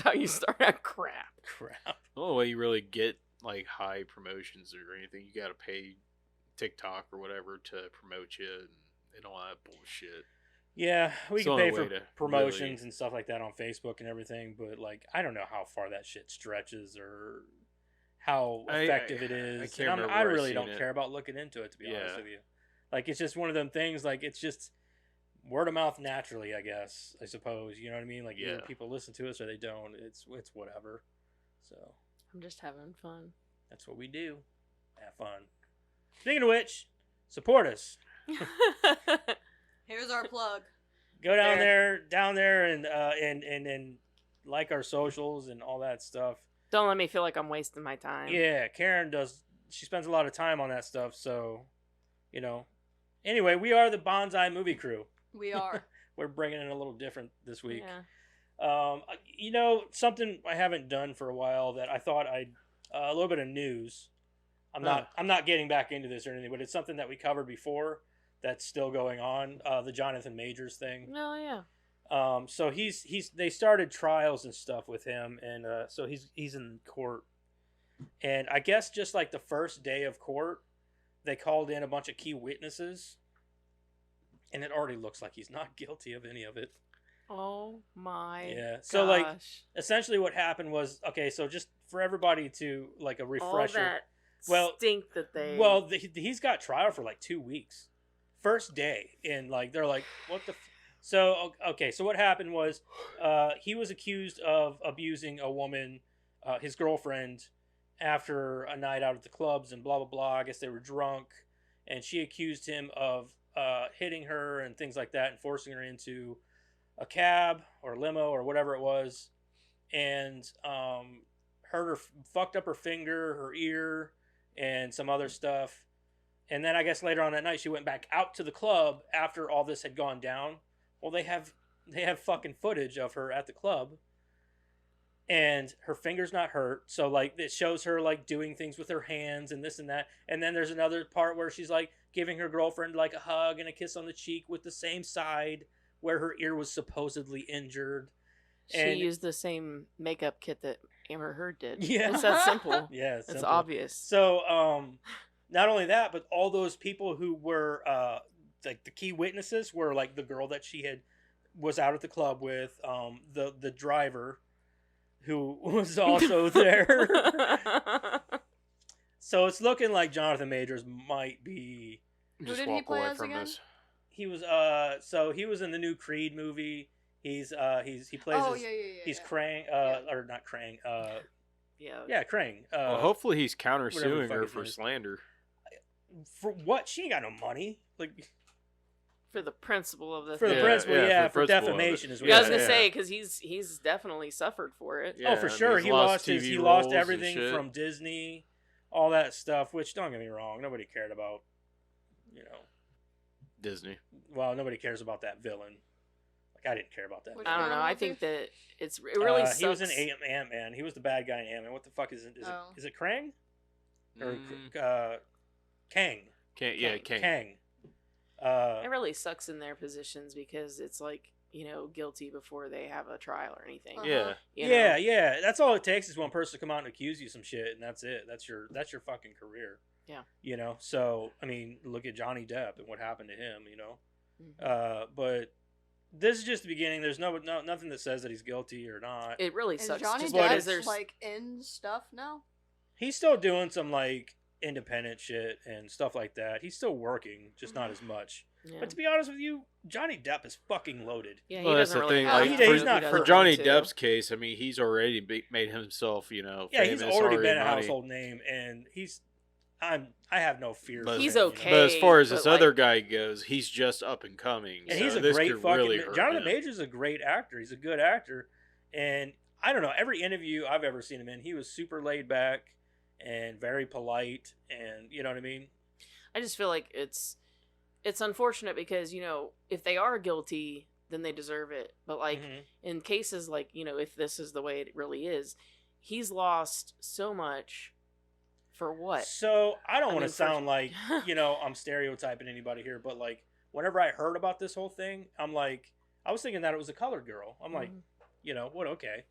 That's how you start out. Crap. The only way you really get like high promotions or anything, you got to pay TikTok or whatever to promote you and all that bullshit. Yeah, we can pay for promotions really... and stuff like that on Facebook and everything, but like I don't know how far that shit stretches or how effective it is. I really don't care about looking into it, to be honest with you. Like it's just one of them things. Like it's just word of mouth naturally, I guess. I suppose you know what I mean. Like either people listen to us or they don't. It's whatever. So I'm just having fun. That's what we do. Have fun. Speaking of which, support us. Here's our plug. Go down there, and like our socials and all that stuff. Don't let me feel like I'm wasting my time. Yeah, Karen does. She spends a lot of time on that stuff, so you know. Anyway, we are the Bonsai Movie Crew. We are. We're bringing it a little different this week. Yeah. You know, something I haven't done for a while that I thought I'd a little bit of news. I'm not getting back into this or anything, but it's something that we covered before. That's still going on, the Jonathan Majors thing. Oh yeah. So they started trials and stuff with him, and so he's in court, and I guess just like the first day of court, they called in a bunch of key witnesses, and it already looks like he's not guilty of any of it. Oh my. Yeah. So like, essentially, what happened was so just for everybody to like a refresher. Stink that they. Well, he's got trial for like 2 weeks. First day, and like they're like, what the so what happened was he was accused of abusing a woman, his girlfriend, after a night out at the clubs and blah blah blah. I guess they were drunk, and she accused him of hitting her and things like that and forcing her into a cab or limo or whatever it was, and fucked up her finger, her ear, and some other stuff. And then I guess later on that night she went back out to the club after all this had gone down. Well, they have fucking footage of her at the club, and her finger's not hurt. So like it shows her like doing things with her hands and this and that. And then there's another part where she's like giving her girlfriend like a hug and a kiss on the cheek with the same side where her ear was supposedly injured. She used the same makeup kit that Amber Heard did. Yeah, it's that simple. Yeah, it's obvious. So not only that, but all those people who were like the key witnesses were like the girl that she was out at the club with, the driver who was also there. So it's looking like Jonathan Majors might be. Who did he play as again? He was he was in the new Creed movie. He plays he's Krang or not Krang Krang. Well, hopefully he's countersuing her for slander. For what? She ain't got no money. Like for the principle of the for defamation as well. Yeah, I was gonna say because he's definitely suffered for it. Yeah, oh, for sure. He lost everything from Disney, all that stuff. Which don't get me wrong, nobody cared about. You know, Disney. Well, nobody cares about that villain. Like I didn't care about that. I don't know. I think that it really sucks. He was in Ant-Man. He was the bad guy in Ant-Man. What the fuck is it? Is it Krang or Kang? Kang. It really sucks in their positions because it's like, you know, guilty before they have a trial or anything. Uh-huh. Yeah. That's all it takes is one person to come out and accuse you of some shit, and that's it. That's your fucking career. Yeah. You know. So I mean, look at Johnny Depp and what happened to him. You know. Mm-hmm. But this is just the beginning. There's nothing that says that he's guilty or not. It really sucks. Is Johnny Depp like in stuff now? He's still doing some like independent shit and stuff like that. He's still working, just not as much. Yeah. But to be honest with you, Johnny Depp is fucking loaded. Yeah, well, that's the thing. Like, for Johnny Depp's case, I mean, he's already made himself, you know, famous. Yeah, he's already been a household name, and I have no fear. But he's okay. But as far as this other guy goes, he's just up and coming. And he's a great fucking. Jonathan Majors is a great actor. He's a good actor, and I don't know. Every interview I've ever seen him in, he was super laid back and very polite, and you know what I mean. I just feel like it's unfortunate because, you know, if they are guilty, then they deserve it. But like in cases like, you know, if this is the way it really is, he's lost so much. For what? So I don't want to sound like, you know, I'm stereotyping anybody here, but like whenever I heard about this whole thing, I'm like, I was thinking that it was a colored girl. I'm like, you know, what? Okay.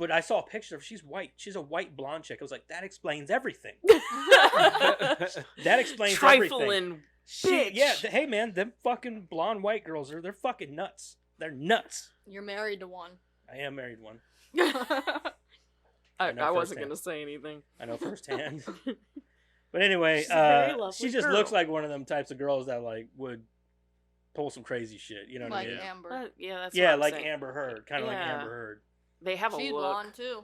But I saw a picture of her. She's white. She's a white blonde chick. I was like, that explains everything. That explains Trifling everything. bitch. Hey man, them fucking blonde white girls they're fucking nuts. They're nuts. You're married to one. I am married one. I wasn't gonna say anything. I know firsthand. But anyway, She's a very lovely she just girl. looks like one of them types of girls that like would pull some crazy shit. You know what Like I mean? Amber. Yeah, that's Yeah, what I'm like saying. Amber Heard, kind of like Yeah. Amber Heard. They have She's a look. blonde too.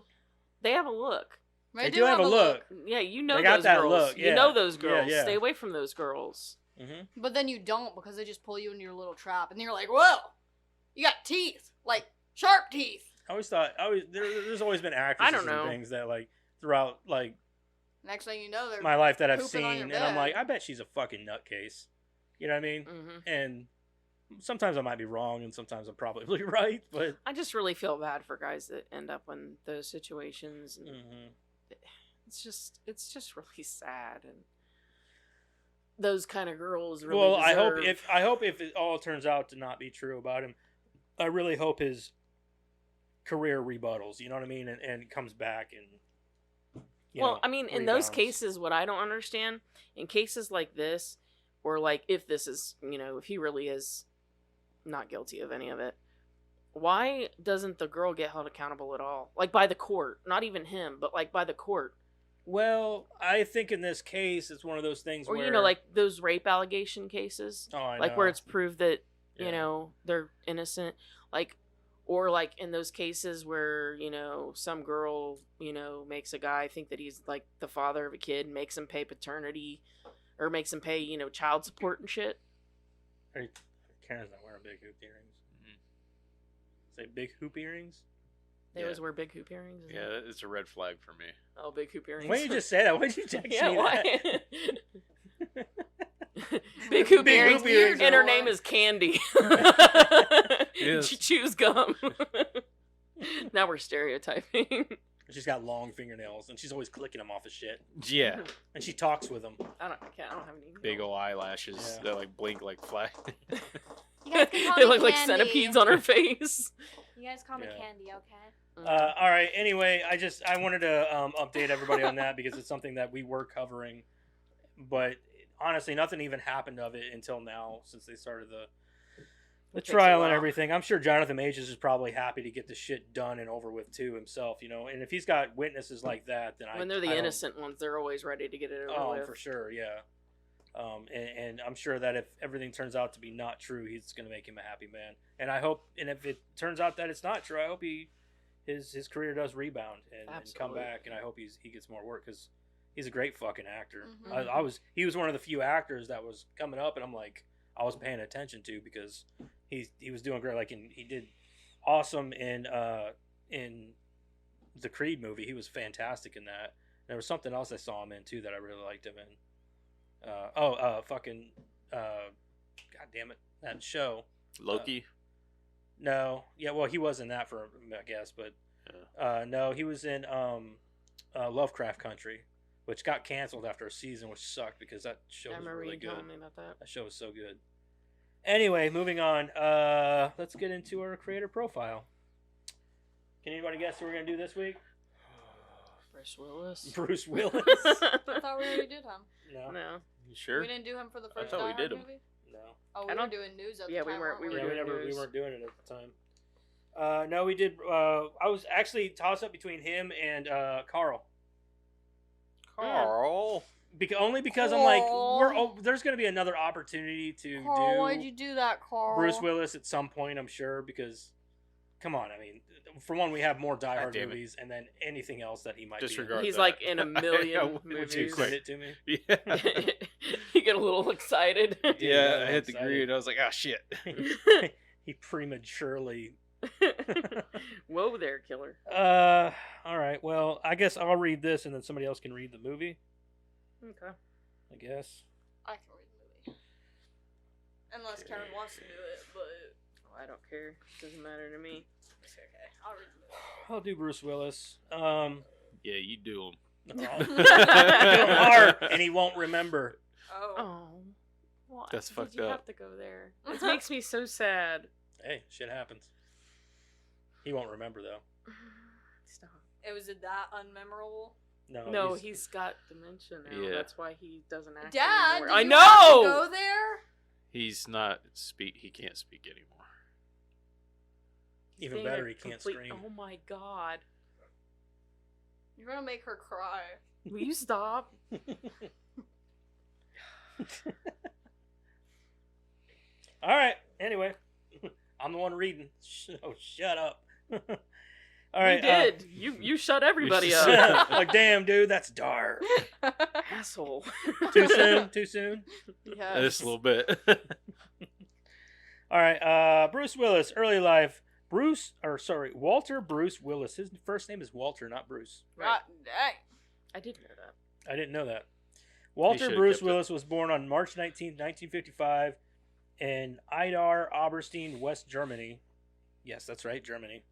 They have a look. They do have a look. Yeah, you know They got those that girls. look, You yeah. know those Yeah, girls. yeah. Stay away from those girls. Mm-hmm. But then you don't because they just pull you into your little trap, and you're like, "Whoa, you got teeth, like sharp teeth." There's always been I actresses don't know. and things that like throughout like Next thing you know, they're my life that I've pooping on seen, your and I'm bed. like, I bet she's a fucking nutcase. You know what I mean? Hmm. And sometimes I might be wrong, and sometimes I'm probably right. But I just really feel bad for guys that end up in those situations. And it's just really sad. And those kind of girls really well, deserve... I hope if it all turns out to not be true about him, I really hope his career rebuttals. You know what I mean? And comes back and. I mean, in those rebounds. cases, what I don't understand, in cases like this, or like if this is, if he really is not guilty of any of it, why doesn't the girl get held accountable at all? Like by the court, not even him, but like by the court. Well, I think in this case, it's one of those things Or, where like those rape allegation cases, oh, I like know. where it's proved that, Yeah. they're innocent, like, or like in those cases where, some girl, makes a guy think that he's like the father of a kid and makes him pay paternity or makes him pay, child support and shit. Karen's not wearing big hoop earrings. Say big hoop earrings? They always wear big hoop earrings. isn't Yeah, it? it's a red flag for me. Oh, big hoop earrings. Why did you just say that? Why did you text Yeah, me why? that? Big hoop Big earrings. hoop earrings And are her why. name is Candy. Yes. She chews gum. Now we're stereotyping. She's got long fingernails, and she's always clicking them off of shit. Yeah, And she talks with them. I don't have any. big ol' eyelashes Yeah. that like blink like flag. You guys can call They me look like Candy. centipedes on her face. You guys call me Yeah. Candy, okay? All right. Anyway, I wanted to update everybody on that because it's something that we were covering, but honestly, nothing even happened of it until now since they started the takes a trial and while. everything. I'm sure Jonathan Majors is probably happy to get the shit done and over with too himself, And if he's got witnesses like that, then When they're the innocent ones, they're always ready to get it over with. for sure, yeah. And I'm sure that if everything turns out to be not true, he's going to make him a happy man. And I hope, and if it turns out that it's not true, I hope his career does rebound and come Absolutely. back. And I hope he gets more work because he's a great fucking actor. Mhm. He was one of the few actors that was coming up, and I'm like, I was paying attention to because he was doing great. Like he did awesome in the Creed movie. He was fantastic in that. There was something else I saw him in too that I really liked him in. God damn it, that show. Loki. No, yeah, well, he was in that for, I guess, but no, he was in Lovecraft Country, which got canceled after a season, which sucked because that show I was remember really you good. telling me about that. That show was so good. Anyway, moving on. Let's get into our creator profile. Can anybody guess who we're gonna do this week? Bruce Willis. Bruce Willis. I thought we already did him. No, No. You sure? We didn't do him for the first thought we Die Hard did him. movie? no. Oh, I we were don't- doing news at Yeah, the we time. weren't- we Yeah, were doing we news. weren't doing it at the time. No, we did. I was actually tossed up between him and Carl. Carl. Only because I'm like, there's going to be another opportunity to Carl, why'd do you do that, Carl? Bruce Willis at some point, I'm sure, because, come on, I mean, for one, we have more Die Hard damn it. movies, and then anything else that he might Disregard. be He's that. like in a million Would you in. Would you movies. send it to me? Yeah. You get a little excited. Yeah, I I'm hit the excited. green. I was like, ah, shit. He prematurely. Whoa there, killer. All right. Well, I guess I'll read this, and then somebody else can read the movie. Okay. I guess. I can read the movie. Unless Karen wants to do it, but I don't care. Doesn't matter to me. it's okay. I'll read the movie. I'll do Bruce Willis. Yeah, you do them. I'll do him hard, and he won't remember. Oh. Oh. Why That's did fucked you up. have to go there? It makes me so sad. Hey, shit happens. He won't remember though. Stop. It was that unmemorable. No, he's got dementia now. Yeah. That's why he doesn't act Dad, anymore. did I you have to know. go there? He's not speak. He can't speak anymore. Even Being better, a he can't complete- scream. Oh my god. You're gonna make her cry. Will you stop? All right. Anyway, I'm the one reading. Oh, shut up. All right. You did. You shut everybody up. Like, damn, dude, that's dark. Asshole. Too soon? Too soon? Yes. Just a little bit. All right. Bruce Willis, early life. Walter Bruce Willis. His first name is Walter, not Bruce. God dang. I did know that. I didn't know that. Walter should've Bruce kept it. Willis was born on March 19th, 1955 in Idar, Oberstein, West Germany. Yes, that's right, Germany.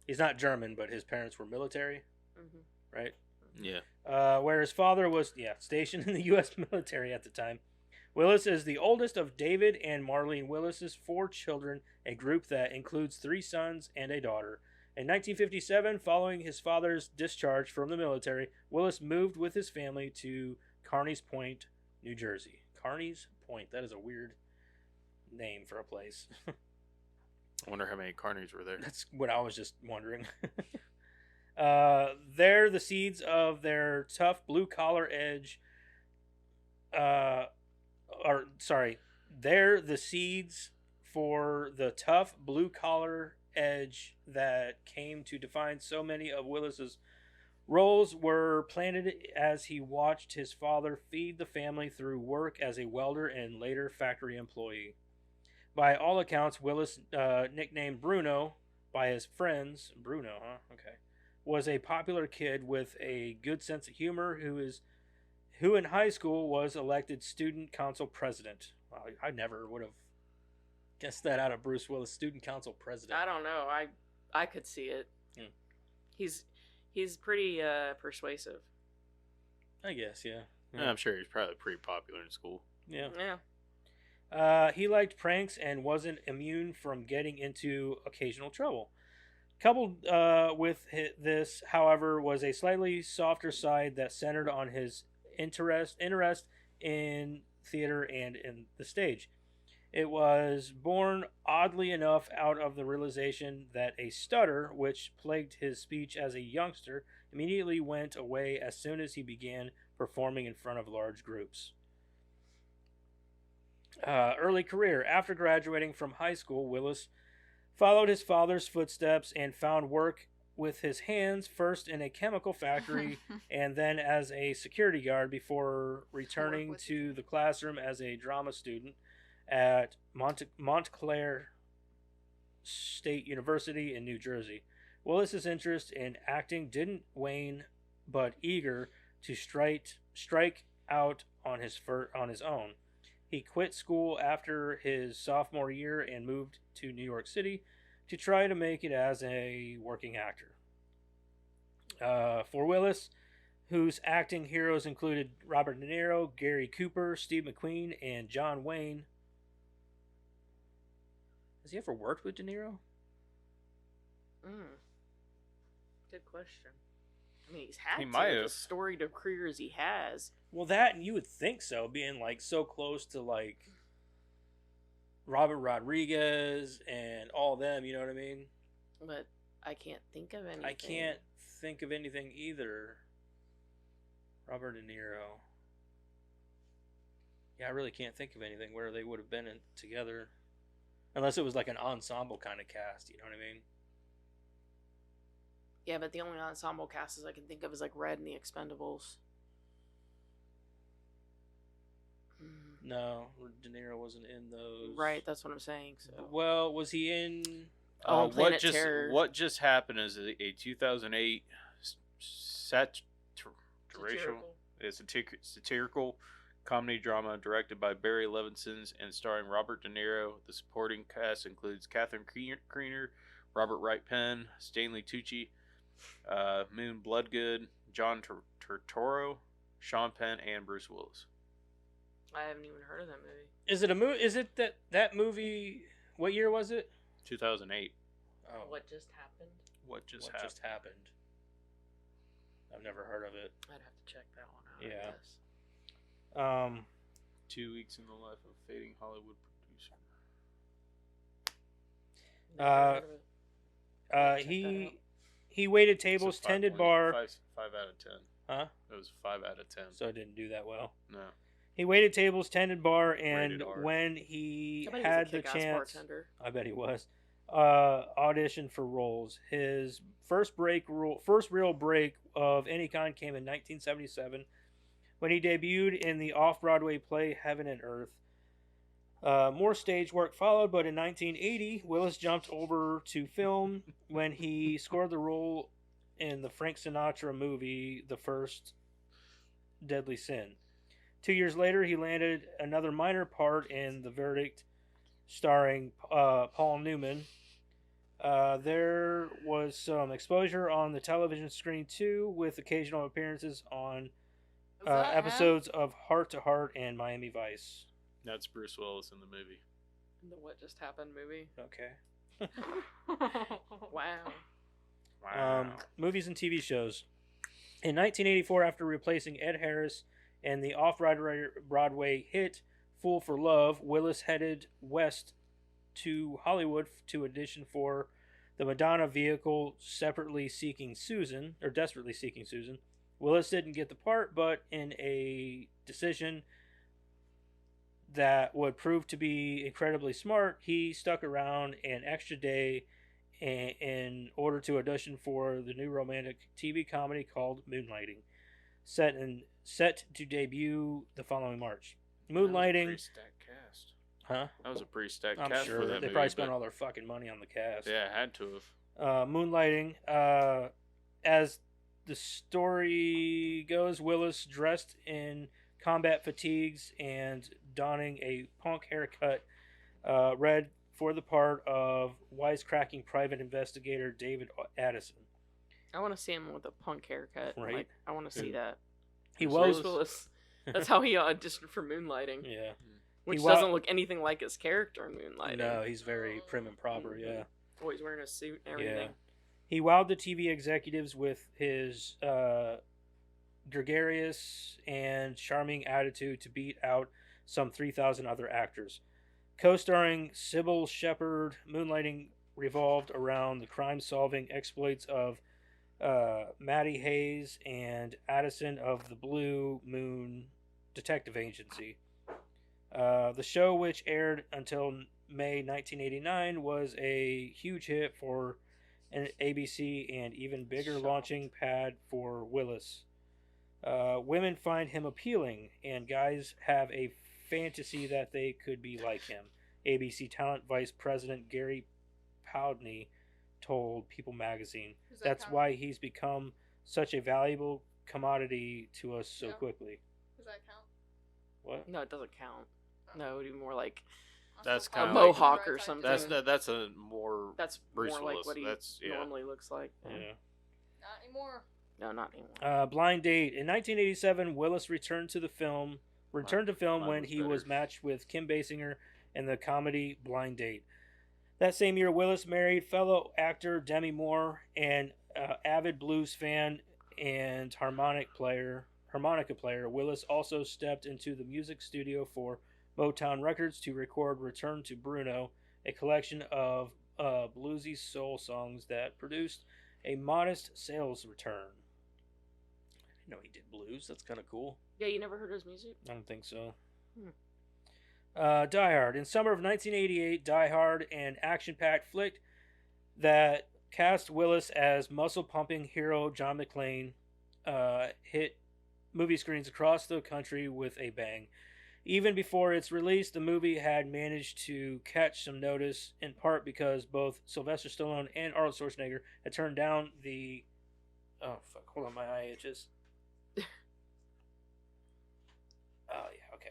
He's not German, but his parents were military, Mm-hmm. right? Yeah. Where his father was, stationed in the U.S. military at the time. Willis is the oldest of David and Marlene Willis's 4 children, a group that includes 3 sons and a daughter. In 1957, following his father's discharge from the military, Willis moved with his family to Carneys Point, New Jersey. Carneys Point, that is a weird name for a place. I wonder how many carnies were there. That's what there, the seeds of their tough blue-collar edge... they're the seeds for the tough blue-collar edge that came to define so many of Willis's roles were planted as he watched his father feed the family through work as a welder and later factory employee. By all accounts, Willis, nicknamed Bruno by his friends, Bruno, huh? Okay, was a popular kid with a good sense of humor who in high school was elected student council president. Wow, I never would have guessed that out of Bruce Willis, student council president. I don't know. I could see it. He's pretty persuasive. I guess, yeah. I'm sure he's probably pretty popular in school. Yeah. Yeah. He liked pranks and wasn't immune from getting into occasional trouble. Coupled with this, however, was a slightly softer side that centered on his interest in theater and in the stage. It was born, oddly enough, out of the realization that a stutter, which plagued his speech as a youngster, immediately went away as soon as he began performing in front of large groups. Early career. After graduating from high school, Willis followed his father's footsteps and found work with his hands, first in a chemical factory and then as a security guard before returning to the classroom as a drama student at Montclair State University in New Jersey. Willis's interest in acting didn't wane, but eager to strike out on his own. He quit school after his sophomore year and moved to New York City to try to make it as a working actor. For Willis, whose acting heroes included Robert De Niro, Gary Cooper, Steve McQueen, and John Wayne. Has he ever worked with De Niro? Good question. I mean, he might to, have. as storied a career as he has. Well, that, and you would think so, being like so close to like Robert Rodriguez and all them, you know what I mean? But I can't think of anything. I can't think of anything either. Robert De Niro. Yeah, I really can't think of anything where they would have been together. Unless it was like an ensemble kind of cast, you know what I mean? Yeah, but the only ensemble casts I can think of is like Red and the Expendables. No, De Niro wasn't in those. Right, that's what I'm saying. So. Well, was he in? Planet Terror. What just happened is a 2008 satirical comedy drama directed by Barry Levinson and starring Robert De Niro. The supporting cast includes Catherine Keener, Robert Wright Penn, Stanley Tucci, Moon Bloodgood, John Turturro, Sean Penn, and Bruce Willis. I haven't even heard of that movie. Is it a movie? Is it that movie? What year was it? 2008. Oh, What just happened? What just what happened? just happened? I've never heard of it. I'd have to check that one out. Yeah. I guess. 2 weeks in the life of a fading Hollywood producer. Never heard of it. Check that out. He waited It's a tables, 5 tended point- bar. 5 out of 10. Huh? It was 5 out of 10. So it didn't do that well. No. He waited tables, tended bar, and Rated R. when he I bet had he was a the kick-ass chance, bartender. I bet he was, auditioned for roles. His first real break of any kind came in 1977 when he debuted in the off-Broadway play Heaven and Earth. More stage work followed, but in 1980, Willis jumped over to film when he scored the role in the Frank Sinatra movie, The First Deadly Sin. 2 years later, he landed another minor part in The Verdict, starring Paul Newman. There was some exposure on the television screen too, with occasional appearances on Is that episodes of Heart to Heart and Miami Vice. That's Bruce Willis in the movie. The What Just Happened movie. Okay. Wow. Movies and TV shows. In 1984, after replacing Ed Harris and the off-Broadway hit Fool for Love, Willis headed west to Hollywood to audition for the Madonna vehicle Desperately Seeking Susan. Willis didn't get the part, but in a decision that would prove to be incredibly smart, he stuck around an extra day in order to audition for the new romantic TV comedy called Moonlighting, set to debut the following March. Moonlighting, Pretty stacked cast. huh? That was a pretty stacked I'm cast sure for they that movie. probably spent but- all their fucking money on the cast. Yeah, it had to have. Moonlighting, as the story goes, Willis dressed in combat fatigues and donning a punk haircut, read for the part of wisecracking private investigator David Addison. I want to see him with a punk haircut. Right. Like, I want to see Who? that. He Bruce was, Willis. That's how he auditioned for Moonlighting, yeah. which He wa- doesn't look anything like his character in Moonlighting. No, he's very prim and proper. Mhm. Yeah. Always wearing a suit and Yeah. everything. He wowed the TV executives with his gregarious and charming attitude to beat out some 3,000 other actors. Co-starring Sybil Shepherd, Moonlighting revolved around the crime-solving exploits of Matty Hayes and Addison of the Blue Moon Detective Agency. The show, which aired until May 1989, was a huge hit for an ABC and even bigger Shocked. launching pad for Willis. Women find him appealing, and guys have a fantasy that they could be like him. ABC talent vice president Gary Powdney told People magazine. Does that That's count? why he's become such a valuable commodity to us so Yeah. quickly. Does that count? What? No, it doesn't count. No, it would be more like That's Still kinda a like- mohawk or Right, something. That's a more That's Bruce more like Willis. what he That's- yeah. normally looks like. Yeah. Not anymore. No, not anymore. Blind Date. In 1987, Willis returned to film Mine when was he was better. matched with Kim Basinger in the comedy Blind Date. That same year, Willis married fellow actor Demi Moore, an avid blues fan and harmonica player. Willis also stepped into the music studio for Motown Records to record Return to Bruno, a collection of bluesy soul songs that produced a modest sales return. I didn't know he did blues. That's kind of cool. Yeah, you never heard his music? I don't think so. Hmm. Die Hard. In summer of 1988, Die Hard, an action-packed flick that cast Willis as muscle-pumping hero John McClane, hit movie screens across the country with a bang. Even before its release, the movie had managed to catch some notice, in part because both Sylvester Stallone and Arnold Schwarzenegger had turned down the... Oh, fuck. Hold on, my eye itches. Oh, yeah, okay.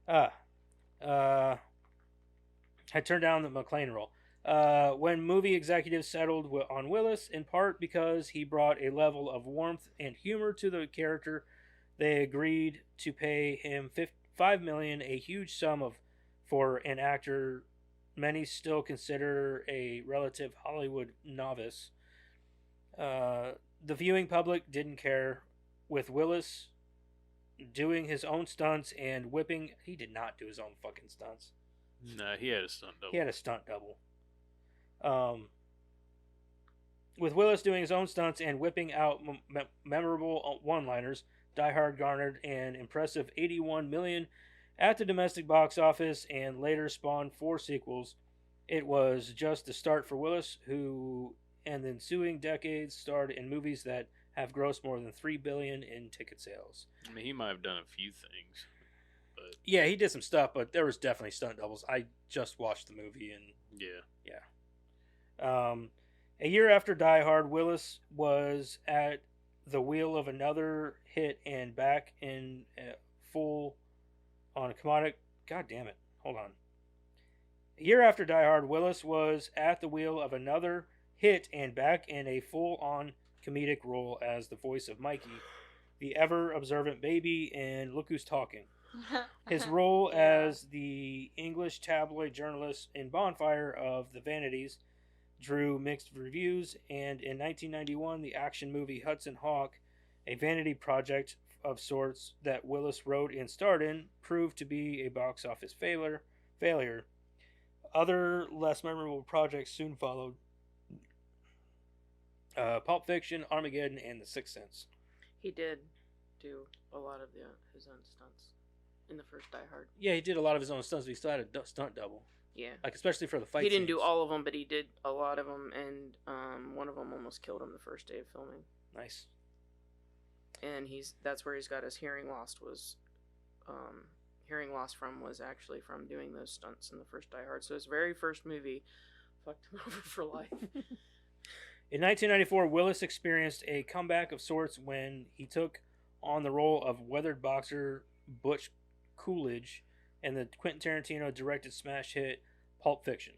All right. Had turned down the McClane role. When movie executives settled on Willis, in part because he brought a level of warmth and humor to the character, they agreed to pay him $5 million, a huge sum for an actor many still consider a relative Hollywood novice. the viewing public didn't care, with Willis doing his own stunts and whipping. He did not do his own fucking stunts. No, he had a stunt double. He had a stunt double. With Willis doing his own stunts and whipping out memorable one-liners, Die Hard garnered an impressive $81 million at the domestic box office and later spawned 4 sequels. It was just the start for Willis, who in the ensuing decades starred in movies that have grossed more than $3 billion in ticket sales. I mean, he might have done a few things, but Yeah, he did some stuff, but there was definitely stunt doubles. I just watched the movie and yeah. A year after Die Hard, Willis was at the wheel of another hit and back in full on a commodic. God damn it! Hold on. A year after Die Hard, Willis was at the wheel of another hit and back in a full-on comedic role as the voice of Mikey, the ever-observant baby in Look Who's Talking. His role as the English tabloid journalist in Bonfire of the Vanities drew mixed reviews, and in 1991, the action movie Hudson Hawk, a vanity project of sorts that Willis wrote and starred in, proved to be a box office failure. Other less memorable projects soon followed. Pulp Fiction, Armageddon, and The Sixth Sense. He did do a lot of his own stunts in the first Die Hard. Yeah, he did a lot of his own stunts, but he still had a stunt double. Yeah. Like, especially for the fight He didn't do scenes. all of them, but he did a lot of them, and one of them almost killed him the first day of filming. Nice. And that's where he's got his hearing loss was actually from doing those stunts in the first Die Hard. So his very first movie fucked him over for life. In 1994, Willis experienced a comeback of sorts when he took on the role of weathered boxer Butch Coolidge in the Quentin Tarantino directed smash hit Pulp Fiction.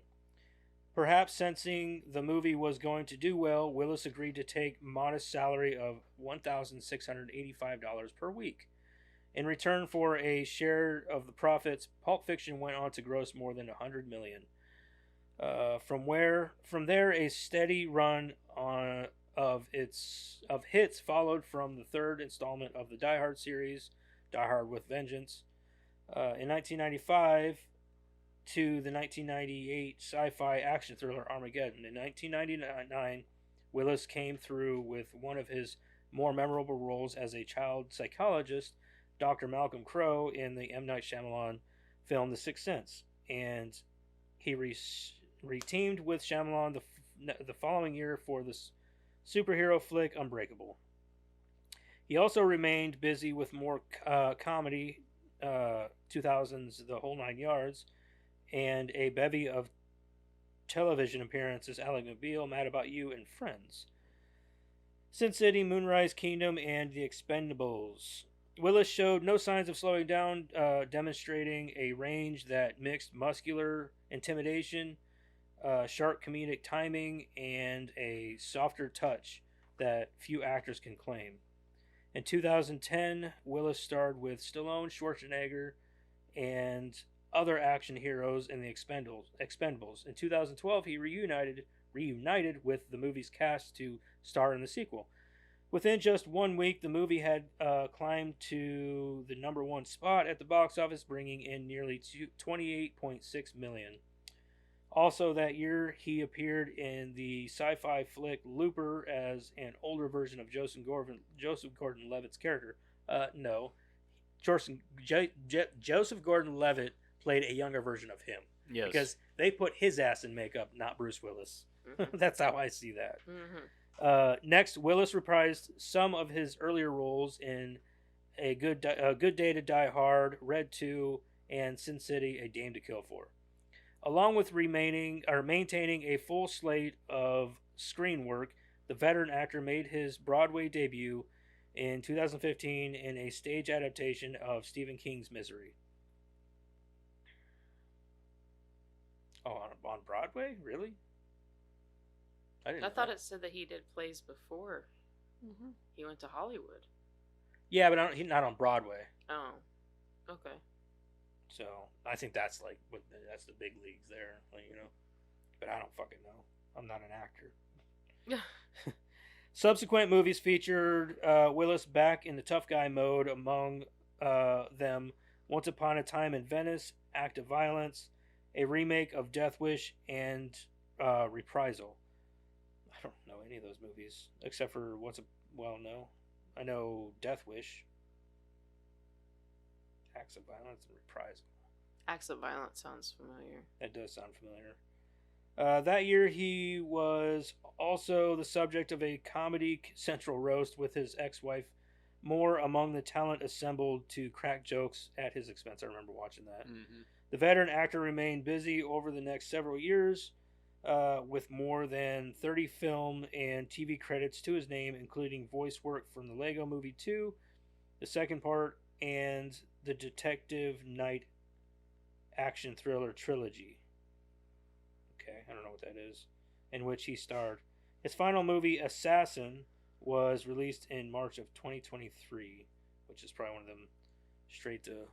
Perhaps sensing the movie was going to do well, Willis agreed to take modest salary of $1,685 per week. In return for a share of the profits, Pulp Fiction went on to gross more than $100 million. From there, a steady run of hits followed from the third installment of the Die Hard series, Die Hard with Vengeance. In 1995 to the 1998 sci-fi action thriller Armageddon. In 1999, Willis came through with one of his more memorable roles as a child psychologist, Dr. Malcolm Crowe, in the M. Night Shyamalan film The Sixth Sense, and he reteamed with Shyamalan the following year for the superhero flick Unbreakable. He also remained busy with more comedy, 2000's The Whole Nine Yards, and a bevy of television appearances, Ally McBeal, Mad About You, and Friends. Sin City, Moonrise Kingdom, and The Expendables. Willis showed no signs of slowing down, demonstrating a range that mixed muscular intimidation, sharp comedic timing, and a softer touch that few actors can claim. In 2010, Willis starred with Stallone, Schwarzenegger, and other action heroes in The Expendables. In 2012, he reunited with the movie's cast to star in the sequel. Within just 1 week, the movie had climbed to the number 1 spot at the box office, bringing in nearly $28.6 million. Also that year, he appeared in the sci-fi flick Looper as an older version of Joseph Gordon-Levitt's character. No. Joseph Gordon-Levitt played a younger version of him. Yes. Because they put his ass in makeup, not Bruce Willis. Mm-hmm. That's how I see that. Mm-hmm. Next, Willis reprised some of his earlier roles in A Good Day to Die Hard, Red 2, and Sin City, A Dame to Kill For. Along with maintaining a full slate of screen work, the veteran actor made his Broadway debut in 2015 in a stage adaptation of Stephen King's Misery. Oh, on Broadway? Really? I thought it said that he did plays before he went to Hollywood. Yeah, but not on Broadway. Oh, okay. So I think that's that's the big leagues there, But I don't fucking know. I'm not an actor. Subsequent movies featured Willis back in the tough guy mode, among them Once Upon a Time in Venice, Act of Violence, a remake of Death Wish, and Reprisal. I don't know any of those movies except for no. I know Death Wish, Acts of Violence, and Reprisal. Acts of Violence sounds familiar. That does sound familiar. That year, he was also the subject of a Comedy Central roast with his ex-wife, Moore, among the talent assembled to crack jokes at his expense. I remember watching that. Mm-hmm. The veteran actor remained busy over the next several years, with more than 30 film and TV credits to his name, including voice work from the Lego Movie 2, the second part, and the Detective Knight action thriller trilogy. Okay, I don't know what that is, in which he starred. His final movie, Assassin, was released in March of 2023, which is probably one of them straight to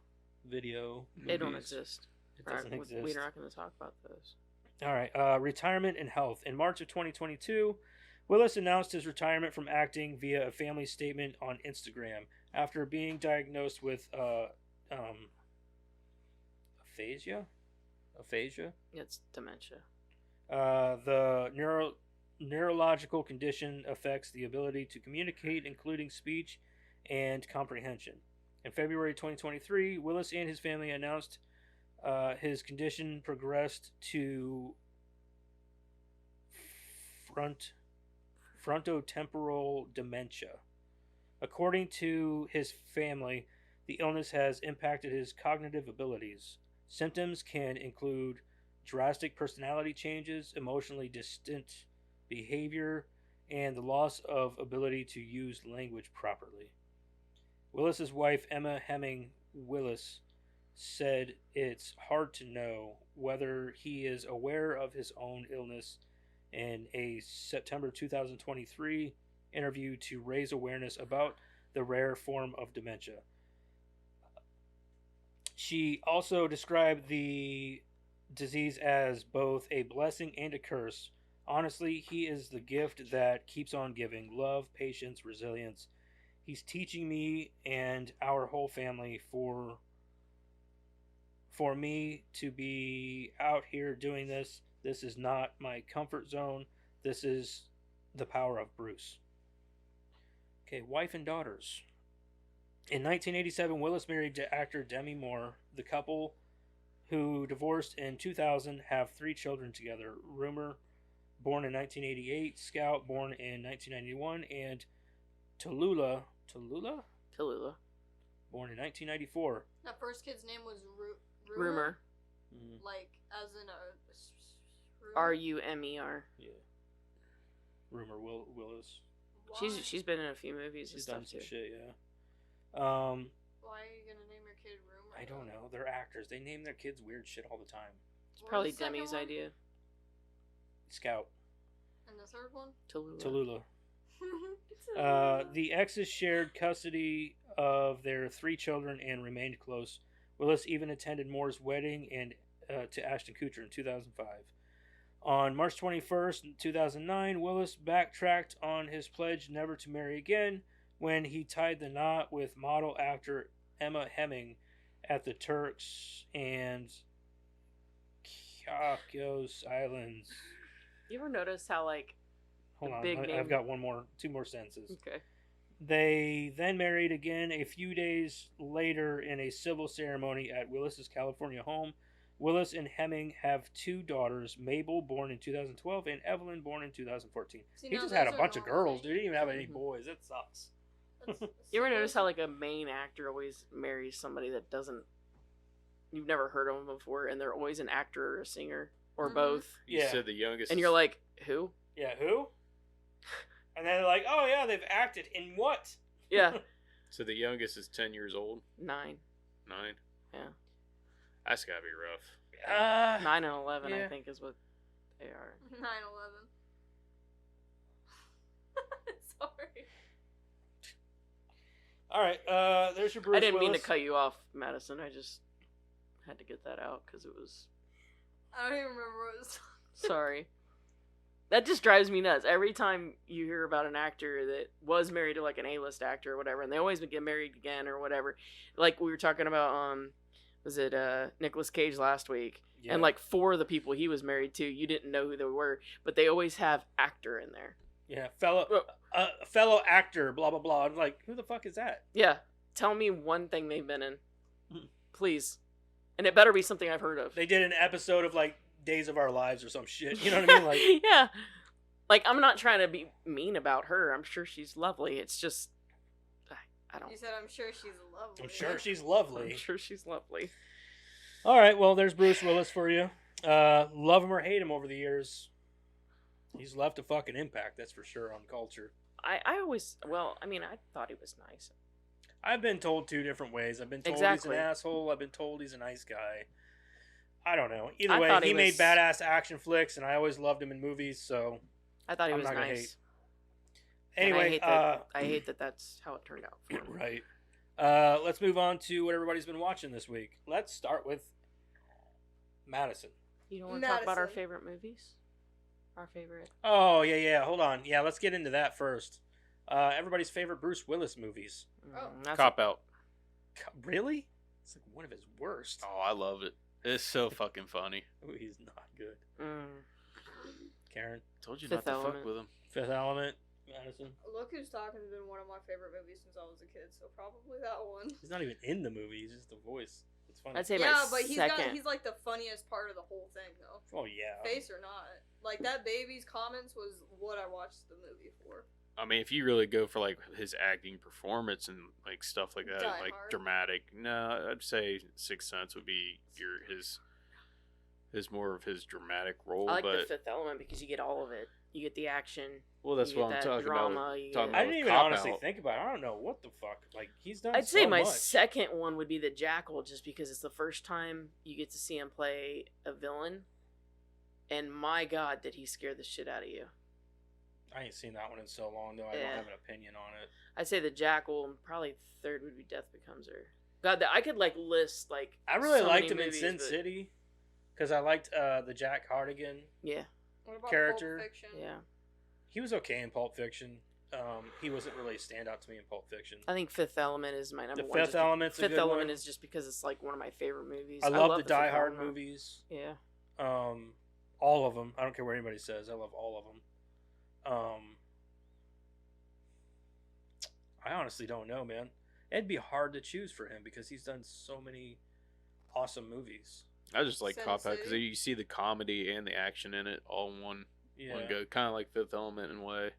video movies. They don't exist. It doesn't exist. We're not going to talk about those. All right. Retirement and health. In March of 2022, Willis announced his retirement from acting via a family statement on Instagram after being diagnosed with aphasia. It's dementia. The neurological condition affects the ability to communicate, including speech and comprehension. In February 2023, Willis and his family announced his condition progressed to frontotemporal dementia. According to his family, the illness has impacted his cognitive abilities. Symptoms can include drastic personality changes, emotionally distant behavior, and the loss of ability to use language properly. Willis's wife, Emma Hemming Willis, said it's hard to know whether he is aware of his own illness in a September 2023 interview to raise awareness about the rare form of dementia. She also described the disease as both a blessing and a curse. Honestly, he is the gift that keeps on giving. Love, patience, resilience. He's teaching me and our whole family for me to be out here doing this. This is not my comfort zone. This is the power of Bruce. Okay, wife and daughters. In 1987, Willis married to actor Demi Moore. The couple, who divorced in 2000, have 3 children together. Rumor, born in 1988, Scout, born in 1991, and Tallulah, born in 1994. That first kid's name was Rumor. Mm-hmm. Like, as in a... Rumer. Yeah. Rumor Willis. Why? She's been in a few movies and She's stuff done some too. shit, yeah. Why are you gonna name your kid Rumor? I don't know. They're actors. They name their kids weird shit all the time. It's What probably was the second Demi's one? idea. Scout. And the third one? Tallulah. Tallulah. The exes shared custody of their 3 children and remained close. Willis even attended Moore's wedding and to Ashton Kutcher in 2005. On March 21st, 2009, Willis backtracked on his pledge never to marry again when he tied the knot with model actor Emma Hemming at the Turks and Caicos Islands. You ever notice how like Hold on, big name- I've got 2 more sentences. okay. They then married again a few days later in a civil ceremony at Willis's California home. Willis and Hemming have 2 daughters, Mabel, born in 2012, and Evelyn, born in 2014. See, He now just had a those are bunch of normal girls, dude. He didn't even have any Mhm. boys. That sucks. You ever notice how like a main actor always marries somebody that doesn't you've never heard of them before, and they're always an actor or a singer or Mhm. both, You Yeah. said the youngest. and you're like, who? Yeah, who? And then they're like, oh yeah, they've acted in what? Yeah, So the youngest is 10 years old. 9, 9. Yeah. That's gotta be rough. 9 and 11, Yeah. I think is what they are. 9/11. Sorry. All right, there's your Bruce I didn't mean to Willis. cut you off, Madison. I just had to get that out because it was I don't even remember what it was. sorry. That just drives me nuts. Every time you hear about an actor that was married to like an A-list actor or whatever, and they always get married again or whatever. Like we were talking about, was it Nicolas Cage last week? Yeah. And like 4 of the people he was married to, you didn't know who they were, but they always have actor in there. Yeah, fellow actor, blah blah blah. I'm like, who the fuck is that? Yeah, tell me one thing they've been in, please, and it better be something I've heard of. They did an episode of like Days of Our Lives or some shit. You know what I mean? Like, yeah, like I'm not trying to be mean about her. I'm sure she's lovely. It's just, I don't. You said I'm sure she's lovely. I'm sure she's lovely. I'm sure she's lovely. All right, well, there's Bruce Willis for you. Love him or hate him over the years, he's left a fucking impact. That's for sure on culture. I always, well, I mean, I thought he was nice. I've been told 2 different ways. I've been told Exactly. he's an asshole. I've been told he's a nice guy. I don't know. Either I way, thought he he made was- badass action flicks, and I always loved him in movies. So I thought he I'm was not gonna nice. hate. And Anyway, I hate that that's how it turned out for him. right. Let's move on to what everybody's been watching this week. Let's start with Madison. You don't want to talk about our Madison. favorite movies? Our favorite. Oh yeah. Hold on. Yeah, let's get into that first. Everybody's favorite Bruce Willis movies. Oh. That's Cop Out. Really? It's like one of his worst. Oh, I love it. It's so fucking funny. Ooh, he's not good. Karen, Told you Fifth not to Element. fuck with him. Fifth Element, Madison. Look Who's Talking has been one of my favorite movies since I was a kid, so probably that one. He's not even in the movie. He's just the voice. It's funny. I'd say Yeah, my but he's second. he's like the funniest part of the whole thing though. Oh yeah. Face or not. Like that baby's comments was what I watched the movie for. I mean, if you really go for like his acting performance and like stuff like that, Die like Hard. dramatic, no, I'd say Sixth Sense would be his more of his dramatic role. I like but the Fifth Element because you get all of it. You get the action. well, that's you what get I'm that talking drama, about. you Talking get- I about didn't even Cop honestly Out. think about it. I don't know what the fuck. Like he's done. I'd say so my much. second one would be the Jackal, just because it's the first time you get to see him play a villain, and my God, did he scare the shit out of you? I ain't seen that one in so long though. I Yeah. don't have an opinion on it. I'd say the Jackal, and probably third would be Death Becomes Her. God, I could like list like. I really so liked many him in movies, Sin but- City because I liked the Jack Hardigan. Yeah, What about Character. Pulp Fiction? yeah. He was okay in Pulp Fiction. He wasn't really a standout to me in Pulp Fiction. I think Fifth Element is my number The one. Fifth just be- Element's a Fifth good Element one. is just because it's like one of my favorite movies. I love the Fifth Die Hard Element. movies. Yeah. All of them. I don't care what anybody says. I love all of them. I honestly don't know, man. It'd be hard to choose for him because he's done so many awesome movies. I just like Sin Cop Out because City? you see the comedy and the action in it all in one go. Kind of like Fifth Element in a way.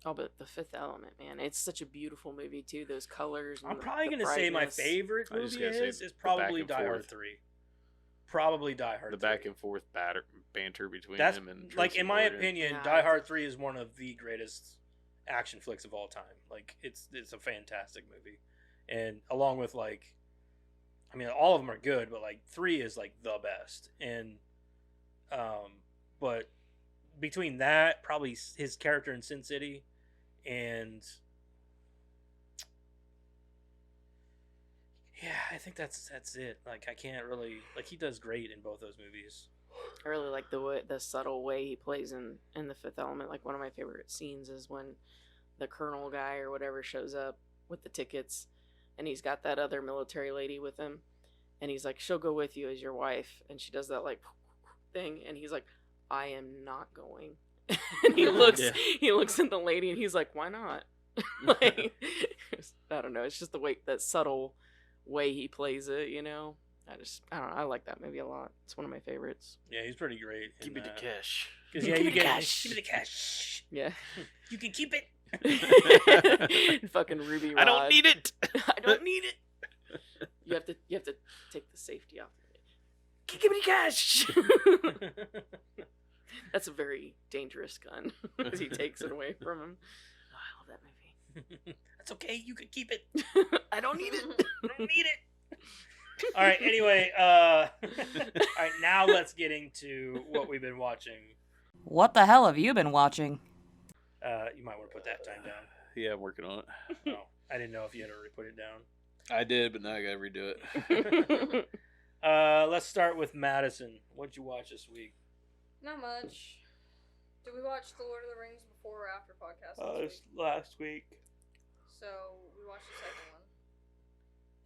Oh, but the Fifth Element, man, it's such a beautiful movie too. Those colors. And I'm probably the going to say my brightness. favorite I just movie gotta say is the probably back and Die Hard forth. 3. Probably Die Hard The 3. back and forth banter between That's him and like Tracy in my Morgan. opinion, Yeah, Die Hard 3 is one of the greatest action flicks of all time. Like it's a fantastic movie, and along with like, I mean, all of them are good, but like 3 is like the best. And but between that, probably his character in Sin City, and yeah, I think that's it. Like I can't really like he does great in both those movies. I really like the subtle way he plays in the Fifth Element. Like one of my favorite scenes is when the colonel guy or whatever shows up with the tickets, and he's got that other military lady with him, and he's like, "She'll go with you as your wife," and she does that like thing, and he's like, "I am not going." And he looks at the lady, and he's like, "Why not?" Like, I don't know. It's just the way, that subtle way he plays it, you know. I don't know. I like that movie a lot. It's one of my favorites. Yeah, he's pretty great. Give me the cash. Because yeah, Give you me the get cash. give me the cash. Yeah. You can keep it. Fucking Ruby Rod. I don't need it. I don't need it. You have to take the safety off. Give me the cash. That's a very dangerous gun as he takes it away from him. Oh, I love that movie. That's okay. You can keep it. I don't need it. I don't need it. All right. Anyway, all right. Now let's get into what we've been watching. What the hell have you been watching? You might want to put that time down. Yeah, I'm working on it. Oh, I didn't know if you had already put it down. I did, but now I gotta redo it. Let's start with Madison. What'd you watch this week? Not much. Did we watch The Lord of the Rings before or after podcast last week. So we watched the second one.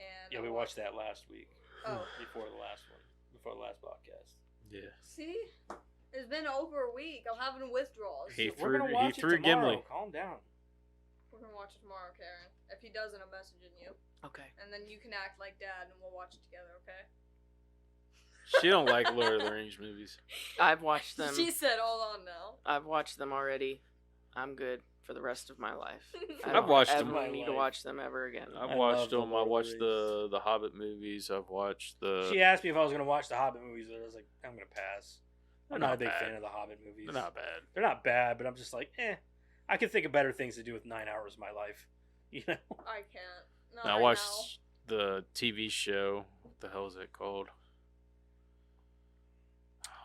And Yeah, we watched that last week. Oh. Before the last podcast. Yeah. See? It's been over a week. I'm having withdrawals. We're gonna watch it tomorrow. Gimli. Calm down. We're gonna watch it tomorrow, Karen. If he doesn't, I'm messaging you. Okay. And then you can act like Dad and we'll watch it together, okay? She don't like Lord of the Rings movies. I've watched them. She said, hold on now. I've watched them already. I'm good for the rest of my life. I I've don't watched ever them. need to watch them ever again. I've I watched love the them. I Lord of the watched Rings. the Hobbit movies. I've watched the. She asked me if I was gonna watch the Hobbit movies, and I was like, I'm gonna pass. I'm They're not a big bad. fan of the Hobbit movies. They're not bad. They're not bad, but I'm just like, I can think of better things to do with 9 hours of my life. You know? I can't. Not I right watched the TV show. What the hell is it called?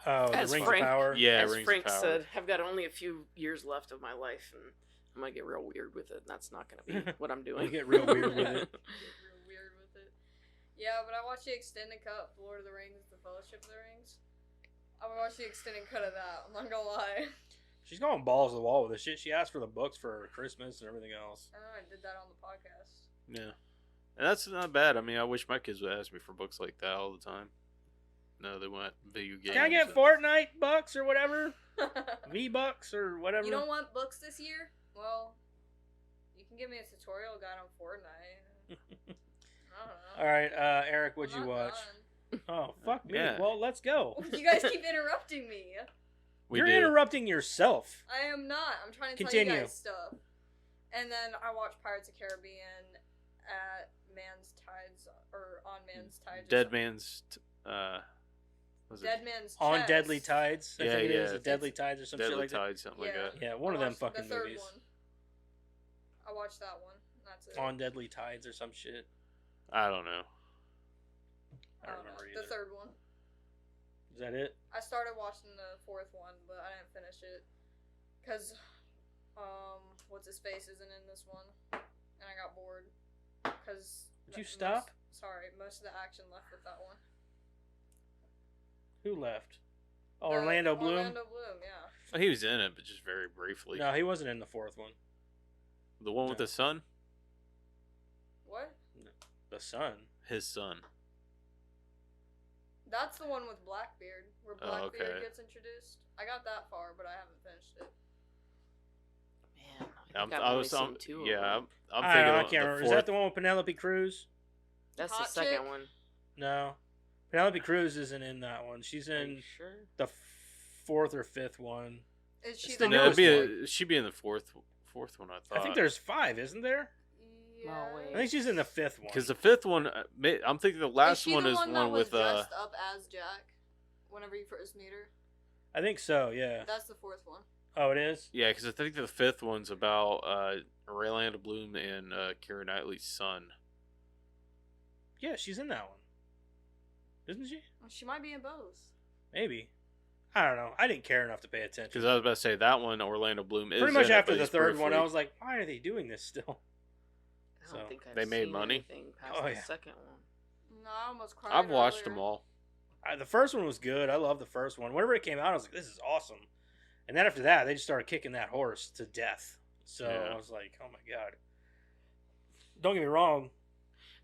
Oh, As the Rings Frank- of Power. Yeah, As Rings Frank of Power. said, I've got only a few years left of my life, and I'm gonna get real weird with it. And that's not gonna be what I'm doing. You get real weird with it. now. Get real weird with it. Yeah, but I watched the extended cut of The Lord of the Rings, The Fellowship of the Rings. I'm gonna watch the extended cut of that. I'm not gonna lie. She's going balls to the wall with this shit. She asked for the books for Christmas and everything else. I know I did that on the podcast. Yeah, and that's not bad. I mean, I wish my kids would ask me for books like that all the time. No, they want video games. Can I get Fortnite bucks or whatever? V-bucks or whatever? You don't want books this year? Well, you can give me a tutorial guide on Fortnite. I don't know. All right, Eric, what'd I'm you not watch? done. Oh, fuck me. Yeah. Well, let's go. You guys keep interrupting me. You're did. interrupting yourself. I am not. I'm trying to tell Continue. you guys stuff. And then I watched Pirates of Caribbean at Man's Tides or on Man's Tides. or Dead something. Man's. Was it Dead Man's On Chest. Deadly Tides. I Yeah, think it is. yeah. A Deadly Tides or some Deadly shit like Tide, something like Yeah. that. that. Yeah, one I of them watched fucking the third movies. One. I watched that one. That's it. On Deadly Tides or some shit. I don't know. I don't remember The either. third one. Is that it? I started watching the fourth one, but I didn't finish it because what's his face isn't in this one, and I got bored because. Would you stop? Sorry, most of the action left with that one. Who left? Oh, The- Orlando Bloom? Orlando Bloom, yeah. Well, he was in it, but just very briefly. No, he wasn't in the fourth one. The one with No. the son, What? The son. his son. That's the one with Blackbeard, where Oh, Blackbeard okay. gets introduced. I got that far, but I haven't finished it. Man, I'm, I've I only was, seen two of yeah, them. I'm I thinking. don't know, I of can't the remember. Is fourth. that the one with Penelope Cruz? That's the Hot second chick? one. No. Penelope Cruz isn't in that one. She's Are in you sure? the fourth or fifth one. Is she It's the the No, newest she'd be in the fourth one. I thought. I think there's 5, isn't there? Yeah. wait. I think she's in the 5th one. because the fifth one. I'm thinking the last is she one the is one that one was with dressed up as Jack whenever you first meet her? I think so, yeah. That's the fourth one. Oh, it is? Yeah, because I think the fifth one's about Orlando Bloom and Keira Knightley's son. Yeah, she's in that one. Isn't she? She might be in both. Maybe. I don't know. I didn't care enough to pay attention. Because I was about to say that one, Orlando Bloom is Pretty much in it, after but the he's third one, briefly- I was like, why are they doing this still? I don't So, think I've they made seen money? anything past Oh, the yeah. second one. No, I almost cried. I've watched earlier. them all. The first one was good. I love the first one. Whenever it came out, I was like, this is awesome. And then after that, they just started kicking that horse to death. So Yeah. I was like, oh my God. Don't get me wrong.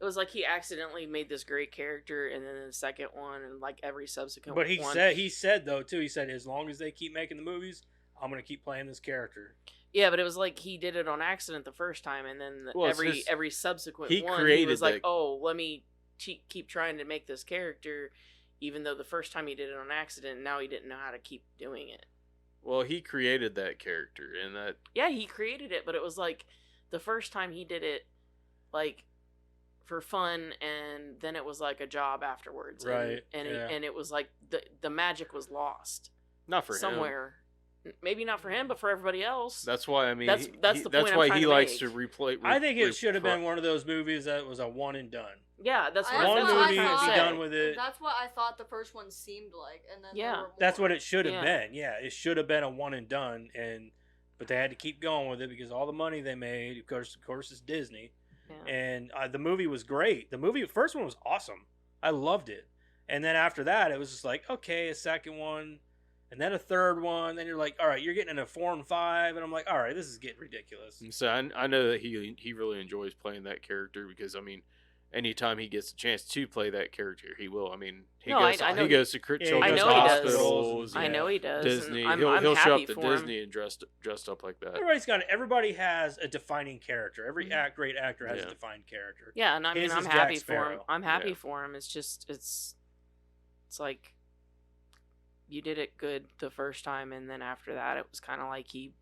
It was like he accidentally made this great character, and then the second one, and like every subsequent But one. he said though too, he said as long as they keep making the movies, I'm gonna keep playing this character. Yeah, but it was like he did it on accident the first time, and then Well, it's just- every subsequent he one, he created was like, that- "Oh, let me keep trying to make this character," even though the first time he did it on accident, now he didn't know how to keep doing it. Well, he created that character, and that Yeah, he created it, but it was like the first time he did it, like for fun, and then it was like a job afterwards, Right, And yeah. and it was like the magic was lost not for him. somewhere. Maybe not for him, but for everybody else. That's why I mean. That's the that's point I'm why trying he to likes make. to replay. I think it should have been one of those movies that was a one and done. Yeah, that's what One that's what I'm movie, trying to be say. done with it. That's what I thought the first one seemed like, and then Yeah. there were more. That's what it should have Yeah. been. Yeah, it should have been a one and done, but they had to keep going with it because all the money they made. Of course, it's Disney, Yeah. and the movie was great. The first one was awesome. I loved it, and then after that, it was just like okay, a second one. and then a third one. Then you're like, all right, you're getting into 4 and 5, and I'm like, all right, this is getting ridiculous. And so I know that he really enjoys playing that character because I mean, anytime he gets a chance to play that character, he will. I mean, he No, goes I know he goes to I children's know he does. hospitals. I and know he does. Disney. And He'll I'm show happy up to for him. Disney and dressed up like that. Everybody has a defining character. Every great actor has a Yeah. defined character. Yeah, and I mean, His I'm is happy Jack for him. Sparrow. I'm happy Yeah. for him. It's just, it's like, you did it good the first time, and then after that, it was kind of like he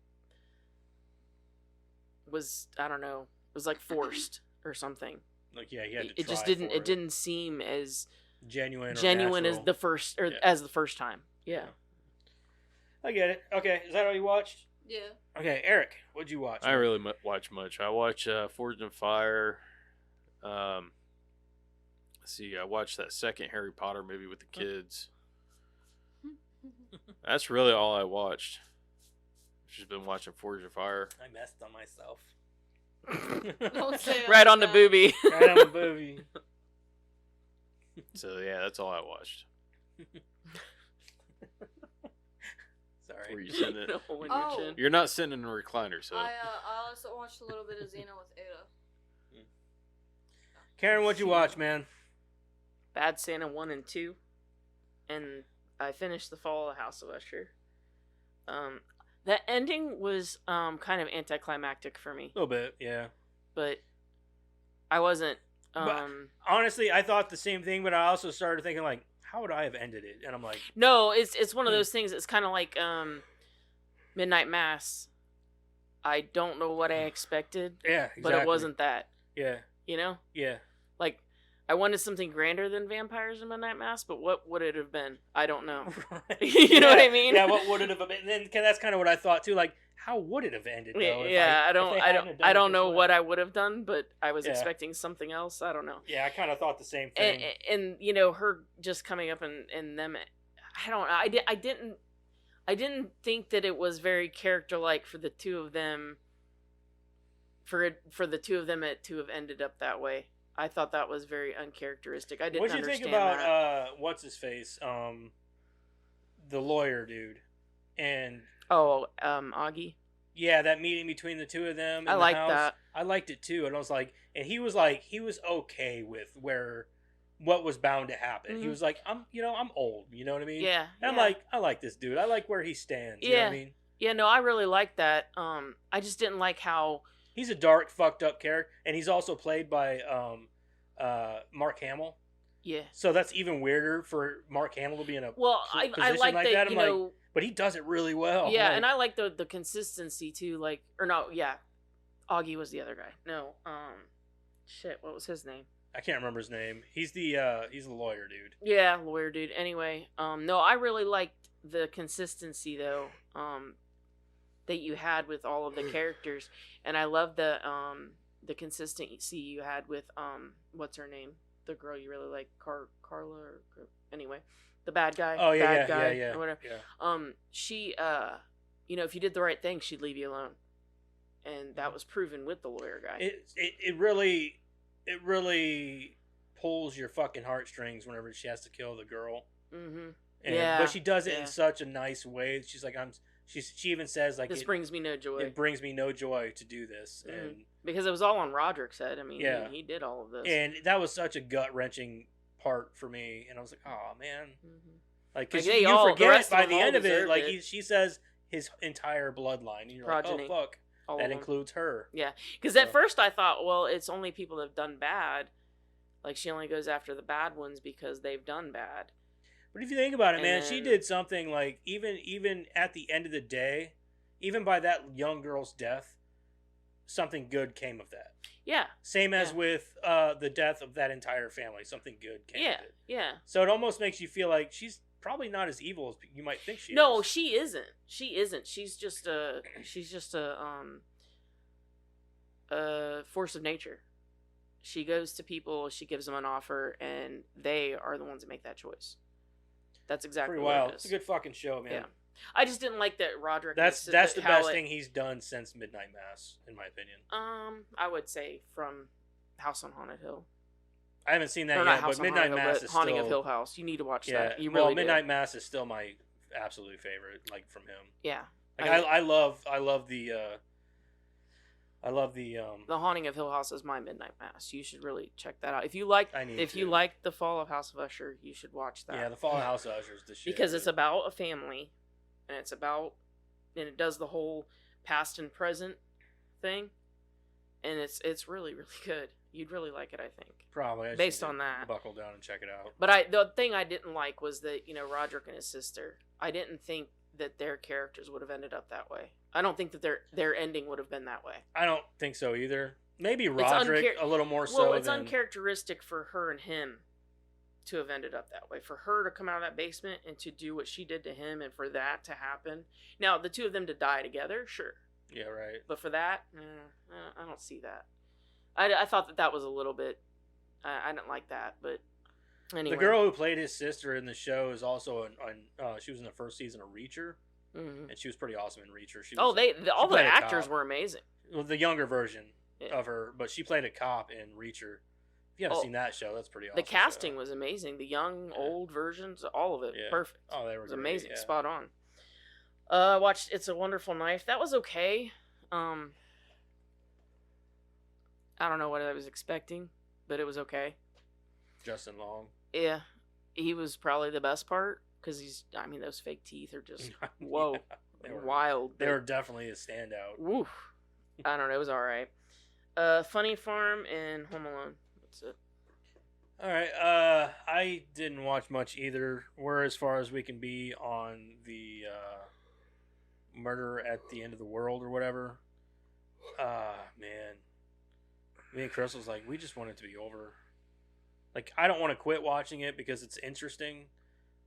was, I don't know, it was like forced or something. Like, yeah, he had to It try just didn't, for it didn't seem as genuine as natural. the first, or Yeah. as the first time. Yeah. I get it. Okay, is that all you watched? Yeah. Okay, Eric, what'd you watch? I man? really watch much. I watch Forged in Fire. Let's see, I watched that second Harry Potter movie with the kids. That's really all I watched. Just been watching Forged in Fire. I messed on myself. Don't say it Right like on the that. booby. Right on the booby. So yeah, that's all I watched. Sorry. Were you sitting it? No, when Oh. you're chin. You're not sitting in a recliner, so I also watched a little bit of Xena with Ada. Karen, what'd you watch, man? Bad Santa 1 and 2, and I finished The Fall of the House of Usher. The ending was kind of anticlimactic for me, A little bit, yeah. but I wasn't. But- Honestly, I thought the same thing, but I also started thinking, like, how would I have ended it? And I'm like, No, it's one of those things. It's kind of like Midnight Mass. I don't know what I expected, yeah, exactly. but it wasn't that. Yeah, You know, yeah. like I wanted something grander than vampires in Midnight Mass, but what would it have been? I don't know. Right. You know what I mean? Yeah, what would it have been? And then that's kind of what I thought too. Like, how would it have ended? Though, if Yeah, I if don't, they I hadn't don't, done I it don't this know way? what I would have done, but I was Yeah. expecting something else. I don't know. Yeah, I kind of thought the same thing. And you know, her just coming up and them, I don't, I didn't think that it was very character like for the two of them. For the two of them to have ended up that way. I thought that was very uncharacteristic. I didn't What'd you understand think about that. what's his face, the lawyer dude, and Augie. yeah, that meeting between the two of them. In I the liked house, that. I liked it too, and I was like, he was okay with what was bound to happen. He Mhm. was like, I'm old, you know what I mean? Yeah. And I'm yeah. like, I like this dude. I like where he stands. You know what I Yeah. mean? Yeah, no, I really liked that. I just didn't like how. He's a dark, fucked up character, and he's also played by Mark Hamill. Yeah. So that's even weirder for Mark Hamill to be in a Well, I position like that. I'm You like, know. but he does it really well. Yeah, Like, and I like the consistency too. Like, or no, yeah, Augie was the other guy. No, shit, what was his name? I can't remember his name. He's the lawyer dude. Yeah, lawyer dude. Anyway, no, I really liked the consistency though. That you had with all of the characters, and I love the consistency you had with what's her name, the girl you really like, Carla. Or, anyway, the bad guy. Oh yeah, bad guy, yeah. or whatever. Yeah. She you know, if you did the right thing, she'd leave you alone, and that was proven with the lawyer guy. It really pulls your fucking heartstrings whenever she has to kill the girl. Mm-hmm. But she does it yeah. in such a nice way. She's like, she even says like, This brings me no joy. it brings me no joy to do this. Mhm. And Because it was all on Roderick's head. I mean, Yeah. he did all of this. and that was such a gut wrenching part for me. And I was like, oh man, Mhm. like because Like, they you all- the forget rest of by them the all end of it, deserved like it. she says his entire bloodline, and you're Progeny. like, oh fuck, All that of them. includes her. Yeah, because So- at first I thought, well, it's only people that have done bad. Like, she only goes after the bad ones because they've done bad. But if you think about it, man, And she then- did something like even at the end of the day, even by that young girl's death, something good came of that. Yeah, Same as Yeah. with the death of that entire family, something good came yeah, of it. yeah. So it almost makes you feel like she's probably not as evil as you might think she No, is. she isn't. She isn't. She's just a force of nature. She goes to people, she gives them an offer, and they are the ones that make that choice. That's exactly Pretty what wild. it It's is. a good fucking show, man. Yeah. I just didn't like that Roderick. That's was- the how best it- thing he's done since Midnight Mass, in my opinion. I would say from House on Haunted Hill. I haven't seen that Or not yet, House but on Midnight Haunted Hill, Mass but is Haunting still of Hill House. You need to watch yeah. that. You well, really Midnight do. Mass is still my absolute favorite, like from him. Yeah. Like I love the The Haunting of Hill House is my Midnight Mass. You should really check that out. If you like you like The Fall of House of Usher, you should watch that. Yeah, The Fall of House of Usher is the shit. Because it's about a family, and it does the whole past and present thing, and it's really, really good. You'd really like it, I think. Probably. Based on that. Buckle down and check it out. But the thing I didn't like was that, Roderick and his sister, I didn't think that their characters would have ended up that way. I don't think that their ending would have been that way. I don't think so either. Maybe Roderick a little more so. Well, it's uncharacteristic for her and him to have ended up that way. For her to come out of that basement and to do what she did to him, and for that to happen. Now, the two of them to die together, sure. Yeah, right. But for that, I don't see that. I thought that was a little bit. I didn't like that, but anyway. The girl who played his sister in the show is also she was in the first season of Reacher, and she was pretty awesome in Reacher. All the actors were amazing. Well, the younger version of her, but she played a cop in Reacher. If you haven't seen that show, that's pretty awesome. The casting was amazing. The young, old versions, all of it, perfect. Oh, they were. It was amazing, yeah. spot on. Watched It's a Wonderful Knife. That was okay. I don't know what I was expecting, but it was okay. Justin Long. Yeah, he was probably the best part because those fake teeth are just whoa, they were wild. They were definitely a standout. Woof. I don't know. It was all right. Funny Farm and Home Alone. That's it. All right. I didn't watch much either. We're as far as we can be on the Murder at the End of the World or whatever. Man. Me and Chris was like, we just want it to be over. Like, I don't want to quit watching it because it's interesting,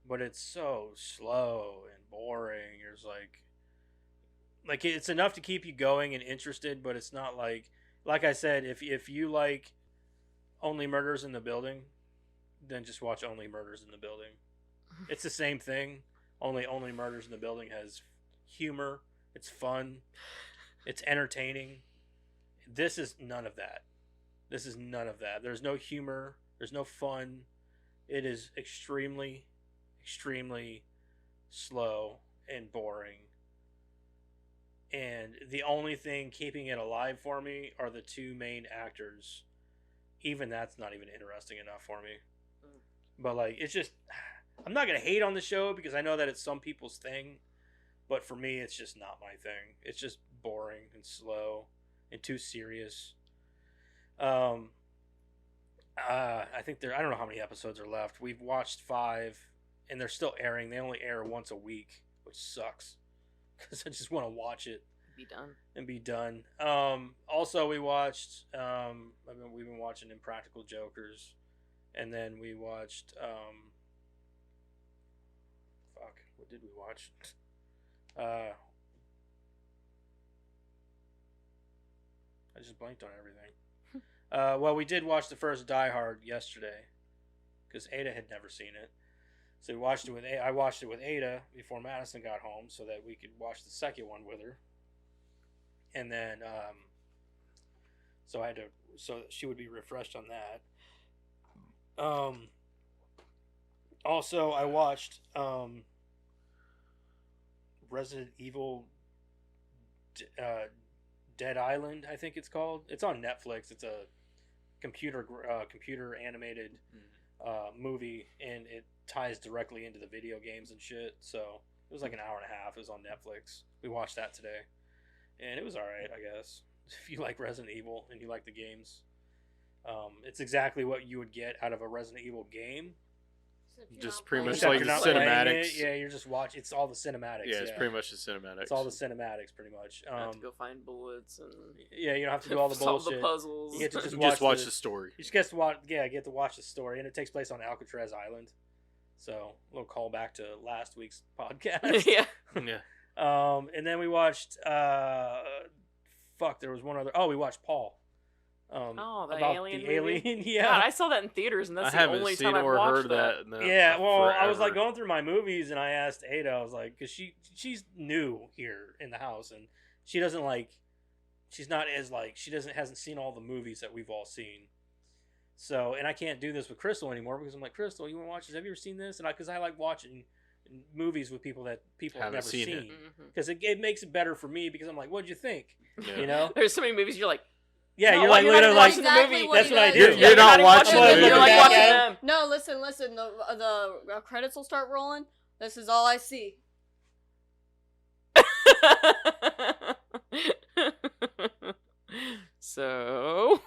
but it's so slow and boring. There's like it's enough to keep you going and interested, but it's not like I said, if you like Only Murders in the Building, then just watch Only Murders in the Building. It's the same thing. Only Murders in the Building has humor. It's fun. It's entertaining. This is none of that. There's no humor. There's no fun. It is extremely, extremely slow and boring. And the only thing keeping it alive for me are the two main actors. Even that's not even interesting enough for me. But it's just, I'm not going to hate on the show because I know that it's some people's thing. But for me, it's just not my thing. It's just boring and slow and too serious. I think I don't know how many episodes are left. We've watched 5 and they're still airing. They only air once a week, which sucks because I just want to watch it. Be done. Also we watched, we've been watching Impractical Jokers, and then we watched, what did we watch? I just blanked on everything. Well, we did watch the first Die Hard yesterday because Ada had never seen it. So we watched it with I watched it with Ada before Madison got home so that we could watch the second one with her. And then so that she would be refreshed on that. Also I watched Resident Evil Dead Island, I think it's called. It's on Netflix. It's a computer animated movie, and it ties directly into the video games and shit. So it was like an hour and a half. It was on Netflix. We watched that today, and it was all right, I guess. If you like Resident Evil and you like the games, it's exactly what you would get out of a Resident Evil game. Just pretty much Except like you're the not playing cinematics. it. Yeah, you're just watching. It's all the cinematics. Yeah, it's pretty much the cinematics. It's all the cinematics, pretty much. You have to go find bullets and yeah, you don't have to do all the solve bullshit. the puzzles. You get to just watch the story. You just get to watch. Yeah, get to watch the story, and it takes place on Alcatraz Island. So a little callback to last week's podcast. Yeah. Yeah. And then we watched. There was one other. Oh, we watched Paul. The about alien the movie? alien. Yeah. God, I saw that in theaters, and that's I the haven't only seen time I've or watched heard that. that. Yeah, well, I was forever. like going through my movies, and I asked Ada. I was like, because she's new here in the house, and she doesn't she's not as she hasn't seen all the movies that we've all seen. So, and I can't do this with Crystal anymore because I'm like, Crystal, you want to watch this? Have you ever seen this? And because I like watching movies with people that people have Haven't never seen it. seen. Because it makes it better for me because I'm like, what'd you think? Yeah. You know? There's so many movies you're like, Yeah, No, you're why like you're not literally even like, watching the Exactly movie? what that's he what I does. do. You're not even watching watching the You're like movie. watching Back them. No, listen. The credits will start rolling. This is all I see. So,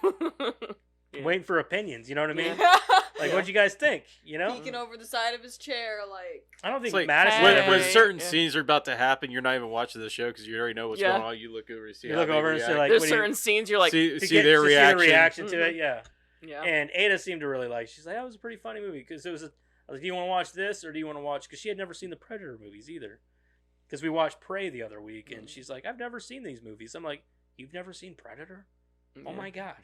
yeah. waiting for opinions. You know what I mean? Yeah. Like, Yeah. what'd you guys think? You know? Peeking over the side of his chair, like. I don't think It's like Madison Hey. ever. when certain Yeah. scenes are about to happen, you're not even watching the show because you already know what's Yeah. going on. You look over and see You how look they over and see, react. like, There's what do you- certain scenes you're like, see to their see reaction. the reaction to it, yeah. yeah. And Ada seemed to really like. She's like, that was a pretty funny movie because it was. I was like, do you want to watch this or do you want to watch? Because she had never seen the Predator movies either. Because we watched Prey the other week, and she's like, I've never seen these movies. I'm like, you've never seen Predator? Oh my god.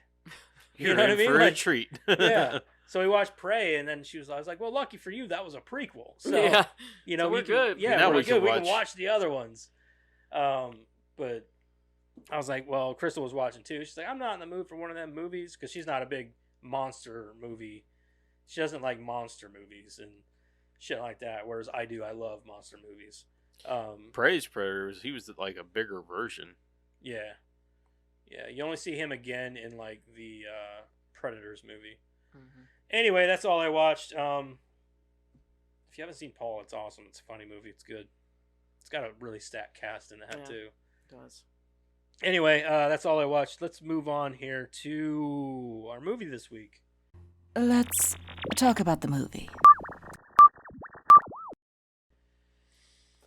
You're You know what I in mean? for a Like, treat. yeah. So we watched Prey, and then I was like, well, lucky for you, that was a prequel. So yeah. you know, So we we're can, good. Yeah, Now we're we can good. We can watch- watch the other ones. But I was like, well, Crystal was watching too. She's like, I'm not in the mood for one of them movies because she's not a big monster movie. She doesn't like monster movies and shit like that. Whereas I do. I love monster movies. Praise Predators. He was like a bigger version. Yeah. Yeah. You only see him again in like the Predators movie. Mhm. Anyway, that's all I watched. If you haven't seen Paul, it's awesome. It's a funny movie. It's good. It's got a really stacked cast in that Yeah. too. It does. Anyway, that's all I watched. Let's move on here to our movie this week. Let's talk about the movie.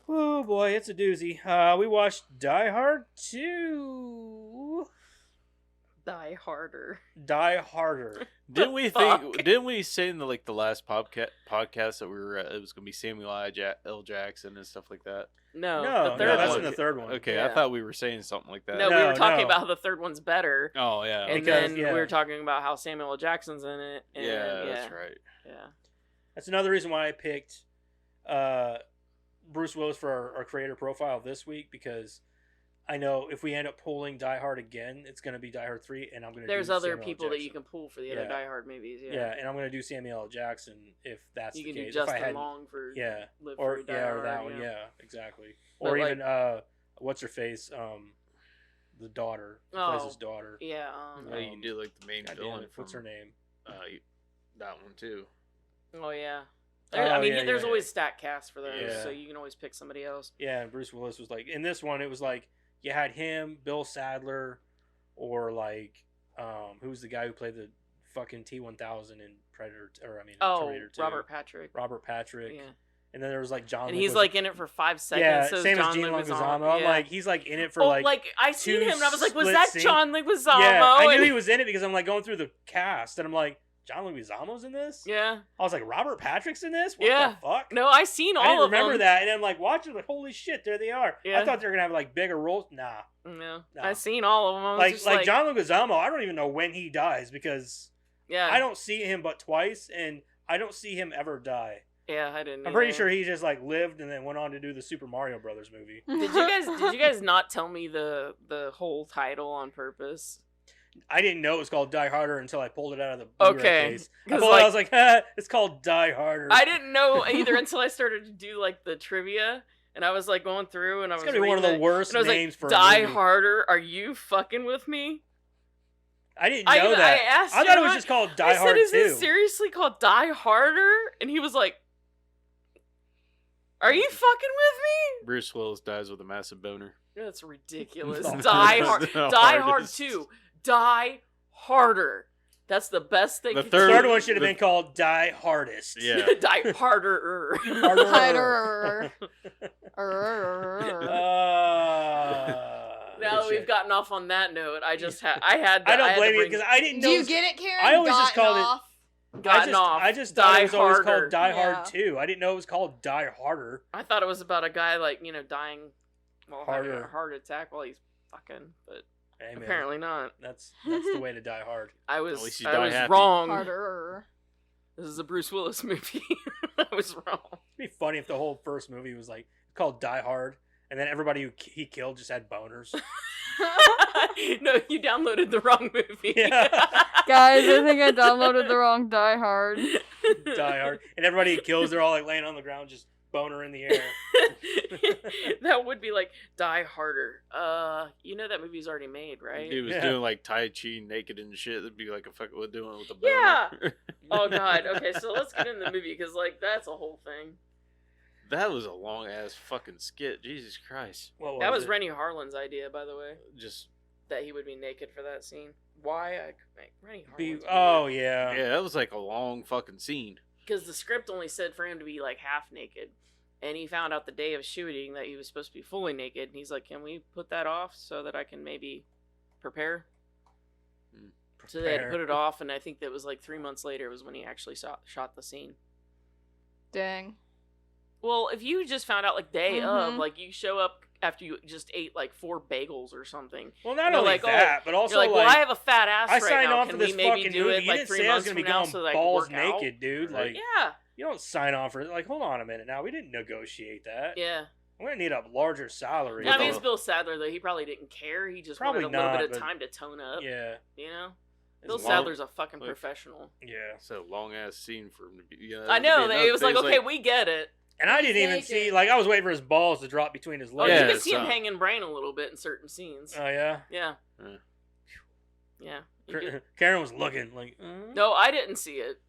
Oh boy, it's a doozy. We watched Die Hard 2. Die harder. Die Harder. Didn't we fuck? think? Didn't we say in the last podcast that we were it was gonna be Samuel L. Jackson and stuff like that? No, No, the third no, that's one. in the third one. Okay, Yeah. I thought we were saying something like that. No, we No, were talking no. about how the third one's better, Oh yeah. and Because, then yeah. we were talking about how Samuel L. Jackson's in it. And, yeah, that's right. Yeah. That's another reason why I picked Bruce Willis for our creator profile this week, because I know if we end up pulling Die Hard again, it's going to be Die Hard 3, and I'm going to There's do other Samuel L. people that you Jackson. can pull for the other Yeah. Die Hard movies. Yeah. Yeah, and I'm going to do Samuel L. Jackson if that's You the can do case. If I Justin had, Long for yeah, Live or Free, Die yeah, or Hard, that one, yeah, exactly. But, Or like- even what's her face, the daughter, who plays Oh, his daughter. Yeah. Yeah, you can do like the main God damn villain. it, what's her name? That one too. Oh yeah. Oh, I mean, yeah, there's yeah, always stack cast for those, Yeah. so you can always pick somebody else. Yeah, and Bruce Willis was like in this one. It was like you had him, Bill Sadler, or like who's the guy who played the fucking T-1000 in Predator? Or I mean, Oh, Terminator 2. Robert Patrick. Robert Patrick. Yeah. And then there was like John. And he's like in it for 5 seconds. yeah, so same as John Gene Leguizamo. Leguizamo. I'm Yeah. like he's like in it for oh, like I seen two him and I was like, was split that scenes. John Leguizamo? yeah. I knew And- he was in it because I'm like going through the cast and I'm like John Leguizamo's in this. Yeah. I was like Robert Patrick's in this. What Yeah. the fuck? No, I seen all I didn't of remember them. that, and I'm like watching, like holy shit, there they are. Yeah. I thought they were gonna have like bigger roles. Nah, No, No. I seen all of them. I was like just like John Leguizamo. I don't even know when he dies because Yeah. I don't see him but twice, and I don't see him ever die. Yeah, I didn't. I'm pretty either. sure he just like lived and then went on to do the Super Mario Brothers movie. Did you guys not tell me the whole title on purpose? I didn't know it was called Die Harder until I pulled it out of the Blu-ray Okay, case. I 'cause, pulled it, I like- was like, ah, it's called Die Harder. I didn't know either until I started to do like the trivia, and I was like going through, and I It's was gonna be one of the reading it, worst and I was names like, for a Die movie. Harder. Are you fucking with me? I didn't know that. I asked I thought it him, was just called Die I Hard said, is 2. it seriously called Die Harder? And he was like, are you fucking with Bruce Willis dies with a massive boner. me? That's ridiculous. The Die Hard. The Die Hard hardest. 2. Die Harder. That's the best thing. The The third- third one should have the- been called Die Hardest. Yeah. Die Harder. Harder. Now that we've gotten off on that note, I just had I had to, I don't had to blame you bring- because I didn't know. Do you get it, Karen? I always just Gotten called it- off? gotten off. I just thought Die it was always Harder. called Die Yeah. Hard 2. I didn't know it was called Die Harder. I thought it was about a guy like dying, having Harder. a heart attack while he's fucking, but Hey, man, apparently not. that's the way to die hard. I At was least you I die was happy. wrong. Harder. This is a Bruce Willis movie. I was wrong. It'd be funny if the whole first movie was like called Die Hard, and then everybody who he killed just had boners. No, you downloaded the wrong movie. Yeah. Guys, I think I downloaded the wrong Die Hard. Die Hard, and everybody he kills, they're all like laying on the ground, just boner in the air. That would be like Die Harder. You know that movie's already made, right? He was Yeah. doing like Tai Chi naked and shit. That'd be like a fucking doing with a boner. Yeah. Oh god. Okay, so let's get in the movie because like that's a whole thing. That was a long ass fucking skit. Jesus Christ. What That was it? Rennie Harlan's idea, by the way, Just that he would be naked for that scene. Why? Rennie Harlan's Oh yeah. yeah, that was like a long fucking scene. because the script only said for him to be like half naked, and he found out the day of shooting that he was supposed to be fully naked, and he's like, "Can we put that off so that I can maybe prepare?" So they had to put it off, and I think that was like 3 months later was when he actually shot the scene. Dang. Well, if you just found out like day of, Mhm. like you show up after you just ate like 4 bagels or something. Well, not You're only like, oh, that, but also You're like, well, I have a fat ass I right signed now. on Can for this we maybe fucking do movie. it You like didn't 3 say I was months gonna from be now going so that I can balls work out? naked, dude. Right. Like, Yeah, you don't sign on for it. Like, hold on a minute. Now we didn't negotiate that. yeah. We're gonna need a larger salary. I mean, it's Bill Sadler though. He probably didn't care. He just Probably wanted a little not, bit of but- time to tone up. yeah, You know, It's Bill long- Sadler's a fucking like- professional. yeah. It's a long ass scene for him to be. Yeah, I know. It was like, okay, we get it. And I He's didn't even naked. see. Like, I was waiting for his balls to drop between his Oh, legs. you Yeah, can see him so- hanging brain a little bit in certain scenes. Oh yeah. Yeah. Yeah. Yeah. You could- Karen was looking like. No, I didn't see it.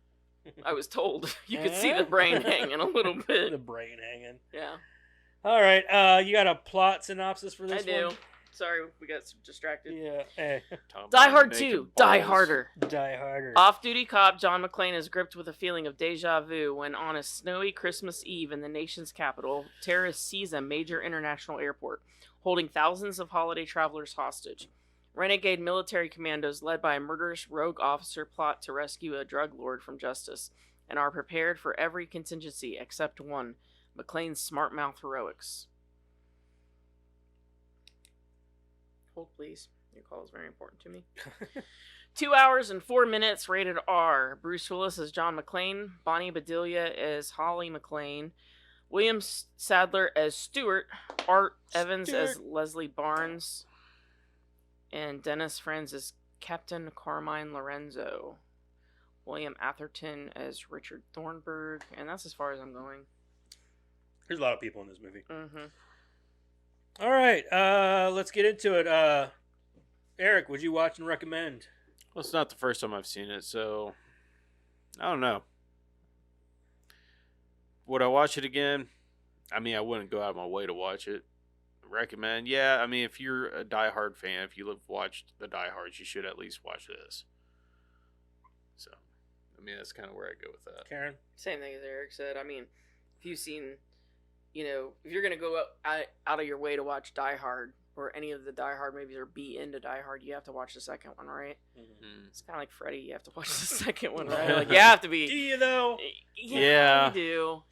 I was told you could see the brain hanging a little The bit. brain hanging. Yeah, All right. You got a plot synopsis for I this do. one? Sorry, we got distracted. Yeah. Hey. Tom Die Brady Hard naked 2, Die balls. Harder. Die Harder. Off-duty cop John McClane is gripped with a feeling of deja vu when on a snowy Christmas Eve in the nation's capital, terrorists seize a major international airport, holding thousands of holiday travelers hostage. Renegade military commandos led by a murderous rogue officer plot to rescue a drug lord from justice, and are prepared for every contingency except one, McClane's smart mouth heroics. Hold, please. Your call is very important to me. 2 hours and 4 minutes, rated R. Bruce Willis as John McClane, Bonnie Bedelia as Holly McClane, William Sadler as Stuart, Art Evans as Leslie Barnes, and Dennis Franz as Captain Carmine Lorenzo. William Atherton as Richard Thornburg, and that's as far as I'm going. There's a lot of people in this movie. Mm-hmm. All right. Let's get into it. Eric, would you watch and recommend? Well, it's not the first time I've seen it, so I don't know. Would I watch it again? I mean, I wouldn't go out of my way to watch it. Recommend? Yeah, I mean, if you're a Die Hard fan, if you have watched the Die Hards, you should at least watch this. So, I mean, that's kind of where I go with that. Karen? Same thing as Eric said. I mean, if you've seen, you know, if you're gonna go out of your way to watch Die Hard or any of the Die Hard movies or be into Die Hard, you have to watch the second one, right? Mm. It's kind of like Freddy. You have to watch the second one, right? Like you have to Do be. you, though? Yeah. you do.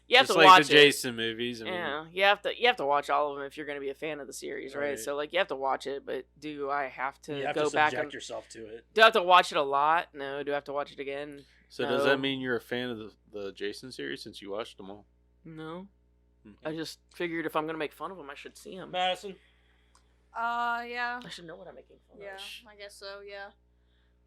You have Just to like watch the Jason movies. I mean, Yeah, you have to watch all of them if you're going to be a fan of the series, right? Right. So like you have to watch it, but do I have to You have go to back subject and yourself to it. do I have to watch it a lot? No. Do I have to watch it again? So does No. that mean you're a fan of the Jason series since you watched them all? No. Mhm. I just figured if I'm going to make fun of them, I should see them. Madison? Yeah. I should know what I'm making fun Yeah, of. I guess so, yeah.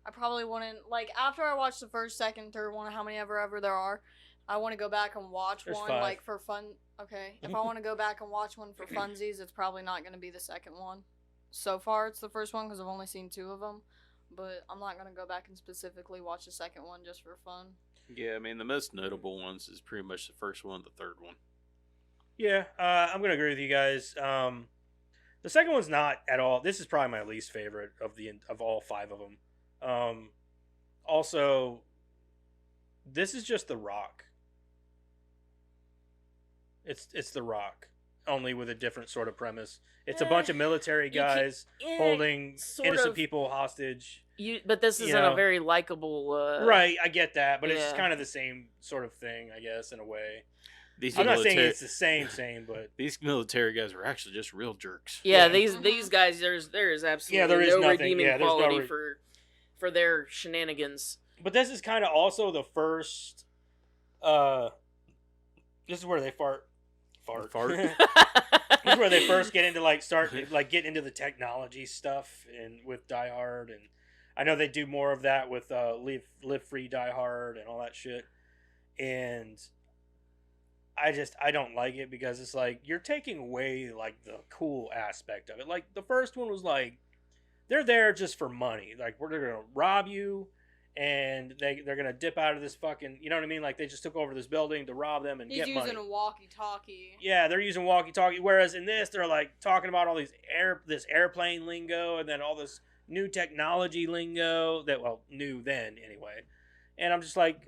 I probably wouldn't, like, after I watch the first, second, third one, how many ever there are, I want to go back and watch There's one, 5. like, for fun. Okay, if I want to go back and watch one for funsies, it's probably not going to be the second one. So far, it's the first one because I've only seen 2 of them. But I'm not going to go back and specifically watch the second one just for fun. Yeah, I mean, the most notable ones is pretty much the first one, the third one. Yeah, I'm going to agree with you guys. The second one's not at all. This is probably my least favorite of all 5 of them. Also, this is just The Rock. It's The Rock, only with a different sort of premise. It's a bunch of military guys holding sort innocent of. people hostage. But this isn't know. a very likable. Right, I get that, but it's yeah. kind of the same sort of thing, I guess, in a way. These I'm not saying military- it's the same, but These military guys were actually just real jerks. Yeah, Yeah. these guys. There is absolutely Yeah, there is no nothing. redeeming Yeah, there's no quality for their shenanigans. but this is kind of also the first. This is where they fart. Fart? This is where they first get into get into the technology stuff and with Die Hard, and I know they do more of that with Live Free Die Hard and all that shit. And I don't like it because it's like you're taking away like the cool aspect of it. Like the first one was like they're there just for money. Like they're gonna rob you, and they're gonna dip out of this fucking. You know what I mean? Like they just took over this building to rob them and get money. He's using a walkie-talkie. Yeah, they're using walkie-talkie. Whereas in this, they're like talking about all this airplane lingo and then all this new technology lingo that new then anyway. And I'm just like,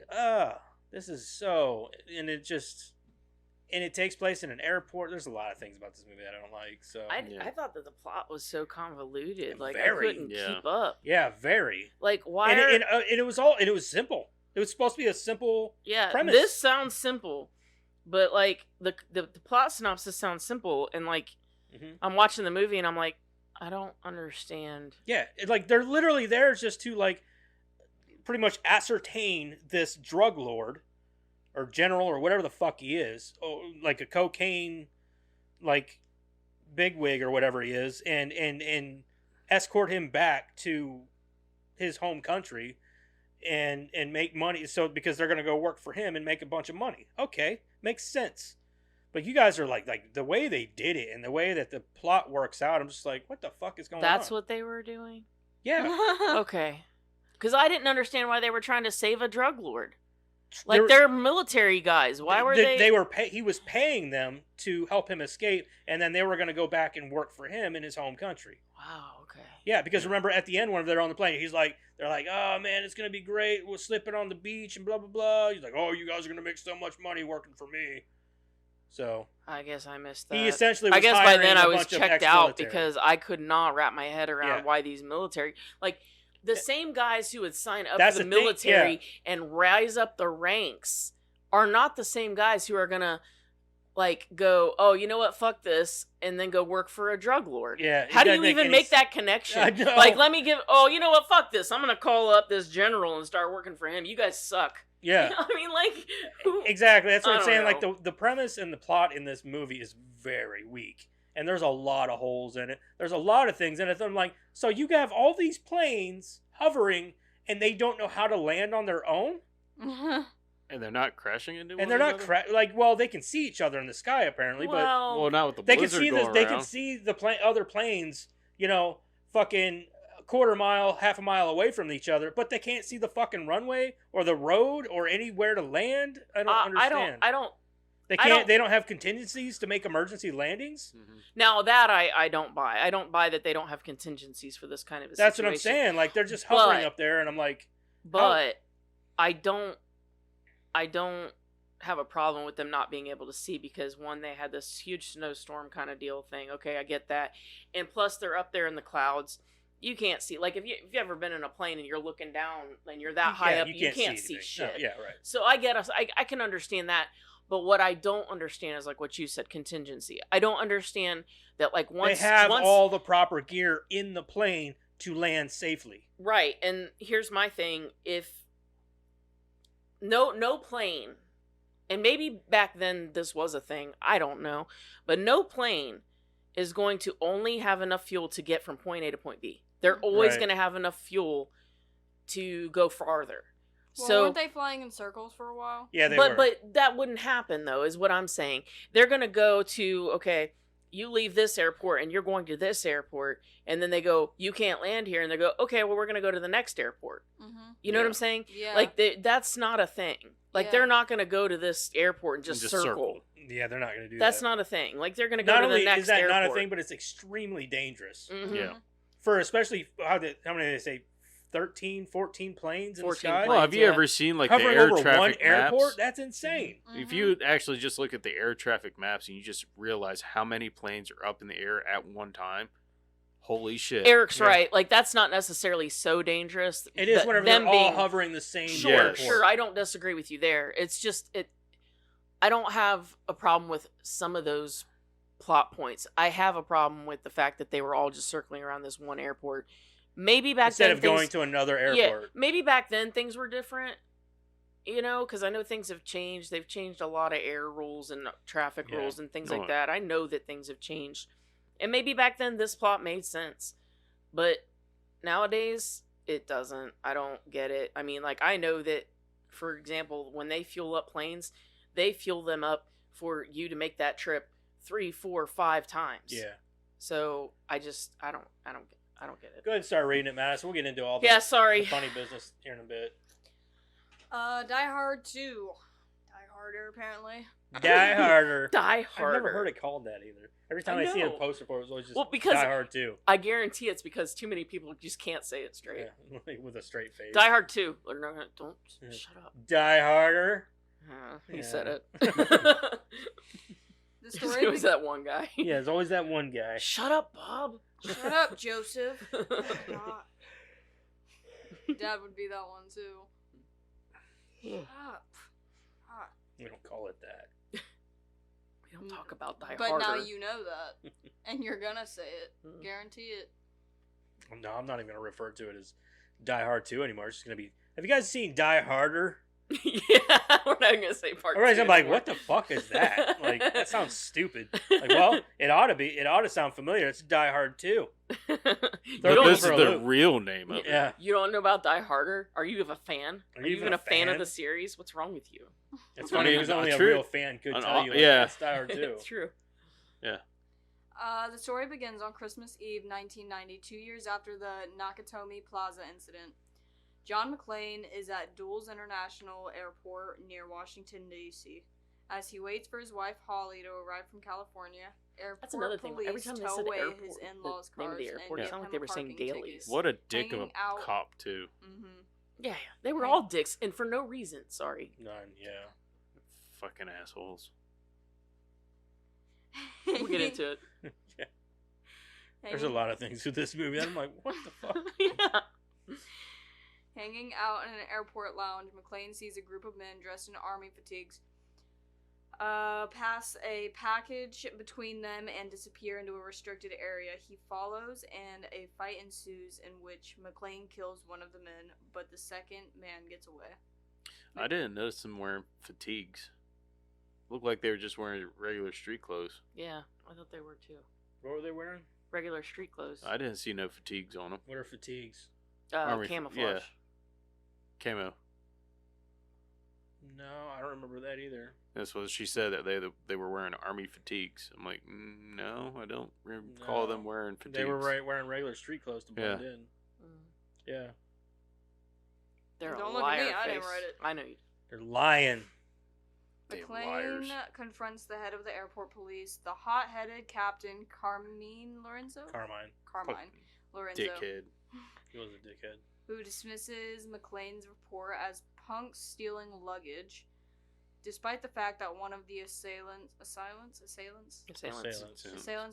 this is so, and it takes place in an airport. There's a lot of things about this movie that I don't like. So I thought that the plot was so convoluted. Like Very. I couldn't keep up. yeah, very. Like why? And it was simple. It was supposed to be a simple premise. This sounds simple, but like the plot synopsis sounds simple, and like I'm watching the movie and I'm like, I don't understand. Yeah, like they're literally there just to like pretty much ascertain this drug lord or general or whatever the fuck he is, like a cocaine like bigwig or whatever he is, and escort him back to his home country and make money. So because they're gonna go work for him and make a bunch of money. Okay, makes sense. But you guys are like the way they did it and the way that the plot works out, I'm just like, what the fuck is going on? That's what they were doing? Yeah. Okay. Because I didn't understand why they were trying to save a drug lord. Like, they're military guys. Why were they... He was paying them to help him escape, and then they were going to go back and work for him in his home country. Wow, okay. Yeah, because remember, at the end, when they're on the plane, they're like, oh, man, it's going to be great. We'll slip it on the beach and blah, blah, blah. He's like, oh, you guys are going to make so much money working for me. So... I guess I missed that. He essentially was I guess by then I I was checked out because I could not wrap my head around why these military... Like... The same guys who would sign up for the military and rise up the ranks are not the same guys who are gonna like go, oh, you know what, fuck this, and then go work for a drug lord. Yeah. How do you even make that connection? Like, let me give. Oh, you know what, fuck this. I'm gonna call up this general and start working for him. You guys suck. Yeah. You know what I mean, like exactly. That's what I'm saying. Know. Like the premise and the plot in this movie is very weak. And there's a lot of holes in it. There's a lot of things in it. I'm like, so you have all these planes hovering, and they don't know how to land on their own? And they're not crashing into one and they're another? not they can see each other in the sky apparently, well, not with the they blizzard can see going They around. can see the other planes, fucking a quarter mile, half a mile away from each other, but they can't see the fucking runway or the road or anywhere to land. I don't understand. I don't. They can't. They don't have contingencies to make emergency landings. Mm-hmm. Now that I don't buy. I don't buy that they don't have contingencies for this kind of a situation. That's what I'm saying. Like they're just hovering up there, and I'm like, but I don't have a problem with them not being able to see because one, they had this huge snowstorm kind of deal thing. Okay, I get that, and plus they're up there in the clouds. You can't see. Like if you ever been in a plane and you're looking down and you're that high up, you can't see shit. No, yeah, right. So I get us. I can understand that. But what I don't understand is like what you said, contingency. I don't understand that like once they have all the proper gear in the plane to land safely. Right. And here's my thing: if no plane, and maybe back then this was a thing, I don't know, but no plane is going to only have enough fuel to get from point A to point B. They're always going to have enough fuel to go farther. Well, so weren't they flying in circles for a while? Yeah, they were. But that wouldn't happen, though, is what I'm saying. They're going to go to, okay, you leave this airport and you're going to this airport, and then they go, you can't land here, and they go, okay, well, we're going to go to the next airport. Mm-hmm. You know what I'm saying? Yeah. Like, that's not a thing. Like, they're not going to go to this airport and just circle. Yeah, they're not going to do That's that. not a thing. Like, they're going to go to the next airport. Not only is that not a thing, but it's extremely dangerous. Mm-hmm. Yeah. For especially, how many did they say? 13, 14 planes in the sky? Well, have you ever seen like the air over traffic one maps? airport? That's insane. Mm-hmm. If you actually just look at the air traffic maps and you just realize how many planes are up in the air at one time, holy shit. Eric's right. Like, that's not necessarily so dangerous. It is whenever they're all hovering the same airport. Sure, I don't disagree with you there. It's just, I don't have a problem with some of those plot points. I have a problem with the fact that they were all just circling around this one airport. Maybe back instead then of going to another airport. Yeah, maybe back then things were different, because I know things have changed. They've changed a lot of air rules and traffic rules and things like that. I know that things have changed. And maybe back then this plot made sense. But nowadays, it doesn't. I don't get it. I mean, like, I know that, for example, when they fuel up planes, they fuel them up for you to make that trip 3, 4, 5 times. Yeah. So I don't get it. Go ahead and start reading it, Matt. So we'll get into all the, Yeah, sorry. the funny business here in a bit. Die Hard 2. Die Harder, apparently. Die Harder. Die Harder. I've never heard it called that either. Every time I see a poster for it, it's always just because Die Hard 2. I guarantee it's because too many people just can't say it straight. Yeah, with a straight face. Die Hard 2. Or no, don't Yeah. shut up. Die Harder. He Yeah. said it. The There's story. always that one guy. Yeah, there's always that one guy. Shut up, Bob. Shut up, Joseph. God. Dad would be that one too. Shut up. God. We don't call it that. We don't talk about Die But Harder. now you know that, and you're gonna say it. Guarantee it. No, I'm not even going to refer to it as Die Hard 2 anymore. It's just going to be... Have you guys seen Die Harder? Yeah, we're not gonna say part Everybody's 2 I'm like, anymore. what the fuck is that? Like, that sounds stupid. Like, well, it ought to sound familiar. It's Die Hard 2. you, Throw But it don't, this is for a the loop. real name of it. Yeah. you don't know about Die Harder? Are you a fan? Are Are you you even a fan fan? of the series? What's wrong with you? It's I funny mean, because only a true. real fan could An tell you. Like, yeah. It's Die Hard 2. It's true. The story begins on Christmas Eve, 1990, 2 years after the Nakatomi Plaza incident. John McClane is at Dulles International Airport near Washington, D.C. As he waits for his wife Holly to arrive from California, airport That's another thing. police Every time they tow said away airport, his the in-laws' name of cars the airport, and it sounded give like they him were saying parking dailies. tickets. What a dick of a Hanging out- cop, too. Mm-hmm. Yeah, they were all dicks, and for no reason. Sorry. None, yeah. Fucking assholes. We'll get into it. There's a lot of things with this movie that I'm like, what the fuck? Yeah. Hanging out in an airport lounge, McClane sees a group of men dressed in army fatigues pass a package between them and disappear into a restricted area. He follows, and a fight ensues in which McClane kills one of the men, but the second man gets away. I didn't notice them wearing fatigues. Looked like they were just wearing regular street clothes. Yeah, I thought they were too. What were they wearing? Regular street clothes. I didn't see no fatigues on them. What are fatigues? Army- Camouflage. yeah. Camo. No, I don't remember that either. That's what she said, that they were wearing army fatigues. I'm like, no, I don't recall No. them wearing fatigues. They were wearing regular street clothes to blend in. Mm. Yeah. They're Don't a look at me, liar I didn't face. write it. I know you. They're lying. Damn McClane liars. confronts the head of the airport police, the hot-headed Captain Carmine Lorenzo? Carmine. Carmine Lorenzo. Dickhead. He was a dickhead. Who dismisses McClane's report as punks stealing luggage, despite the fact that one of the assailants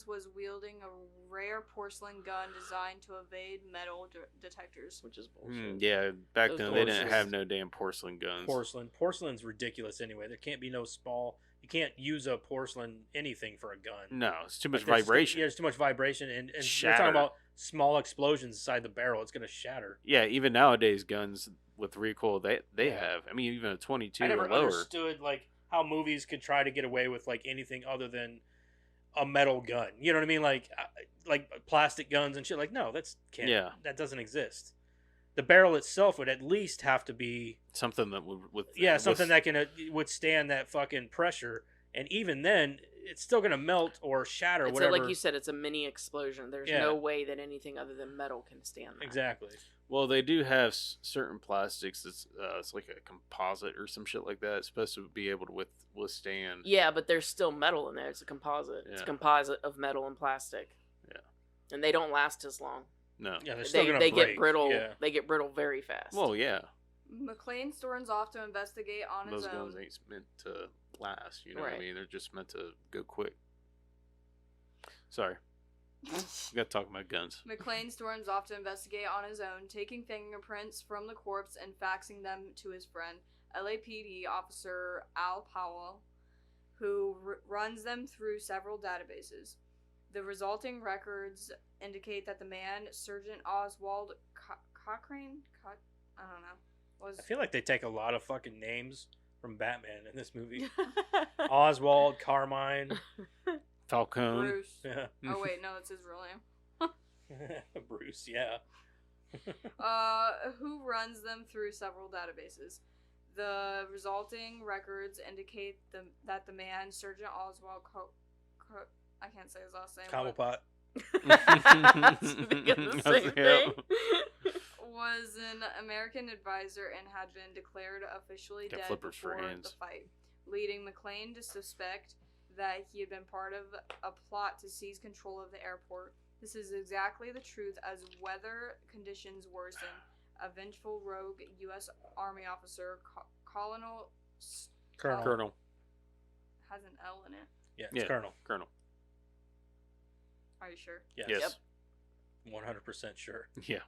was wielding a rare porcelain gun designed to evade metal detectors. Which is bullshit. Yeah, back Those then they didn't bullshit. have no damn porcelain guns. Porcelain's ridiculous anyway. There can't be no small. You can't use a porcelain anything for a gun. No, it's too much Like, there's- vibration. Yeah, there's too much vibration, and we're Shatter. talking about small explosions inside the barrel. It's gonna shatter. Yeah, even nowadays, guns with recoil they Yeah. have. I mean, even a 22 I never or lower. understood like how movies could try to get away with like anything other than a metal gun. You know what I mean? Like plastic guns and shit. Like no, that doesn't exist. The barrel itself would at least have to be Something that would something that can withstand that fucking pressure. And even then, it's still gonna melt or shatter. It's Whatever. like you said, it's a mini explosion. There's Yeah. no way that anything other than metal can stand that. Exactly. Well, they do have certain plastics that's it's like a composite or some shit like that. It's supposed to be able to withstand. Yeah, but there's still metal in there. It's a composite. It's a Yeah. composite of metal and plastic. Yeah. And they don't last as long. No. Yeah, they're still gonna They break. get brittle. Yeah. They get brittle very fast. Well, yeah. McClane storms off to investigate on Those his guns own. ain't meant to last. You know what I Right. mean? They're just meant to go quick. Sorry. We got to talk about guns. McClane storms off to investigate on his own, taking fingerprints from the corpse and faxing them to his friend, LAPD officer Al Powell, who runs them through several databases. The resulting records indicate that the man, Sergeant Oswald Cochrane, I don't know, was... I feel like they take a lot of fucking names from Batman in this movie. Oswald, Carmine, Falcone. Bruce. yeah. Oh wait, no, it's his real name. Bruce, yeah. Who runs them through several databases. The resulting records indicate that the man, Sergeant Oswald I can't say his last name. Cobblepot. Thinking the same thing. Was an American advisor and had been declared officially Got dead flippers for before hands. the fight, leading McLean to suspect that he had been part of a plot to seize control of the airport. This is exactly the truth as weather conditions worsen. A vengeful rogue U.S. Army officer, Colonel Colonel. has an L in it. Yeah, it's Colonel. Colonel. Are you sure? Yes. Yes. 100% sure. Yeah.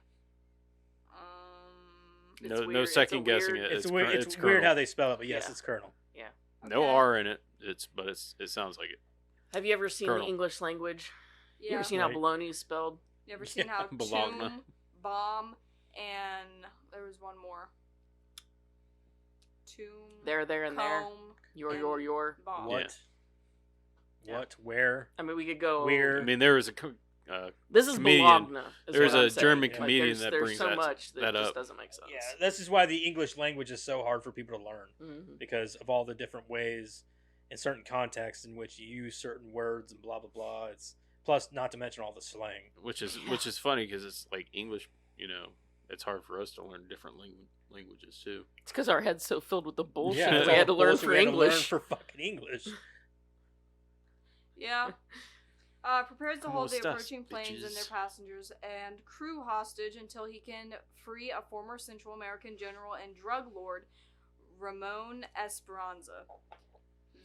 It's No weird. second It's a guessing weird- it. It's weird. It's Colonel. weird how they spell it, but yes, Yeah. it's Colonel. No Okay. R in it. But it sounds like it. Have you ever seen Colonel. the English language? You Yeah. ever seen how Right. bologna is spelled? You ever seen how Bologna. tomb, bomb, and there was one more. Tomb, There, and there. comb, Your. bomb. What? Yeah. What? Where? I mean, we could go. Where? I mean, there was a This is comedian. Bologna. is There's what I'm a saying. German Like, comedian that there's brings so that- much that, that just up. doesn't make sense. Yeah, this is why the English language is so hard for people to learn Mhm. because of all the different ways in certain contexts in which you use certain words and blah blah blah. It's plus not to mention all the slang. which is funny because it's like English. It's hard for us to learn different languages too. It's because our head's so filled with the bullshit Yeah, that it's we all had to learn bullshit for we had to learn English. for fucking English. Yeah. Prepares to Como hold the estas, approaching planes and their bitches? passengers and crew hostage until he can free a former Central American general and drug lord, Ramon Esperanza.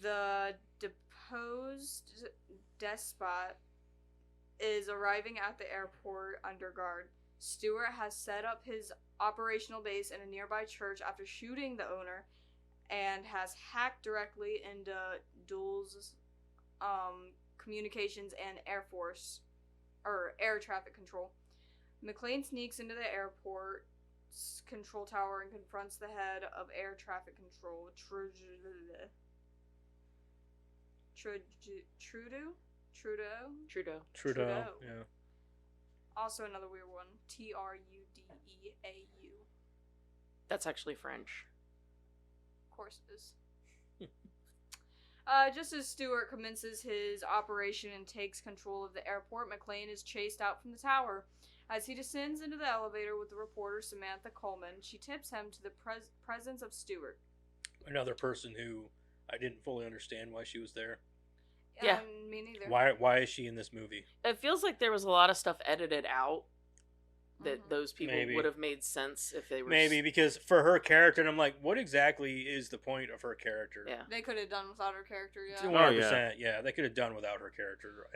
The deposed despot is arriving at the airport under guard. Stewart has set up his operational base in a nearby church after shooting the owner and has hacked directly into Dulles' communications and air traffic control. McLean sneaks into the airport's control tower and confronts the head of air traffic control, Trudeau. Trudeau. Yeah. Also another weird one. Trudeau. That's actually French. Of course it is. Just as Stewart commences his operation and takes control of the airport, McLean is chased out from the tower. As he descends into the elevator with the reporter Samantha Coleman, she tips him to the presence of Stewart. Another person who I didn't fully understand why she was there. Yeah. Me neither. Why is she in this movie? It feels like there was a lot of stuff edited out that Mhm. those people Maybe. would have made sense if they were. Maybe because for her character, and I'm like, what exactly is the point of her character? Yeah. They could have done without her character, yeah. 100%. Yeah, they could have done without her character.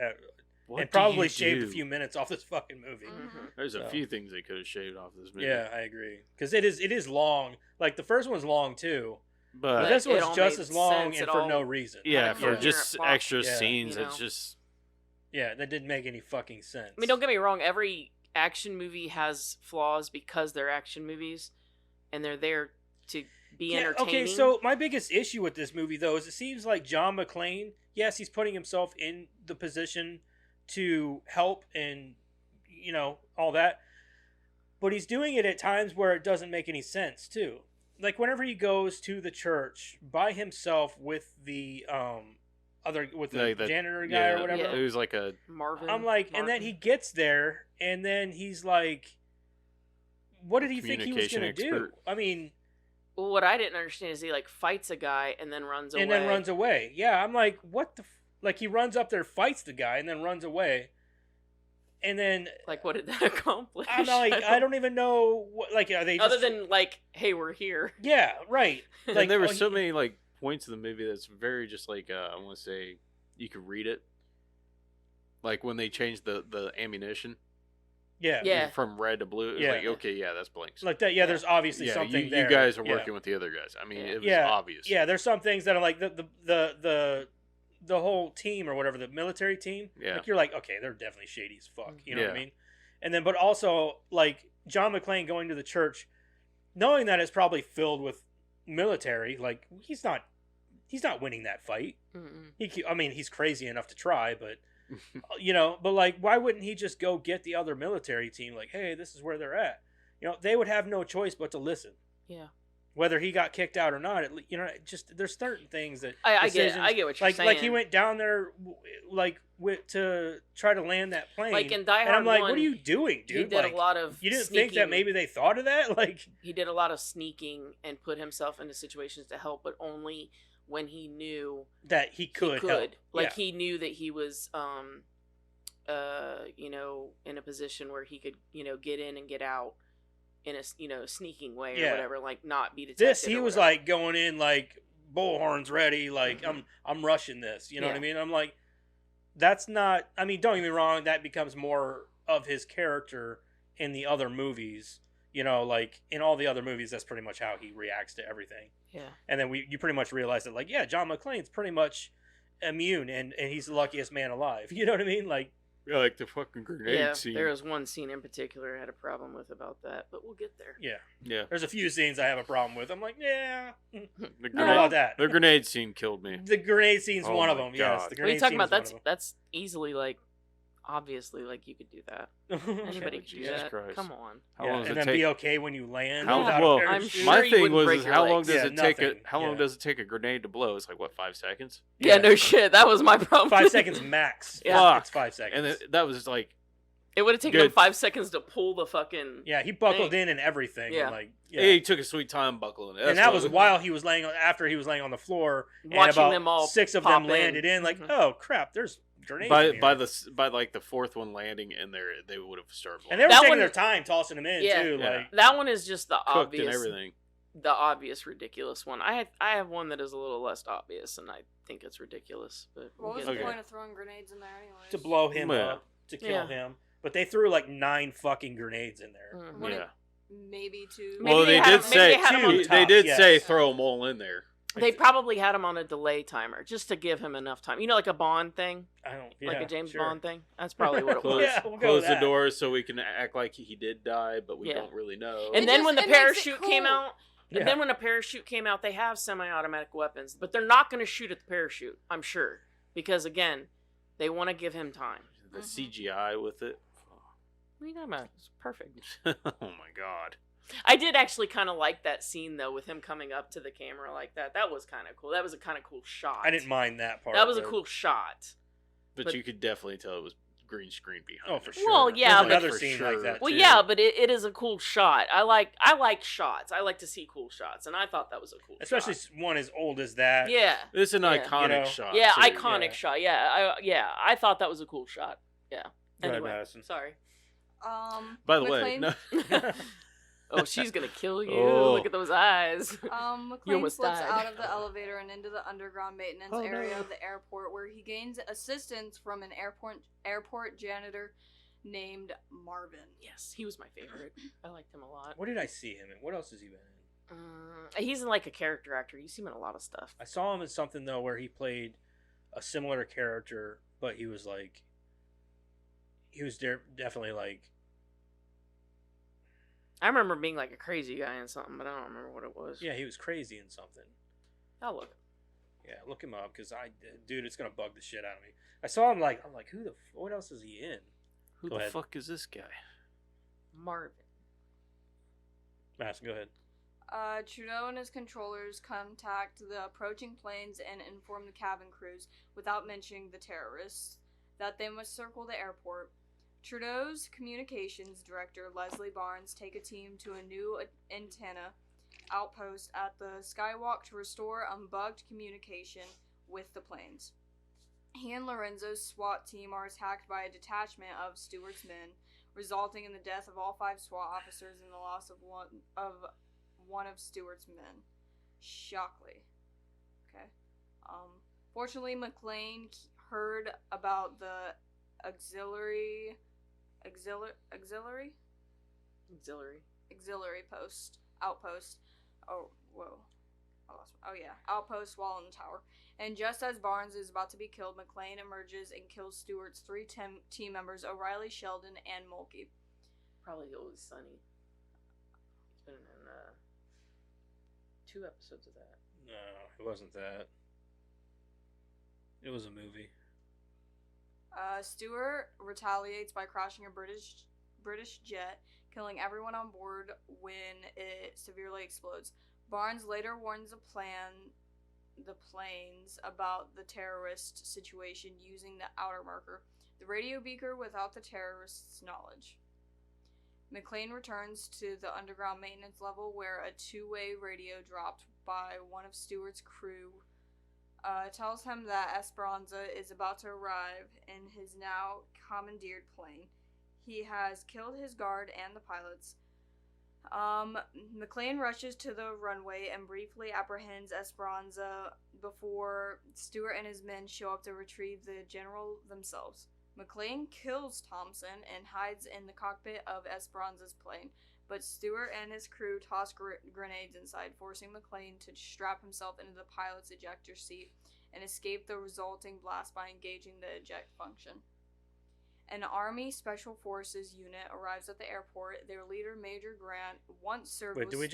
What And do probably you shaved a do? few minutes off this fucking movie. Mhm. There's a So. few things they could have shaved off this movie. Yeah, I agree. Because it is long. Like the first one's long too, but but this it one's all just made as long sense. and It for all- no reason. yeah, Like, for yeah. just Plot, extra yeah, scenes, you know. it's just Yeah, that didn't make any fucking sense. I mean, don't get me wrong. Every action movie has flaws because they're action movies, and they're there to be entertaining. Okay, so my biggest issue with this movie, though, is it seems like John McClane, yes, he's putting himself in the position to help and, all that, but he's doing it at times where it doesn't make any sense, too. Like, whenever he goes to the church by himself with the, Like the- janitor guy or whatever, Yeah. It was like a Marvin. I'm like, and then he gets there, and then he's like, what did he think he was Communication going to do? expert. I mean... Well, what I didn't understand is he like fights a guy and then runs away. and then runs away. Yeah, I'm like, what the? Like he runs up there, fights the guy, and then runs away. And then Like, what did that accomplish? I'm like, I don't even know. What, like, are they just, Other than like, hey, we're here. yeah, right? Like and there were oh, so many like points in the movie that's very just like I want to say you could read it, like when they changed the ammunition Yeah, Yeah. from red to blue. It was Yeah. like okay, yeah, that's blanks. like that. Yeah, there's obviously yeah, something you there. guys are Yeah. working with the other guys. I mean, Yeah. it was Yeah, obvious. Yeah, there's some things that are like the whole team or whatever, the military team. Yeah. Like you're like, okay, they're definitely shady as fuck. You know what I Yeah. mean? And then, but also like John McClane going to the church, knowing that it's probably filled with military. Like he's not winning that fight. Mm-mm. I mean, he's crazy enough to try, but but like, why wouldn't he just go get the other military team? Like, hey, this is where they're at. They would have no choice but to listen. Yeah. whether he got kicked out or not, just there's certain things that I get what you're saying. Like he went down there, to try to land that plane. Like in Die Hard and I'm like, 1, what are you doing, dude? He did a lot of You didn't sneaking. think that maybe they thought of that? Like He did a lot of sneaking and put himself into situations to help, but only when he knew that he could help. Like he knew that he was in a position where he could, get in and get out in a, sneaking way or whatever, like not be detected. He was like going in like bullhorns ready, like I'm rushing this. You know what I mean? I'm like, that's not. I mean, don't get me wrong. That becomes more of his character in the other movies. Like in all the other movies, that's pretty much how he reacts to everything. Yeah. And then you pretty much realize that, like, John McClane's pretty much immune, and he's the luckiest man alive. You know what I mean? Like. Yeah, like the fucking grenade scene. There was one scene in particular I had a problem with about that, but we'll get there. Yeah. There's a few scenes I have a problem with. I'm like, The I don't know grenade, about that. the grenade scene killed me. The grenade scene's Oh one of my them. Yes, God. the What are you grenade talking about? scene's That's easily like, obviously, like you could do that. Anybody could do Jesus that. Christ. Come on. How long does and it then take? be okay when you land. How, without well, a I'm parachute. sure my you thing wouldn't was break is your how long legs. does Yeah, it take? nothing. How long Yeah. does it take a grenade to blow? It's like what, 5 seconds? Yeah, no shit. That was my problem. 5 seconds max. Yeah. It's 5 seconds. And that was like, It would have taken Good. him 5 seconds to pull the fucking. yeah, he buckled thing. in and everything. Yeah. And like, he took a sweet time buckling it. and that was while he was after he was laying on the floor, and Watching about them all 6 of pop them landed in. Like, Mhm. oh crap, there's grenades in here. by like the fourth one landing in there, they would have started blowing. And they were That taking one- their time tossing them in Yeah. too. Yeah. Like, That one is just the cooked and obvious, everything. the obvious ridiculous one. I have one that is a little less obvious, and I think it's ridiculous. But we'll What was get the there. point of throwing grenades in there anyways? to blow him Yeah. up, to kill Yeah. him. But they threw like 9 fucking grenades in there. Mhm. What Yeah. Maybe two. Maybe Well, they they had did him- maybe say they had him on the they top, did yes. say throw them all in there. They probably had him on a delay timer just to give him enough time. You know, like a Bond thing, I don't. like yeah, a James sure. Bond thing. That's probably what it was. Close, Yeah, we'll go close with the that. doors so we can act like he did die, but we Yeah. don't really know. And It then just- when the it makes it parachute came cool. out, Yeah. and then when the parachute came out, they have semi-automatic weapons, but they're not going to shoot at the parachute. I'm sure, because again, they want to give him time. The CGI with it. What are you talking about? It's perfect. Oh my god. I did actually kind of like that scene though, with him coming up to the camera like that. That was kind of cool. That was a kind of cool shot. I didn't mind that part. That was a though. cool shot. But you could definitely tell it was green screen behind. Oh, it. for sure. Well, yeah, There's but- another For scene sure. like that. Well, too. yeah, but it is a cool shot. I like shots. I like to see cool shots, and I thought that was a cool especially shot. one as old as that. Yeah. It's an Yeah. iconic You know? shot. Yeah, too. iconic yeah. shot. I thought that was a cool shot. Yeah. Go ahead, Anyway, Madison. sorry. By the way, McClane, no, Oh, she's gonna kill you. Oh. Look at those eyes. You McClane almost slips died. out of the elevator and into the underground maintenance Oh, area no. of the airport, where he gains assistance from an airport janitor named Marvin. Yes, he was my favorite. I liked him a lot. What did I see him in? What else has he been in? He's in like a character actor. You see him in a lot of stuff. I saw him in something though where he played a similar character, but he was definitely like. I remember being like a crazy guy in something, but I don't remember what it was. Yeah, he was crazy in something. I'll look. Yeah, look him up because dude, it's gonna bug the shit out of me. I saw him I'm like, what else is he in? who Go the ahead. fuck is this guy? Marvin. Madison, go ahead. Trudeau and his controllers contact the approaching planes and inform the cabin crews, without mentioning the terrorists, that they must circle the airport. Trudeau's communications director, Leslie Barnes, take a team to a new antenna outpost at the Skywalk to restore unbugged communication with the planes. He and Lorenzo's SWAT team are attacked by a detachment of Stewart's men, resulting in the death of all 5 SWAT officers and the loss of one of Stewart's men. Shockley. Okay. Fortunately, McClane heard about the auxiliary outpost. Oh, whoa. Outpost while in the tower. And just as Barnes is about to be killed, McClane emerges and kills Stewart's 3 team members, O'Reilly, Sheldon, and Mulkey. Probably Always Sunny. He's been in 2 episodes of that. No, it wasn't that. It was a movie. Stewart retaliates by crashing a British jet, killing everyone on board when it severely explodes. Barnes later warns the planes about the terrorist situation using the outer marker, the radio beaker without the terrorists' knowledge. McClane returns to the underground maintenance level where a two-way radio dropped by one of Stewart's crew tells him that Esperanza is about to arrive in his now commandeered plane. He has killed his guard and the pilots. McClane rushes to the runway and briefly apprehends Esperanza before Stewart and his men show up to retrieve the general themselves. McClane kills Thompson and hides in the cockpit of Esperanza's plane, but Stewart and his crew toss grenades inside, forcing McClane to strap himself into the pilot's ejector seat and escape the resulting blast by engaging the eject function. An Army Special Forces unit arrives at the airport. Their leader, Major Grant, once served Wait, with...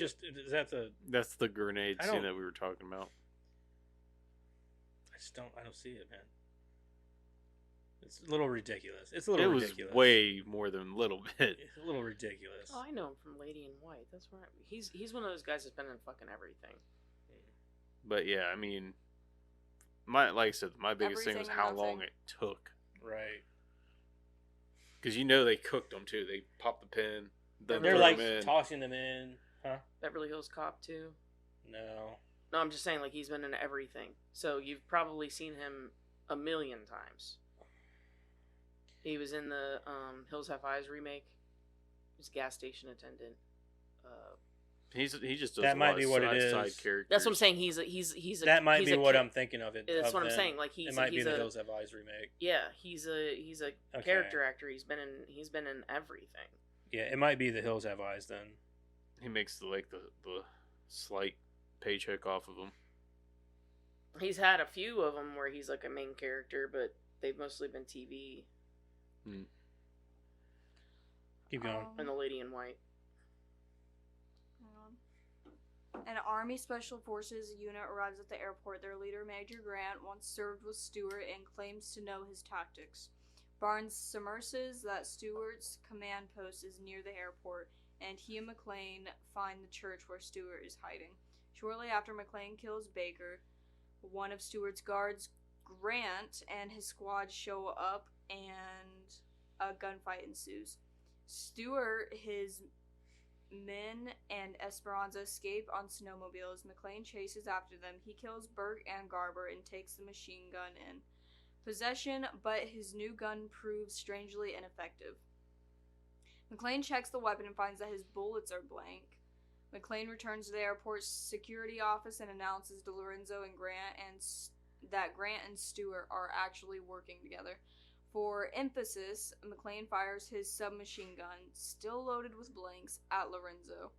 That's the grenade scene that we were talking about. I don't see it, man. It's a little ridiculous. It was way more than a little bit. It's a little ridiculous. Oh, I know him from Lady in White. That's right. He's one of those guys that's been in fucking everything. But yeah, I mean, like I said, my biggest thing was how long it took. Right. Because they cooked them too. They popped the pin. They're like tossing them in. Huh? Beverly Hills Cop 2? No. No, I'm just saying, like, he's been in everything. So you've probably seen him a million times. He was in the Hills Have Eyes remake. He was a gas station attendant. He just does that might be what it is. Side characters. That's what I'm saying. He's a. That might be what I'm thinking of it. That's what I'm saying. Like it might be the Hills Have Eyes remake. Yeah, he's a character actor. He's been in everything. Yeah, it might be the Hills Have Eyes then. He makes the slight paycheck off of them. He's had a few of them where he's like a main character, but they've mostly been TV. Keep going. And the Lady in White. An Army Special Forces unit arrives at the airport. Their leader, Major Grant, once served with Stewart and claims to know his tactics. Barnes submerses that Stewart's command post is near the airport, and he and McClane find the church where Stewart is hiding. Shortly after, McClane kills Baker. One of Stewart's guards, Grant, and his squad show up, and a gunfight ensues. Stewart, his men, and Esperanza escape on snowmobiles. McClane chases after them. He kills Burke and Garber and takes the machine gun in possession, but his new gun proves strangely ineffective. McClane checks the weapon and finds that his bullets are blank. McClane returns to the airport security office and announces to Lorenzo and Grant that Grant and Stewart are actually working together. For emphasis, McClane fires his submachine gun, still loaded with blanks, at Lorenzo.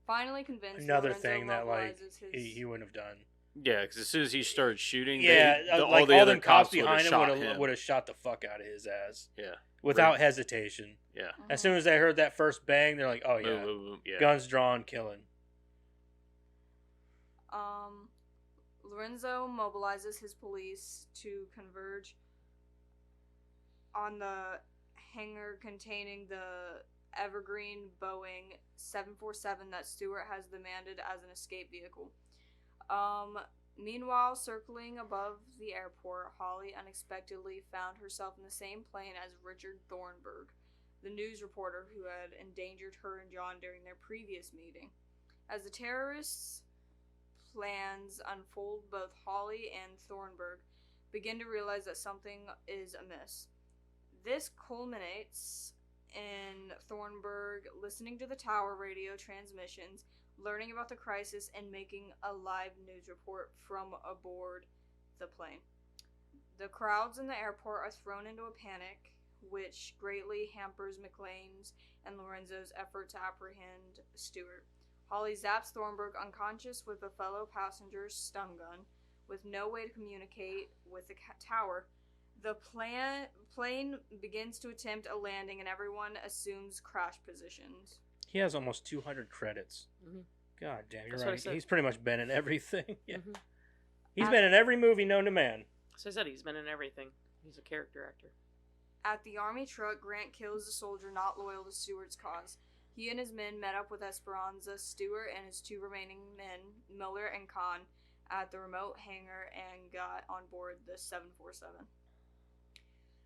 Finally convinced, another Lorenzo thing that his... he wouldn't have done. Yeah, because as soon as he started shooting, all the other cops behind him would have shot the fuck out of his ass. Yeah, without hesitation. Yeah. Mm-hmm. As soon as they heard that first bang, they're like, "Oh yeah, boom, boom, boom. Yeah. Guns drawn, killing." Lorenzo mobilizes his police to converge on the hangar containing the Evergreen Boeing 747 that Stewart has demanded as an escape vehicle. Meanwhile, circling above the airport, Holly unexpectedly found herself in the same plane as Richard Thornburg, the news reporter who had endangered her and John during their previous meeting. As the terrorists' plans unfold, both Holly and Thornburg begin to realize that something is amiss. This culminates in Thornburg listening to the tower radio transmissions, learning about the crisis, and making a live news report from aboard the plane. The crowds in the airport are thrown into a panic, which greatly hampers McClane's and Lorenzo's effort to apprehend Stewart. Holly zaps Thornburg unconscious with a fellow passenger's stun gun, with no way to communicate with the tower. The plane begins to attempt a landing, and everyone assumes crash positions. He has almost 200 credits. Mm-hmm. God damn, you're That's what I right. said. He's pretty much been in everything. Yeah. Mm-hmm. He's been in every movie known to man. So I said he's been in everything. He's a character actor. At the army truck, Grant kills a soldier not loyal to Stewart's cause. He and his men met up with Esperanza, Stewart, and his 2 remaining men, Miller and Kahn, at the remote hangar and got on board the 747.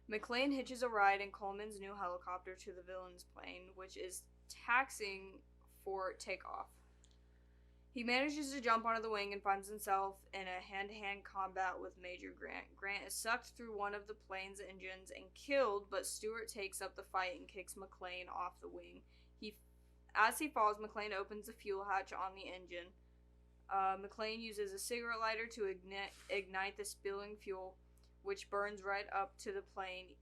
McClane hitches a ride in Coleman's new helicopter to the villain's plane, which is taxiing for takeoff. He manages to jump onto the wing and finds himself in a hand-to-hand combat with Major Grant. Grant is sucked through one of the plane's engines and killed, but Stewart takes up the fight and kicks McClane off the wing. As he falls, McClane opens the fuel hatch on the engine. McClane uses a cigarette lighter to ignite the spilling fuel, which burns right up to the plane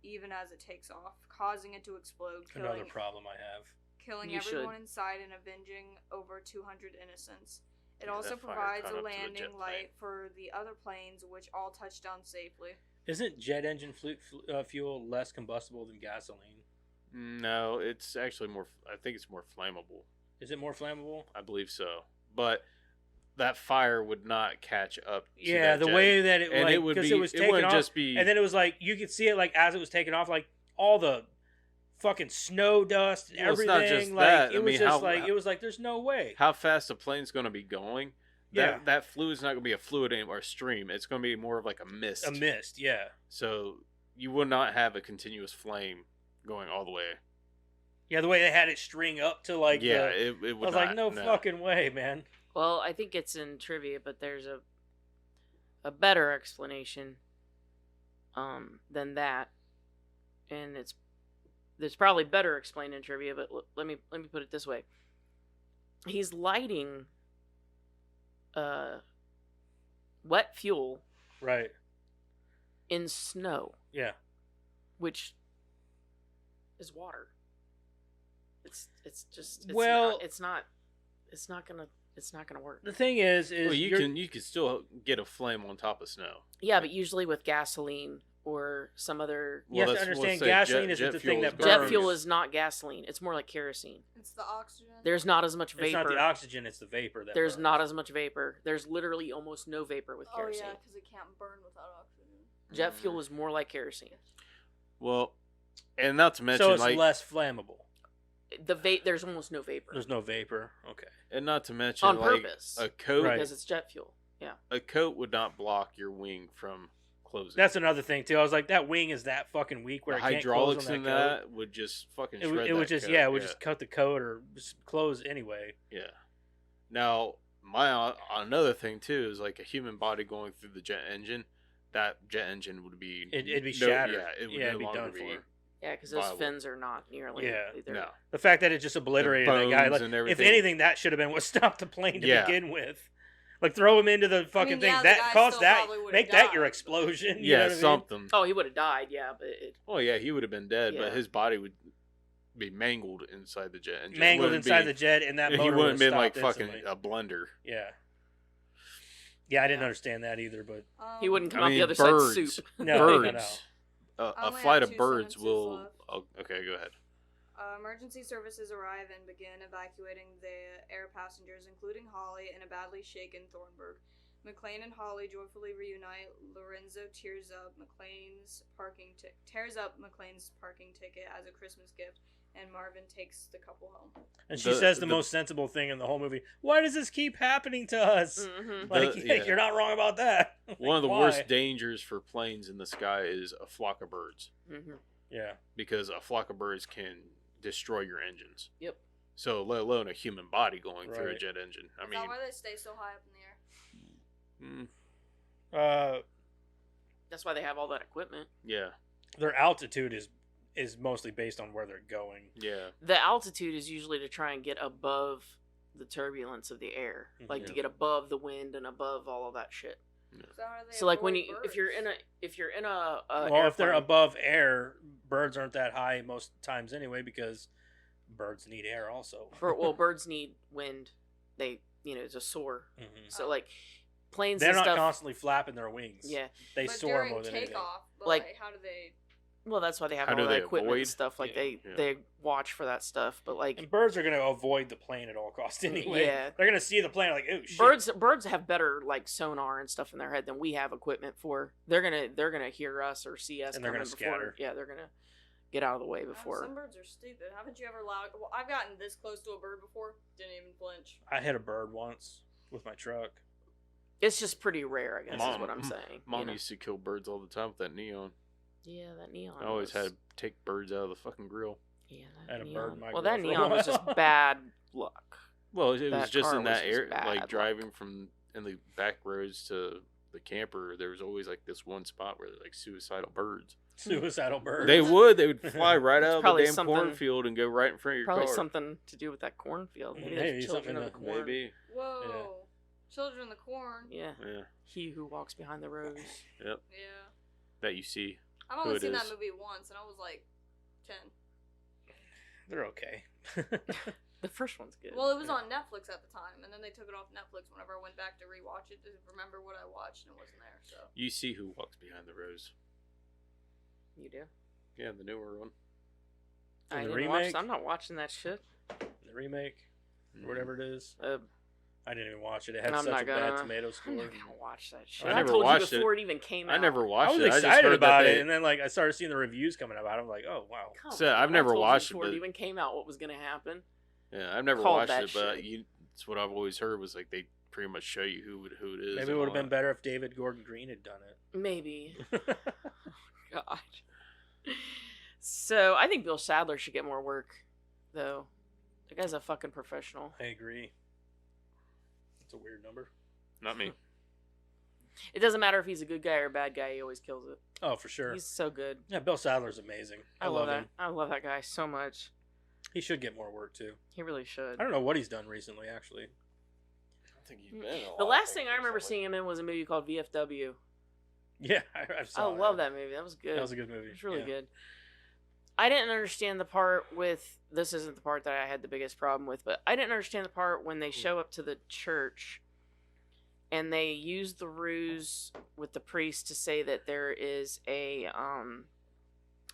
even as it takes off, causing it to explode. Another problem I have. Killing You everyone should. inside and avenging over 200 innocents. It Yeah, also that fire provides caught a up to the jet landing plane. light for the other planes, which all touch down safely. Isn't jet engine fuel less combustible than gasoline? No, it's actually more. I think it's more flammable. Is it more flammable? I believe so. But that fire would not catch up. To Yeah, that the jet. way that it, and like, it would because be. it was It taken wouldn't off, just be. and then it was like you could see it like as it was taking off, like all the fucking snow dust and Well, it's everything. not just like that. it I was mean, just how- like it was like there's no way. how fast a plane's going to be going. Yeah. That fluid's not going to be a fluid anymore, a stream. It's going to be more of like a mist. A mist, yeah. So you would not have a continuous flame going all the way. Yeah, the way they had it string up to like yeah, the, it would I was not. like, no fucking way, man. Well, I think it's in trivia, but there's a better explanation than that, and there's probably better explained in trivia. But let me put it this way: he's lighting wet fuel Right. in snow, Yeah. which is water. It's just Well- it's not gonna work. The thing is Well, you're- you can still get a flame on top of snow. Yeah, but usually with gasoline or some other You have to let's understand say gasoline isn't the fuel thing is that burns. jet burns. fuel is not gasoline. It's more like kerosene. It's the oxygen. There's not as much It's vapor. not the oxygen, it's the vapor that There's burns. not as much vapor. There's literally almost no vapor with Oh kerosene. yeah, because it can't burn without oxygen. Jet fuel is more like kerosene. Well, and not to mention So it's like, less flammable. There's almost no vapor There's no vapor. Okay. and not to mention on like purpose a coat. Right. because it's jet fuel. Yeah. A coat would not block your wing from closing. That's another thing too. I was like, that wing is that fucking weak the where it can't hydraulics close on in that coat. that would just fucking It shred would, it that would just coat. yeah, it would just cut the coat or just close anyway. Yeah. Now, another thing too is like a human body going through the jet engine. That jet engine would be It'd be shattered. Yeah, it would Yeah, no it'd be longer done be. for. Yeah, because those viable. fins are not nearly. Yeah. No. The fact that it just obliterated that guy. bones Like, and if everything. anything, that should have been what stopped the plane to Yeah. begin with. Like throw him into the fucking thing. yeah, the That guy caused still that. probably would've Make that your died. explosion. You know Yeah, what I mean? something. Oh, he would have died. Yeah, but Well, yeah, he would have been dead, Yeah. but his body would be mangled inside the jet engine. It Mangled wouldn't inside be- the jet, and that He motor wouldn't have been like stopped fucking instantly. a blender. Yeah. Yeah, I didn't Yeah. understand that either, but he wouldn't come I out mean, the other side birds. soup. no, birds. no. I A only flight have of 2 birds sentences will. left. Oh, okay, go ahead. Emergency services arrive and begin evacuating the air passengers, including Holly and a badly shaken Thornburg. McClane and Holly joyfully reunite. Lorenzo tears up McClane's parking ticket as a Christmas gift, and Marvin takes the couple home. And she The- says the the- most sensible thing in the whole movie. Why does this keep happening to us? Mm-hmm. Like, The- yeah, yeah. you're not wrong about that. One of the Why? worst dangers for planes in the sky is a flock of birds, Mm-hmm. Yeah. because a flock of birds can destroy your engines. Yep. So, let alone a human body going through a Right. jet engine. I Is mean, that why they stay so high up in the air? That's why they have all that equipment. yeah, Their altitude is mostly based on where they're going. yeah. The altitude is usually to try and get above the turbulence of the air, like to Yeah. get above the wind and above all of that shit. So, how do they So like when avoid you birds? if you're in a Well, if they're airplane- above air, birds aren't that high most times anyway because birds need air also. well, birds need wind. They to soar. Mhm. So like planes They're and not stuff. constantly flapping their wings. Yeah. They but soar during more than anything. takeoff, but Like- how do they? Well, that's why they have How all do that they equipment avoid? and stuff. Like Yeah. they watch for that stuff. But like And birds are going to avoid the plane at all costs anyway. Yeah. They're going to see the plane like, oh shit. birds have better like sonar and stuff in their head than we have equipment for. They're gonna hear us or see us And they're coming gonna before. scatter. Yeah, they're gonna get out of the way Oh, before. some birds are stupid. Haven't you ever allowed? Well, I've gotten this close to a bird before. Didn't even flinch. I hit a bird once with my truck. It's just pretty rare, I guess, is what I'm saying. Mom you know? used to kill birds all the time with that neon. Yeah, that neon. I always was- had to take birds out of the fucking grill. Yeah, I had that a neon. bird in my Well, that grill for a neon was just while. bad luck. Well, it was That just car in that was just area, bad like luck. driving from in the back roads to the camper. There was always like this one spot where they're like suicidal birds. Suicidal bird. They would fly right out of the probably damn something- cornfield and go right in front of your Probably car. something to do with that cornfield. Maybe Maybe there's children of the something corn. Maybe. Whoa. Children in the corn. Yeah. Yeah. He who walks behind the rose. Yep. Yeah. That you see. I've Who only it seen is. that movie once, and I was like 10. They're okay. The first one's good. Well, it was on Netflix at the time, and then they took it off Netflix whenever I went back to rewatch it to remember what I watched, and it wasn't there. So You see who walks behind the rose. You do? Yeah, the newer one. I the didn't watch. remake? I'm not watching that shit. The remake, or whatever it is. I didn't even watch it. It had I'm such not a bad gonna- tomato I'm score. not gonna watch that shit. I I, never told watched you it. before it even came out. I never I watched was it. I just excited heard about that it, they, and then like I started seeing the reviews coming about. I'm like, oh wow. Come So, on, I've I never told you watched it, before but- even came out what was gonna happen. Yeah, I've never Called watched that it, but shit. it's what I've always heard was like they pretty much show you who it is. Maybe and it would all have been that. better if David Gordon Green had done Maybe. it. God. So I think Bill Sadler should get more work, though. The guy's a fucking professional. I agree. That's a weird number. Not me. It doesn't matter if he's a good guy or a bad guy. He always kills it. Oh, for sure. He's so good. Yeah, Bill Sadler's amazing. I love that. him. I love that guy so much. He should get more work too. He really should. I don't know what he's done recently, actually. I think you've been. The last thing I remember seeing him in was a movie called VFW. Yeah, I I saw love that movie. That was good. That was a good movie. It was really Yeah. good. I didn't understand the part with this isn't the part that I had the biggest problem with, but I didn't understand the part when they show up to the church and they use the ruse with the priest to say that there is a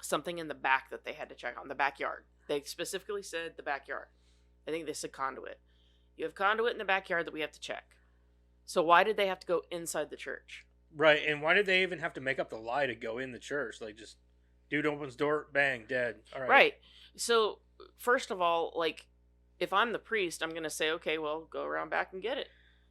something in the back that they had to check on, the backyard. They specifically said the backyard. I think they said conduit. You have conduit in the backyard that we have to check. So why did they have to go inside the church? Right, and why did they even have to make up the lie to go in the church? Like, just dude opens door, bang, dead. All right. Right. So, first of all, like, if I'm the priest, I'm going to say, okay, well, go around back and get it.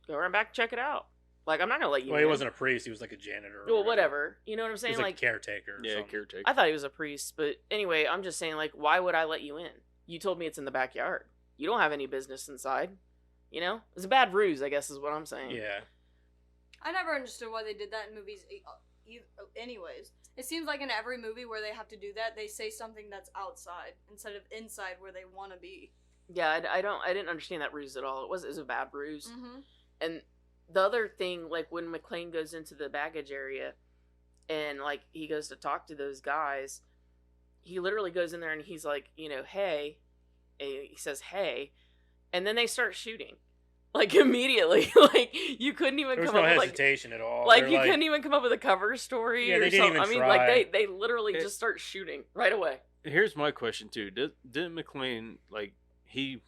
Go around back and check it out. Like, I'm not going to let you Well, he in. wasn't a priest. He was like a janitor. Well, whatever. You know what I'm He saying? was like Like, a caretaker. Or Yeah, something. caretaker. I thought he was a priest. But anyway, I'm just saying, like, why would I let you in? You told me it's in the backyard. You don't have any business inside. You know? It's a bad ruse, I guess, is what I'm saying. Yeah. I never understood why they did that in movies. Anyways, it seems like in every movie where they have to do that, they say something that's outside instead of inside where they want to be. Yeah, I didn't understand that ruse at all. It was a bad ruse. Mm-hmm. And the other thing, like when McClane goes into the baggage area and like he goes to talk to those guys, he literally goes in there and he's like, you know, hey, he says, hey, and then they start shooting. Like immediately, like you couldn't even There was come no up with hesitation at all. like They're you couldn't even come up with a cover story Yeah, or they didn't something. even I mean, try. like they literally just start shooting right away. Here's my question too. Didn't McLean like he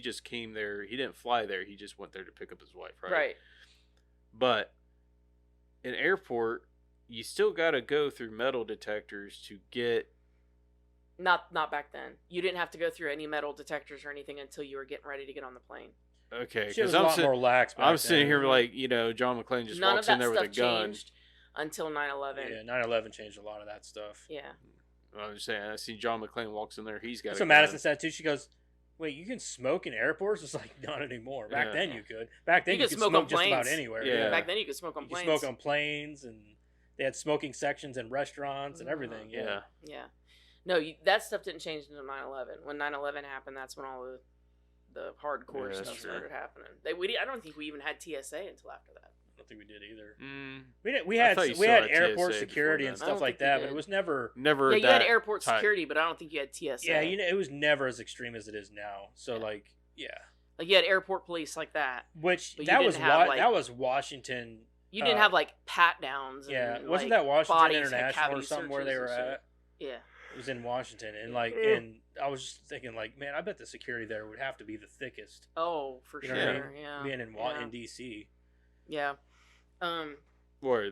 just came there? He didn't fly there. He just went there to pick up his wife, right? Right. But in airport, you still got to go through metal detectors to get. Not back then. You didn't have to go through any metal detectors or anything until you were getting ready to get on the plane. Okay, Shit was because a I'm lot more lax. I'm back sitting then. here like John McClane just None of walks in that there with a stuff gun. changed until 9/11. Yeah, 9/11 changed a lot of that stuff. Yeah. I'm just saying, I see John McClane walks in there. He's got. That's a what gun. Madison said too. She goes, "Wait, you can smoke in airports?" It's like not anymore. Back Yeah. then you could. Back then You you, could could smoke smoke on just about planes. anywhere. Yeah. Back then you could smoke on You planes. could smoke on planes, and they had smoking sections in restaurants and everything. Yeah. Yeah. Yeah. No, that stuff didn't change until 9/11. When 9/11 happened, that's when all the hardcore Yeah, that's stuff true. started happening. I don't think we even had TSA until after that. I don't think we did either. We I had thought you we still had had airport TSA security before and that. I don't stuff like think we that, but did. it was never. Never. Yeah, you that had airport type- security, but I don't think you had TSA. Yeah, it was never as extreme as it is now. So like, yeah, like you had airport police like that. which But you that didn't was have, like- that was Washington. You didn't have like pat downs. Yeah, and, wasn't like, that Washington bodies, International or cavity something where they searches were and shit. at? Yeah. It was in Washington, and like, and I was just thinking, like, man, I bet the security there would have to be the thickest. Oh, for You know what I sure. mean? Yeah. Being in yeah. in DC. Yeah. Or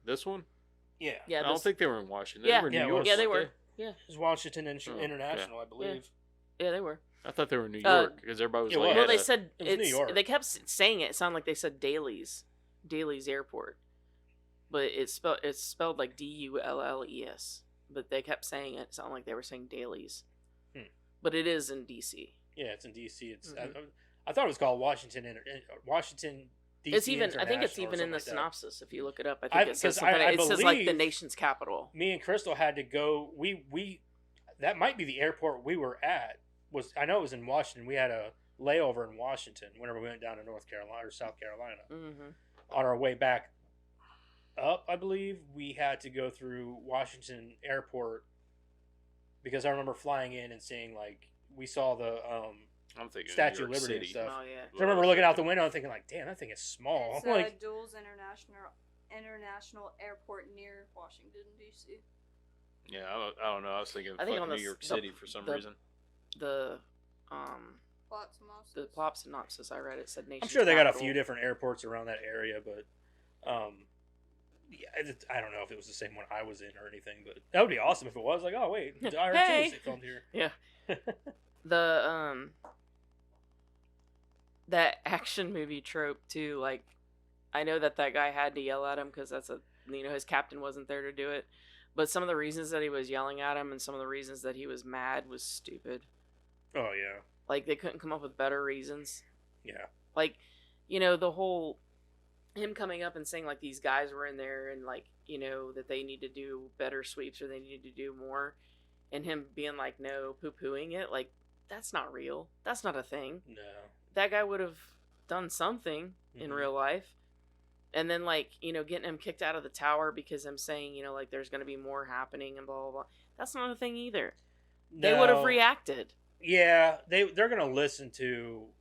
this one? Yeah. Yeah, I don't this- think they were in Washington. Yeah. They were in Yeah, New it York. was. yeah, they weren't were. Yeah, It was Washington okay. International, I believe. yeah, they were. I thought they were in New Uh, York because everybody was it like, was. Well, had they a- said it was New it's. York. They kept saying it. It sounded like they said Daly's Airport, but it's spelled like Dulles. But they kept saying it. It sounded like they were saying Daly's. But it is in DC. Yeah, it's in D.C. It's Mhm. I thought it was called Washington D.C. It's even. I think it's International or even in the something like that. synopsis. If you look it up, I I- think it says 'cause I- something. I It says like the believe- nation's capital. Me and Crystal had to go. We that might be the airport we were at. I know it was in Washington. We had a layover in Washington whenever we went down to North Carolina or South Carolina. Mm-hmm. On our way back up, I believe we had to go through Washington Airport because I remember flying in and seeing like we saw the I'm thinking Statue New of York Liberty and City. stuff. Oh yeah. I remember looking out the window and thinking like, damn, that thing is small. It's Like, Duels International Airport near Washington D.C. Yeah, I don't know. I was thinking I think fucking on New the- York the- City for some the- reason. The Plot synopsis. the plot synopsis I read, it said nation's I'm sure they got a capital. few different airports around that area, but yeah, I don't know if it was the same one I was in or anything, but that would be awesome if it was. Like, oh wait, I heard Hey! they filmed here. Yeah. The that action movie trope too. Like, I know that guy had to yell at him because his captain wasn't there to do it. But some of the reasons that he was yelling at him and some of the reasons that he was mad was stupid. Oh yeah, Like, they couldn't come up with better reasons. yeah, Like, the whole him coming up and saying like these guys were in there and like that they need to do better sweeps or they need to do more, and him being like no, poo-pooing it, like that's not real. That's not a thing. no, That guy would have done something in Mhm. real life. And then like getting him kicked out of the tower because I'm saying like there's going to be more happening and blah blah blah. That's not a thing either. They would have No. reacted. Yeah, they're gonna listen to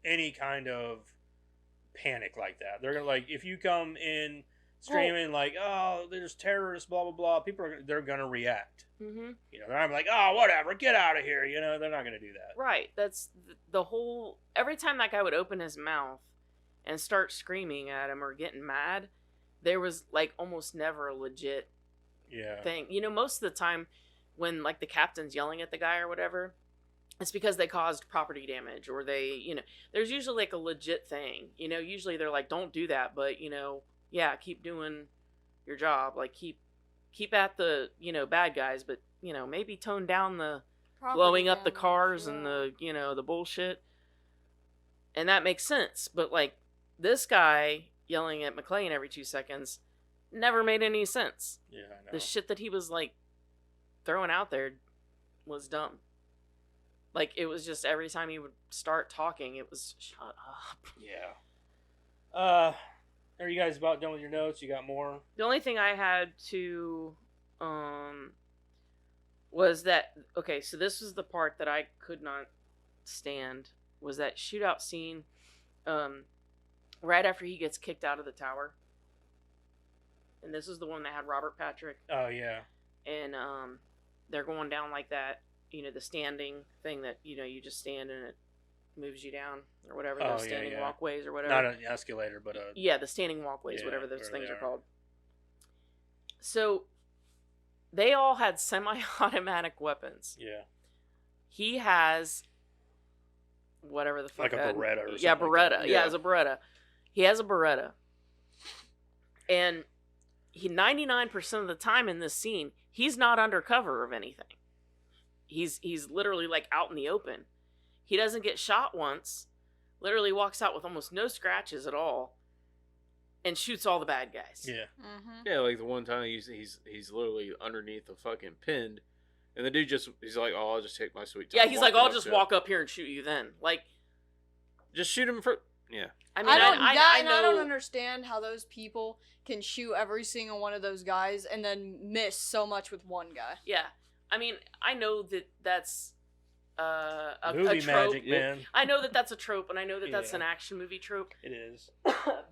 any kind of panic like that. They're gonna if you come in screaming like, "Oh, there's terrorists," blah blah blah. They're gonna react. Mm-hmm. They're not like, "Oh, whatever, get out of here." They're not gonna do that. Right. That's the whole. Every time that guy would open his mouth and start screaming at him or getting mad, there was like almost never a legit Yeah. thing. Most of the time when like the captain's yelling at the guy or whatever, it's because they caused property damage or they, there's usually like a legit thing. Usually they're like, don't do that, but yeah, keep doing your job. Like keep at the, bad guys, but maybe tone down the Property blowing up the damage, cars and yeah. the bullshit. And that makes sense. But like this guy yelling at McClane every 2 seconds never made any sense. Yeah, I know. The shit that he was like throwing out there was dumb. Like it was just every time he would start talking, it was shut up. Yeah. Are you guys about done with your notes? You got more? The only thing I had to was that okay, so this was the part that I could not stand was that shootout scene right after he gets kicked out of the tower. And this is the one that had Robert Patrick Oh yeah. and they're going down like that, the standing thing that you just stand and it moves you down or whatever, Oh, those yeah, standing yeah. walkways or whatever. Not an escalator, but Yeah, the standing walkways, Yeah, whatever those whatever things they are are. called. So they all had semi-automatic weapons. yeah. He has whatever the fuck Like a that- Beretta or yeah, something like Beretta. that. Yeah, Yeah. it's a Beretta. He has a Beretta, and he 99% of the time in this scene, he's not under cover of anything. He's literally like out in the open. He doesn't get shot once. Literally walks out with almost no scratches at all, and shoots all the bad guys. Yeah. Mm-hmm. Yeah, like the one time he's literally underneath the fucking pinned, and the dude he's like, "Oh, I'll just take my sweet time." Yeah, he's like, walking I'll up just to walk up here and shoot you then. Like, just shoot him for yeah. I mean, I don't. I and I don't know. understand how those people can shoot every single one of those guys and then miss so much with one guy. Yeah, I mean, I know that that's a Movie trope. magic, man. I know that that's a trope, and I know that that's Yeah. an action movie trope. It is.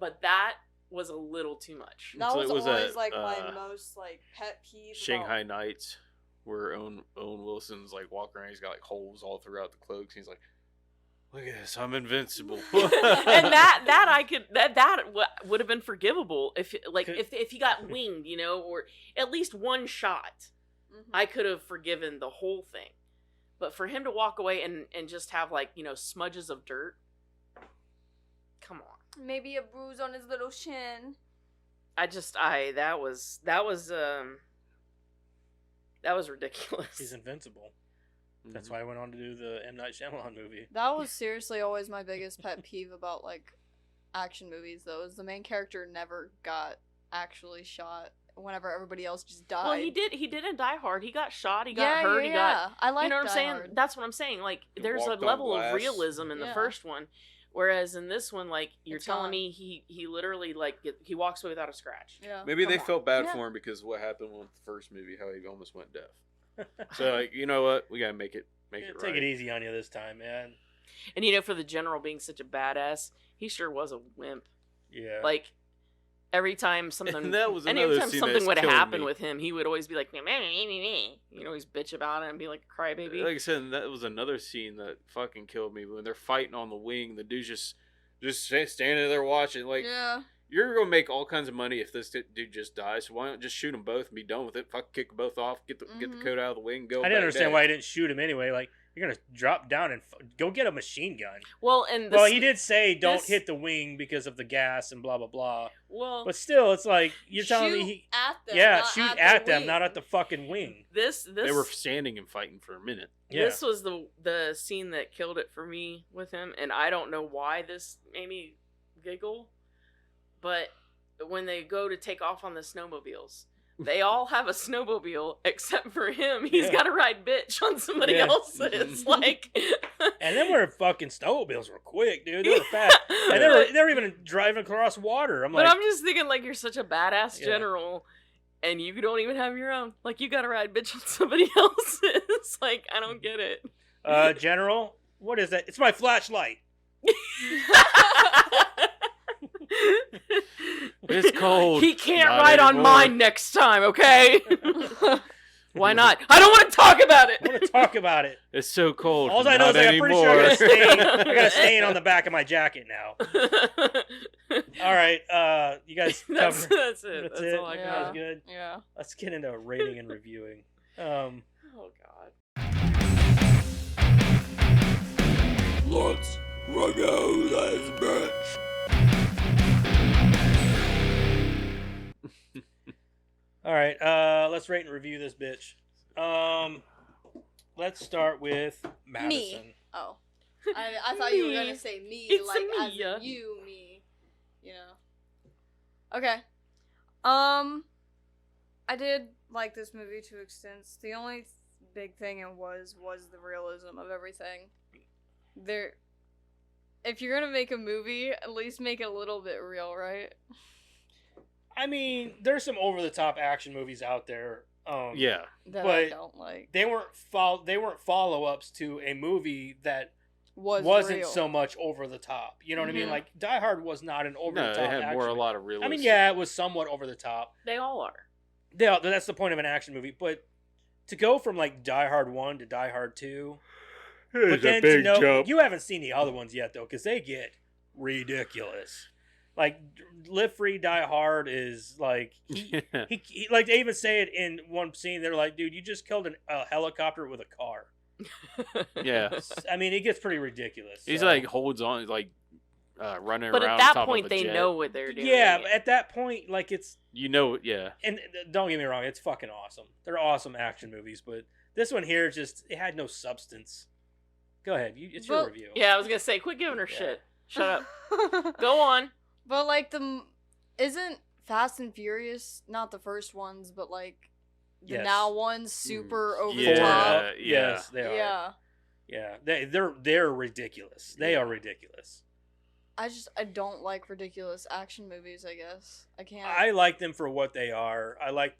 But that was a little too much. That So was it was always a, like my most like pet peeve. Shanghai Nights, where Owen Wilson's like walking around, he's got like holes all throughout the cloaks. He's like, Look at this, I'm invincible. And that I could that would have been forgivable if he got winged, you know, or at least one shot. I could have forgiven the whole thing. But for him to walk away and just have, like, you know, smudges of dirt, come on. Maybe a bruise on his little shin. That was ridiculous. He's invincible. That's why I went on to do the M. Night Shyamalan movie. That was seriously always my biggest pet peeve about, like, action movies, though, is the main character never got actually shot whenever everybody else just died. Well, he did in Die Hard. He got shot, he got hurt, he got... I like, you know what I'm Die saying? Hard. That's what I'm saying. Like, there's a walked on level of glass. realism in the first one, whereas in this one, like, you're It's telling gone. me he literally, like, he walks away without a scratch. Yeah. Maybe they Come on. felt bad Yeah. for him because of what happened with the first movie, how he almost went deaf. So, like, you know what? We gotta make it Take right. it easy on you this time, man. And, you know, for the general being such a badass, he sure was a wimp. Yeah. Like, every time something... And that was and another every time scene something that's would killed happen me. with him, he would always be like, me. You know, he's bitch about it and be like a crybaby. Like I said, that was another scene that fucking killed me. When they're fighting on the wing, the dude's just standing there watching. Like, Yeah. you're gonna make all kinds of money if this dude just dies. So why not just shoot them both and be done with it? Fuck, kick them both off, get the coat out of the wing, and go. I didn't back understand down. why he didn't shoot him anyway. Like, you're going to drop down and go get a machine gun. Well, and Well, he did say don't this- hit the wing because of the gas and blah, blah, blah. Well, But still, it's like, you're telling me Shoot at them. Yeah, not shoot at, at the them, wing. not at the fucking wing. this They were standing and fighting for a minute. Yeah. This was the scene that killed it for me with him, and I don't know why this made me giggle, but when they go to take off on the snowmobiles, they all have a snowmobile except for him. He's Yeah. got to ride bitch on somebody Yeah. else's. Like, And then we're fucking snowmobiles were quick, dude. They were fast. And they were even driving across water. I'm But like, I'm just thinking, like, you're such a badass Yeah. general, and you don't even have your own. Like, you got to ride bitch on somebody else's. Like, I don't get it. General, what is that? It's my flashlight. It's cold. He can't Not ride on anymore. mine next time, okay? Why not? I don't want to talk about I want it. to talk about it. It's so cold. All I know is Not like, I'm pretty sure I got anymore. I got a stain on the back of my jacket now. All right, you guys that's covered. it. That's it. all I That got. was good. Yeah. Let's get into rating and reviewing. Oh God. Let's go this bitch. All right, let's rate and review this bitch. Let's start with Madison. Oh. I thought you were going to say me, It's like, a as me, yeah. in you, me. You know. Okay. I did like this movie to extents. The only big thing it was the realism of everything. If you're gonna make a movie, at least make it a little bit real, right? I mean, there's some over-the-top action movies out there. Yeah. That I But don't like. They weren't follow-ups to a movie that Wasn't real. So much over the top. You know what I mean? Mhm. Like Die Hard was not an over No, the top. it had more a action lot of movie. realism. I mean, yeah, it was somewhat over the top. They all are. Yeah, that's the point of an action movie. But to go from like Die Hard 1 to Die Hard 2, but It's then a big to know jump. you haven't seen the other ones yet though, because they get ridiculous. Like Live Free Die Hard is like he like they even say it in one scene. They're like, dude, you just killed a helicopter with a car. Yeah. I mean, it gets pretty ridiculous. He's so. like holds on, like running But around. at that top point, of a they jet. know what they're doing. Yeah, at that point, like it's You know, yeah. and don't get me wrong, it's fucking awesome. They're awesome action movies, but this one here just it had no substance. Go ahead, it's your Well, review. Yeah, I was gonna say, quit giving her Yeah. shit. Shut up. Go on. But like isn't Fast and Furious not the first ones, but like the Yes. now ones super over Yeah. the top? Yeah. Yes, they are. Yeah. Yeah, they're ridiculous. They are ridiculous. I don't like ridiculous action movies, I guess. I can't. I like them for what they are. I like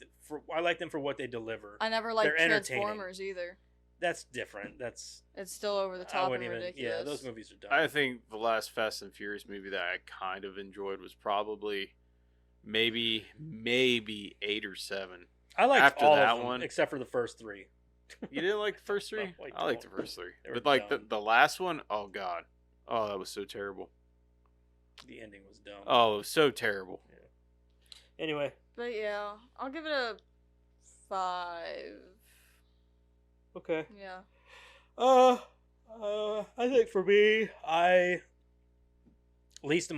them for what they deliver. I never liked they're entertaining. Transformers either. That's different. That's It's still over the I top and wouldn't even. ridiculous. Yeah, those movies are dumb. I think the last Fast and Furious movie that I kind of enjoyed was probably maybe 8 or 7. I liked after all that of them one- except for the first 3. You didn't like the first 3? No, I I liked the don't. first 3. They were But like dumb. the last one, oh god. Oh, that was so terrible. The ending was dumb. Oh, it was so terrible. Yeah. Anyway. But yeah, I'll give it a 5. Okay. Yeah. I think for me, least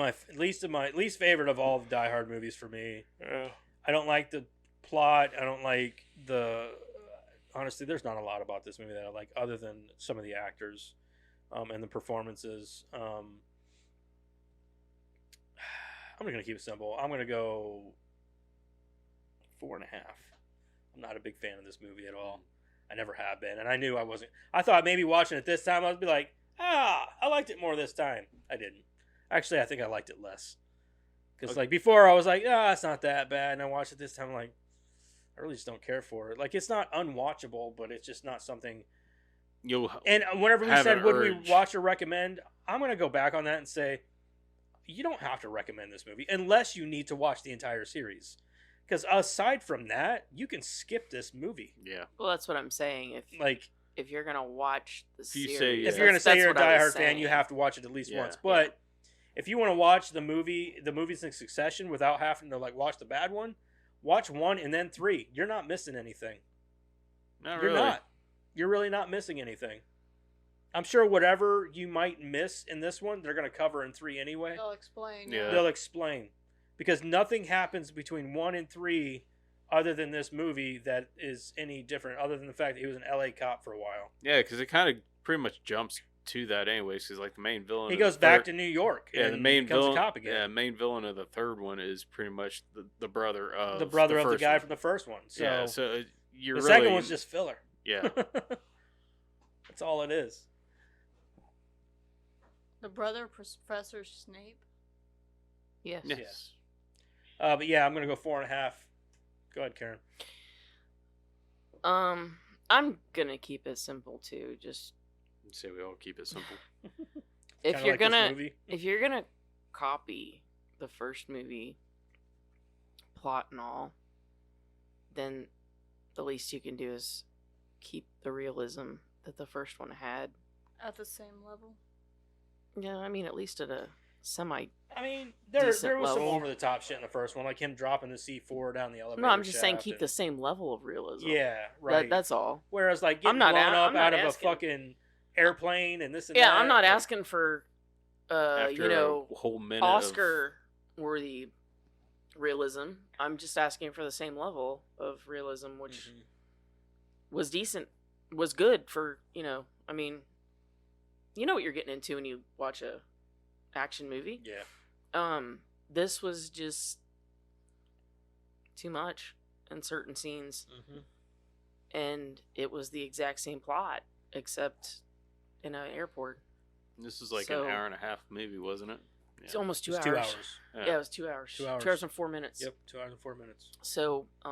favorite of all the Die Hard movies for me. I don't like the plot. I don't like honestly, there's not a lot about this movie that I like other than some of the actors, and the performances. I'm gonna keep it simple. I'm gonna go 4.5. I'm not a big fan of this movie at all. I never have been, and I knew I wasn't. I thought maybe watching it this time I'd be like, I liked it more this time. I didn't. Actually, I think I liked it less. Because like before, I was like, it's not that bad, and I watched it this time, I'm like, I really just don't care for it. Like, it's not unwatchable, but it's just not something. And whenever we said would we watch or recommend, I'm gonna go back on that and say, you don't have to recommend this movie unless you need to watch the entire series. Because aside from that, you can skip this movie. Yeah. Well, that's what I'm saying. If you're gonna watch the series, if you're gonna say you're a Die Hard fan, you have to watch it at least once. But if you want to watch the movies in succession without having to like watch the bad one, watch 1 and then 3. You're not missing anything. You're not. You're really not missing anything. I'm sure whatever you might miss in this one, they're gonna cover in 3 anyway. They'll explain. Yeah. They'll explain. Because nothing happens between 1 and 3 other than this movie that is any different, other than the fact that he was an LA cop for a while. Yeah, because it kind of pretty much jumps to that anyways, because like the main villain... He goes back to New York and the main becomes villain, a cop again. Yeah, main villain of the third one is pretty much the brother of the brother of the guy one. from the first one. So, yeah, so you're the really... second one's just filler. Yeah. That's all it is. The brother of Professor Snape? Yes. Yes. But yeah, I'm going to go 4.5. Go ahead, Karen. I'm gonna keep it simple too. Just say we all keep it simple. if you're gonna copy the first movie plot and all, then the least you can do is keep the realism that the first one had At the same level? Yeah, I mean at least at a semi. I mean, there was level. some over the top shit in the first one, like him dropping the C4 down the elevator. No, I'm just saying shaft keep the same level of realism. Yeah, right. That's all. Whereas like getting blown up out of a fucking airplane and this and that. Yeah, I'm not asking for After a whole minute Oscar worthy realism. I'm just asking for the same level of realism, which was decent, was good for, I mean, you know what you're getting into when you watch a action movie. Yeah. This was just too much in certain scenes. And it was the exact same plot, except in an airport. This was like an hour and a half movie, wasn't it? Yeah. It's almost 2 hours. 2 hours. Yeah, it was 2 hours. 2 hours. 2 hours and 4 minutes. Yep, 2 hours and 4 minutes. So, yeah,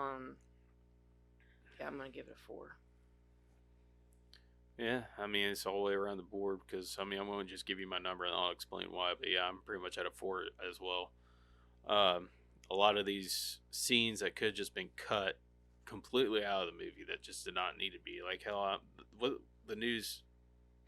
I'm going to give it a 4. Yeah, I mean, it's all the way around the board because, I mean, I'm going to just give you my number and I'll explain why. But, yeah, I'm pretty much at a 4 as well. A lot of these scenes that could have just been cut completely out of the movie that just did not need to be. Like, hell, what the news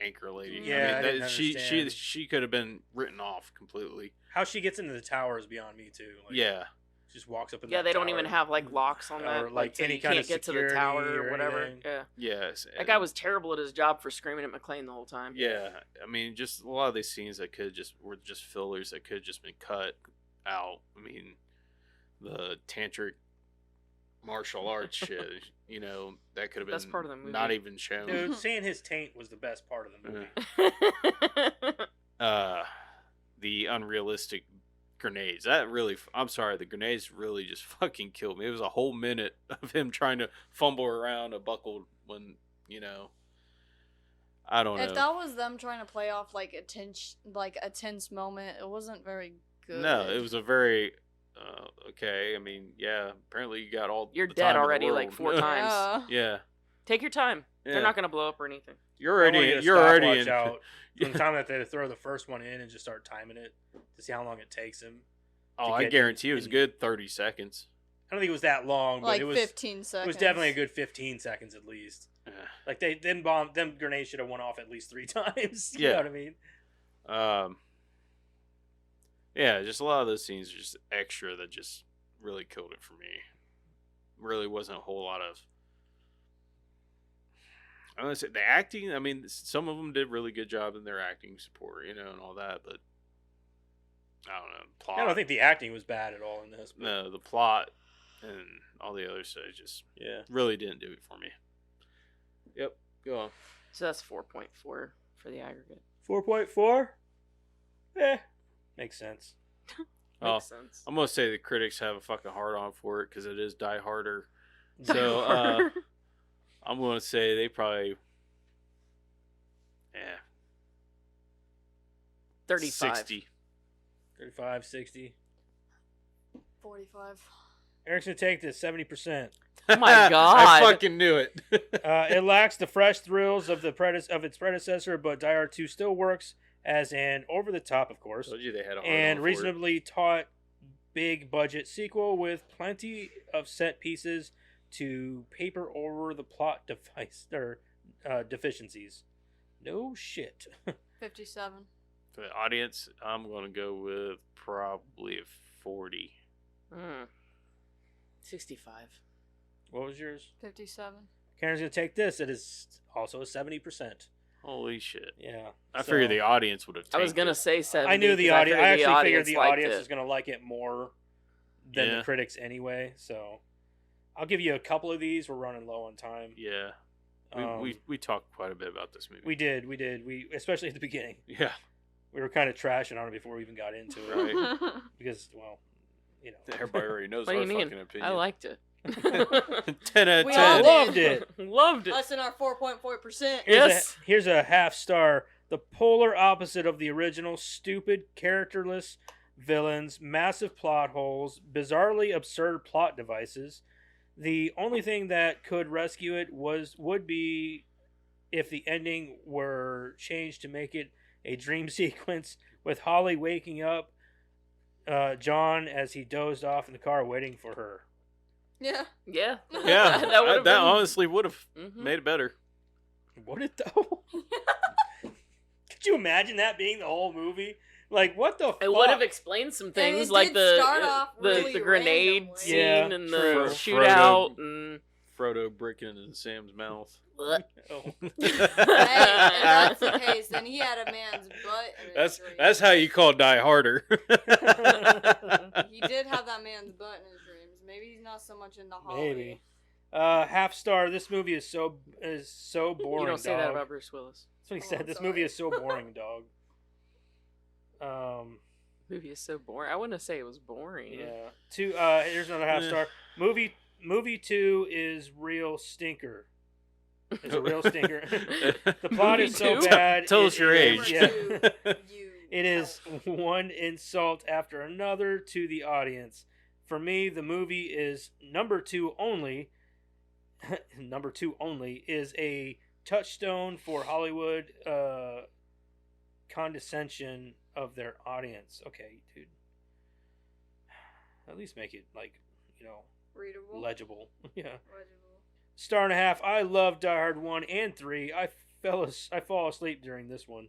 anchor lady. Yeah, I mean, she could have been written off completely. How she gets into the tower is beyond me, too. Like, yeah. Just walks up in yeah, that they tower. don't even have like locks on that, or like any you kind can't of get to the tower or whatever. anything. Yeah, yes, that guy was terrible at his job for screaming at McClane the whole time. Yeah, I mean, just a lot of these scenes that were just fillers that could have just been cut out. I mean, the tantric martial arts shit, that could have been Best part of the movie. not even shown. Dude, seeing his taint was the best part of the movie. The unrealistic grenades. I'm sorry, the grenades really just fucking killed me. It was a whole minute of him trying to fumble around a buckled when, I don't know. If that was them trying to play off like a tense moment, it wasn't very good. No, it was a very okay. I mean, yeah, apparently you got all You're the dead time in the already world. like 4 times. Yeah. Take your time. Yeah. They're not going to blow up or anything. You're already in. Out from the time that they throw the first one in and just start timing it to see how long it takes him. Oh, I guarantee it was a good 30 seconds. I don't think it was that long, but like it was 15 seconds. It was definitely a good 15 seconds at least. Yeah. Like them grenades should have went off at least 3 times. You Yeah. know what I mean? Yeah, just a lot of those scenes are just extra that just really killed it for me. Really wasn't a whole lot of. I'm gonna say the acting. I mean, some of them did really good job in their acting support, and all that. But I don't know. Plot. I don't think the acting was bad at all in this. But... No, the plot and all the other stuff just really didn't do it for me. Yep. Go on. So that's 4.4 for the aggregate. 4.4. Makes sense. Makes sense. I'm gonna say the critics have a fucking hard on for it because it is Die Harder. So I'm gonna say they probably 35. 60. 35, 60. 45. Eric's gonna take this 70%. Oh my God. I fucking knew it. It lacks the fresh thrills of its predecessor, but Die Hard 2 still works as an over-the-top, of course, Told you they had a hard and on for reasonably taut, big-budget sequel with plenty of set pieces to paper over the plot deficiencies. No shit. 57. For the audience, I'm gonna go with probably a 40. 65. What was yours? 57. Karen's gonna take this. It is also a 70%. Holy shit! Yeah, I figured the audience would have. I was gonna say 70. I knew the 'cause audience. I actually figured the liked audience it. was gonna like it more than the critics anyway. So I'll give you a couple of these. We're running low on time. Yeah, we talked quite a bit about this movie. We did. We especially at the beginning. Yeah, we were kind of trashing on it before we even got into it. Right. Because everybody already knows What our do you mean? fucking opinion. I liked it. 10 out of We 10. all loved it. Loved it. Us and our 4.4%. Yes. Here's a half star. The polar opposite of the original: stupid, characterless villains, massive plot holes, bizarrely absurd plot devices. The only thing that could rescue it would be if the ending were changed to make it a dream sequence with Holly waking up John as he dozed off in the car waiting for her. Yeah. Yeah. Yeah, that would have been. honestly would have Mhm. made it better. Would it though? Could you imagine that being the whole movie? Like, what the fuck? It would have explained some things, it like did start off really the grenade randomly. scene Yeah, and true. the shootout and. Frodo breaking into Sam's mouth. Oh. Hey, if that's the case, then he had a man's butt in his dreams. That's how you call Die Harder. He did have that man's butt in his dreams. Maybe he's not so much into Holly. Maybe. Half star. This movie is so boring. You don't say dog. that about Bruce Willis. That's what he Oh, said. I'm This sorry. movie is so boring, dog. Movie is so boring. I wouldn't say it was boring. Yeah. Here's another half star. Movie 2 is real stinker. It's a real stinker. The plot is so Movie 2? bad. Tell us your age. Yeah. You It is one insult after another to the audience. For me, the movie is number 2 only. Number 2 only is a touchstone for Hollywood condescension of their audience. Okay, dude. At least make it readable. legible. Yeah. Legible. Star and a half. I love Die Hard 1 and 3. I fall asleep during this one.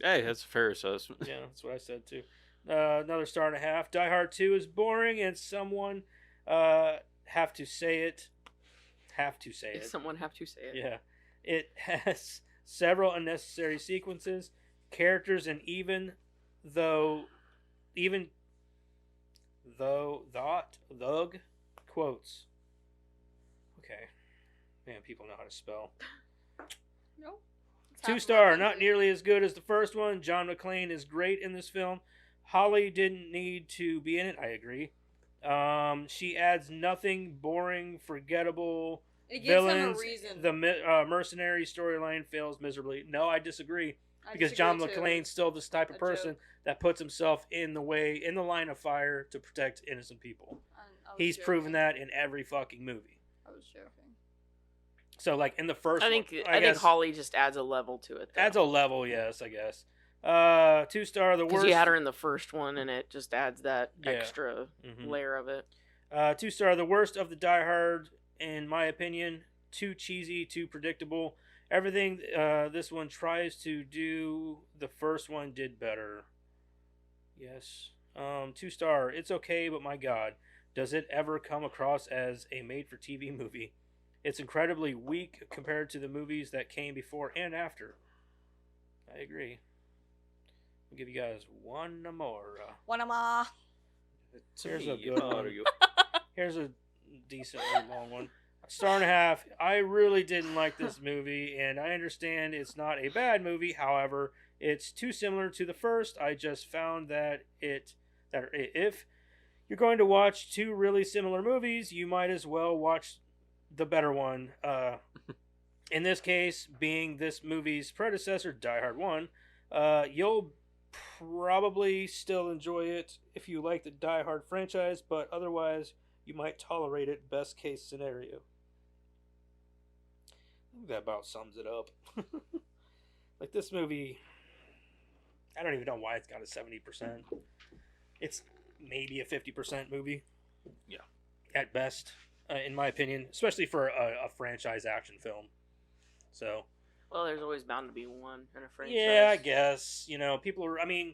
Hey, that's a fair assessment. Yeah, that's what I said too. Another star and a half. Die Hard 2 is boring, and someone have to say it. Someone have to say it. Yeah. It has several unnecessary sequences, characters, and even though thug quotes. Okay. Man, people know how to spell. Nope. It's 2 half star, my not country. nearly as good as the first one. John McClane is great in this film. Holly didn't need to be in it. I agree. She adds nothing. Boring, forgettable. It gives Villains. him a reason. The mercenary storyline fails miserably. No, I disagree. I Because John disagree, too. McClane's still this type of A person joke. that puts himself in the line of fire to protect innocent people. I was He's joking. proven that in every fucking movie. I was joking. So, like, in the first I one, think guess, Holly just adds a level to it. Though. adds a level, yes, I guess. 2 star, the Because worst. you had her in the first one, and it just adds that Yeah. extra Mhm. layer of it. 2 star, the worst of the Die Hard, in my opinion. Too cheesy, too predictable. Everything this one tries to do, the first one did better. Yes. 2-star. It's okay, but my God, does it ever come across as a made-for-TV movie? It's incredibly weak compared to the movies that came before and after. I agree. I'll give you guys one more. One more. Here's a good one. Here's a decently long one. 1.5 stars. I really didn't like this movie, and I understand it's not a bad movie. However, it's too similar to the first. I just found that if you're going to watch two really similar movies, you might as well watch the better one. In this case, being this movie's predecessor, Die Hard 1, you'll probably still enjoy it if you like the Die Hard franchise, but otherwise, you might tolerate it. Best case scenario. I think that about sums it up. Like, this movie, I don't even know why it's got a 70%. It's maybe a 50% movie. Yeah. At best, in my opinion, especially for a franchise action film. So. Well, there's always bound to be one in a franchise. Yeah, I guess. You know, people are, I mean,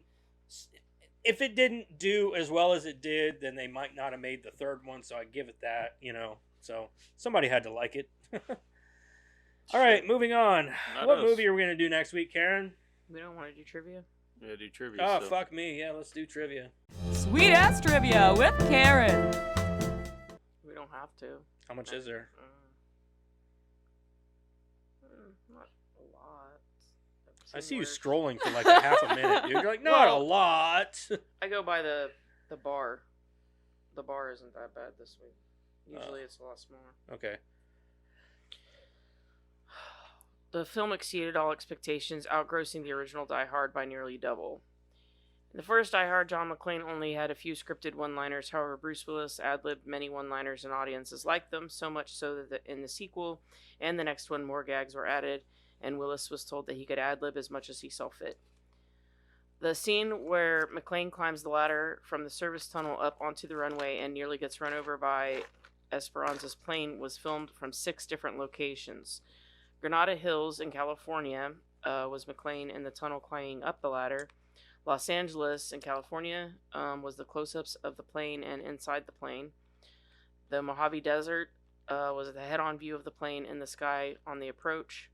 if it didn't do as well as it did, then they might not have made the third one, so I give it that, you know. So, somebody had to like it. All right, moving on. What movie are we going to do next week, Karen? We don't want to do trivia? Yeah, do trivia. Oh, fuck me. Yeah, let's do trivia. Sweet ass trivia with Karen. We don't have to. How much is there? Not a lot. I see you scrolling for like a half a minute, dude. You're like, not a lot. I go by the bar. The bar isn't that bad this week. Usually it's a lot smaller. Okay. The film exceeded all expectations, outgrossing the original Die Hard by nearly double. In the first Die Hard, John McClane only had a few scripted one-liners. However, Bruce Willis ad-libbed many one-liners and audiences liked them, so much so that in the sequel and the next one, more gags were added, and Willis was told that he could ad-lib as much as he saw fit. The scene where McClane climbs the ladder from the service tunnel up onto the runway and nearly gets run over by Esperanza's plane was filmed from 6 different locations. Granada Hills in California was McClane in the tunnel climbing up the ladder. Los Angeles in California was the close-ups of the plane and inside the plane. The Mojave Desert was the head-on view of the plane in the sky on the approach.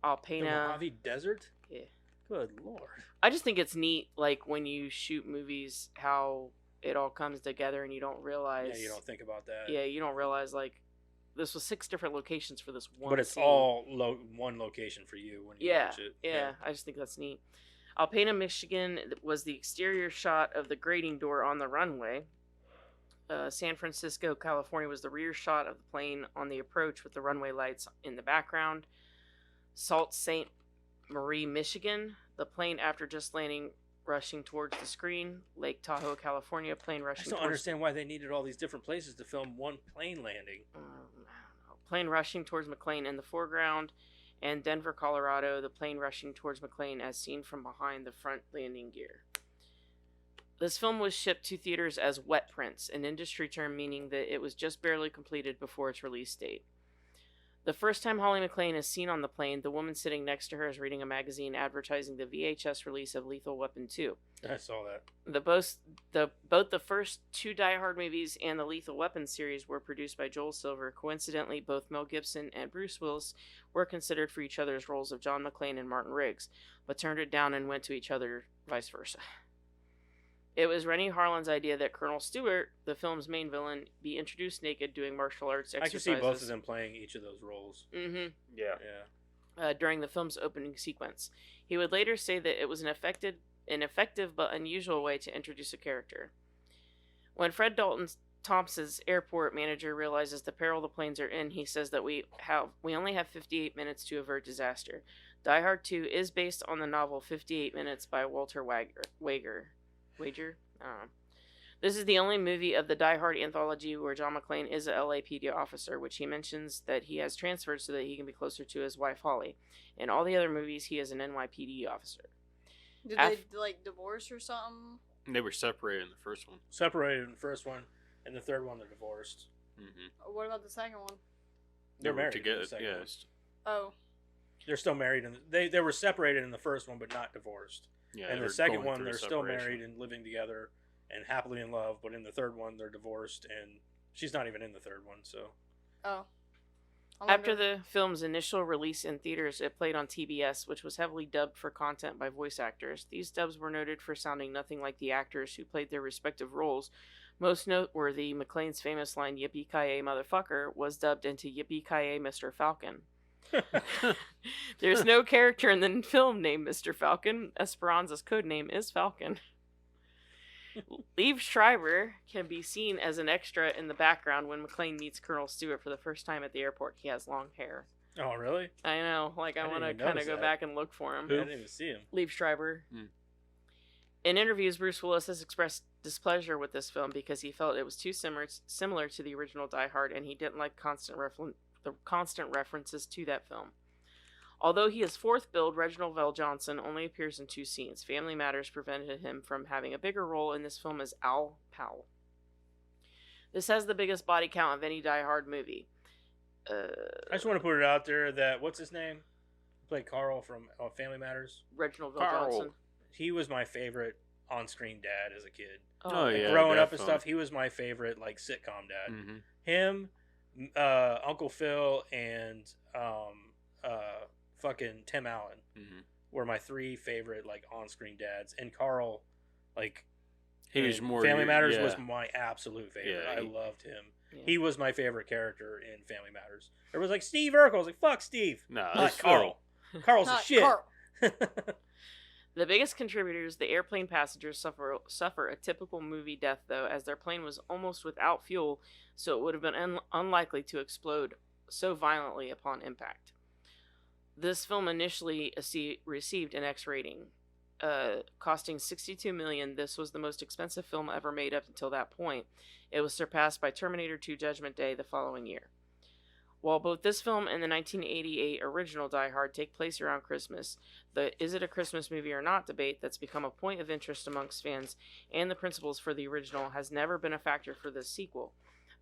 Alpena. The Mojave Desert? Yeah. Good lord. I just think it's neat, like, when you shoot movies, how it all comes together and you don't realize... Yeah, you don't think about that. Yeah, you don't realize, like, this was 6 different locations for this one But it's scene. all one location for you when you watch it. Yeah, I just think that's neat. Alpena, Michigan was the exterior shot of the grating door on the runway. San Francisco, California was the rear shot of the plane on the approach with the runway lights in the background. Sault Ste. Marie, Michigan, the plane after just landing rushing towards the screen. Lake Tahoe, California, plane rushing I don't understand why they needed all these different places to film one plane landing. I don't know. Plane rushing towards McClane in the foreground. And Denver, Colorado, the plane rushing towards McClane as seen from behind the front landing gear. This film was shipped to theaters as wet prints, an industry term meaning that it was just barely completed before its release date. The first time Holly McClane is seen on the plane, the woman sitting next to her is reading a magazine advertising the VHS release of Lethal Weapon 2. I saw that. Both the first 2 Die Hard movies and the Lethal Weapon series were produced by Joel Silver. Coincidentally, both Mel Gibson and Bruce Willis were considered for each other's roles of John McClane and Martin Riggs, but turned it down and went to each other vice versa. It was Rennie Harlin's idea that Colonel Stewart, the film's main villain, be introduced naked doing martial arts exercises. I can see both of them playing each of those roles. Mm-hmm. Yeah. During the film's opening sequence. He would later say that it was an effective but unusual way to introduce a character. When Fred Dalton Thompson's airport manager realizes the peril the planes are in, he says that we only have 58 minutes to avert disaster. Die Hard 2 is based on the novel 58 Minutes by Walter Wager. I don't know. This is the only movie of the Die Hard anthology where John McClane is a LAPD officer, which he mentions that he has transferred so that he can be closer to his wife Holly. In all the other movies, he is an NYPD officer. Did they, like, divorce or something? They were separated in the first one. Separated in the first one, and the third one they're divorced. Mm-hmm. What about the second one? They're married together. in the second one. Oh. They're still married, and they were separated in the first one, but not divorced. Yeah, And they're the second going one, through they're a still separation. married and living together and happily in love. But in the third one, they're divorced, and she's not even in the third one. So Oh. After the film's initial release in theaters, it played on TBS, which was heavily dubbed for content by voice actors. These dubs were noted for sounding nothing like the actors who played their respective roles. Most noteworthy, McClane's famous line, "Yippee-ki-yay, motherfucker," was dubbed into "Yippee-ki-yay, Mr. Falcon." There's no character in the film named Mr. Falcon. Esperanza's codename is Falcon. Liev Schreiber can be seen as an extra in the background when McClane meets Colonel Stewart for the first time at the airport. He has long hair. Oh, really? I know. Like, I I want to didn't even kind of notice go that. back and look for him. I didn't even see him. Liev Schreiber. Hmm. In interviews, Bruce Willis has expressed displeasure with this film because he felt it was too similar to the original Die Hard, and he didn't like the constant references to that film. Although he is fourth billed, Reginald VelJohnson only appears in 2 scenes. Family Matters prevented him from having a bigger role in this film as Al Powell. This has the biggest body count of any Die Hard movie. I just want to put it out there that what's his name? Played Carl from Family Matters. Reginald Carl. VelJohnson. He was my favorite on-screen dad as a kid. Oh, Like, yeah, growing up and definitely. stuff, he was my favorite like sitcom dad. Mm-hmm. Him, Uncle Phil, and fucking Tim Allen Mm-hmm. were my 3 favorite like on-screen dads. And Carl, like He was in more Family Matters yeah. was my absolute favorite. Yeah, I he- loved him. Yeah. He was my favorite character in Family Matters. There was like Steve Urkel. I was like, fuck Steve. No, Not it's Carl. Carl's a Not shit. Carl. The biggest contributors, the airplane passengers, suffer a typical movie death, though, as their plane was almost without fuel, so it would have been unlikely to explode so violently upon impact. This film initially received an X rating, costing $62 million. This was the most expensive film ever made up until that point. It was surpassed by Terminator 2: Judgment Day the following year. While both this film and the 1988 original Die Hard take place around Christmas, the is it a Christmas movie or not debate that's become a point of interest amongst fans and the principles for the original has never been a factor for this sequel.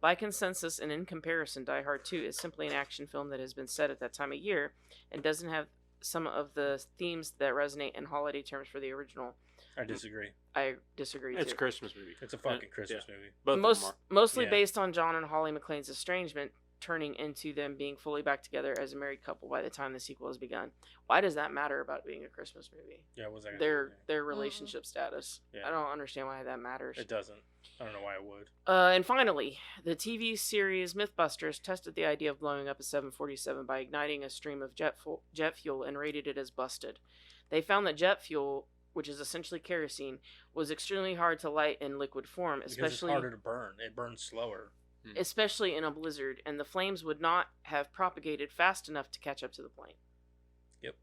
By consensus and in comparison, Die Hard 2 is simply an action film that has been set at that time of year and doesn't have some of the themes that resonate in holiday terms for the original. I disagree. I disagree It's a too. Christmas movie. It's a fucking Christmas movie. Both of them are. Mostly Yeah. based on John and Holly McClane's estrangement, turning into them being fully back together as a married couple by the time the sequel has begun. Why does that matter about being a Christmas movie? Yeah, what was that? Their relationship status. Yeah. I don't understand why that matters. It doesn't. I don't know why it would. And finally, the TV series Mythbusters tested the idea of blowing up a 747 by igniting a stream of jet fuel and rated it as busted. They found that jet fuel, which is essentially kerosene, was extremely hard to light in liquid form, Because especially it's harder to burn. It burns slower. especially in a blizzard, and the flames would not have propagated fast enough to catch up to the plane. Yep.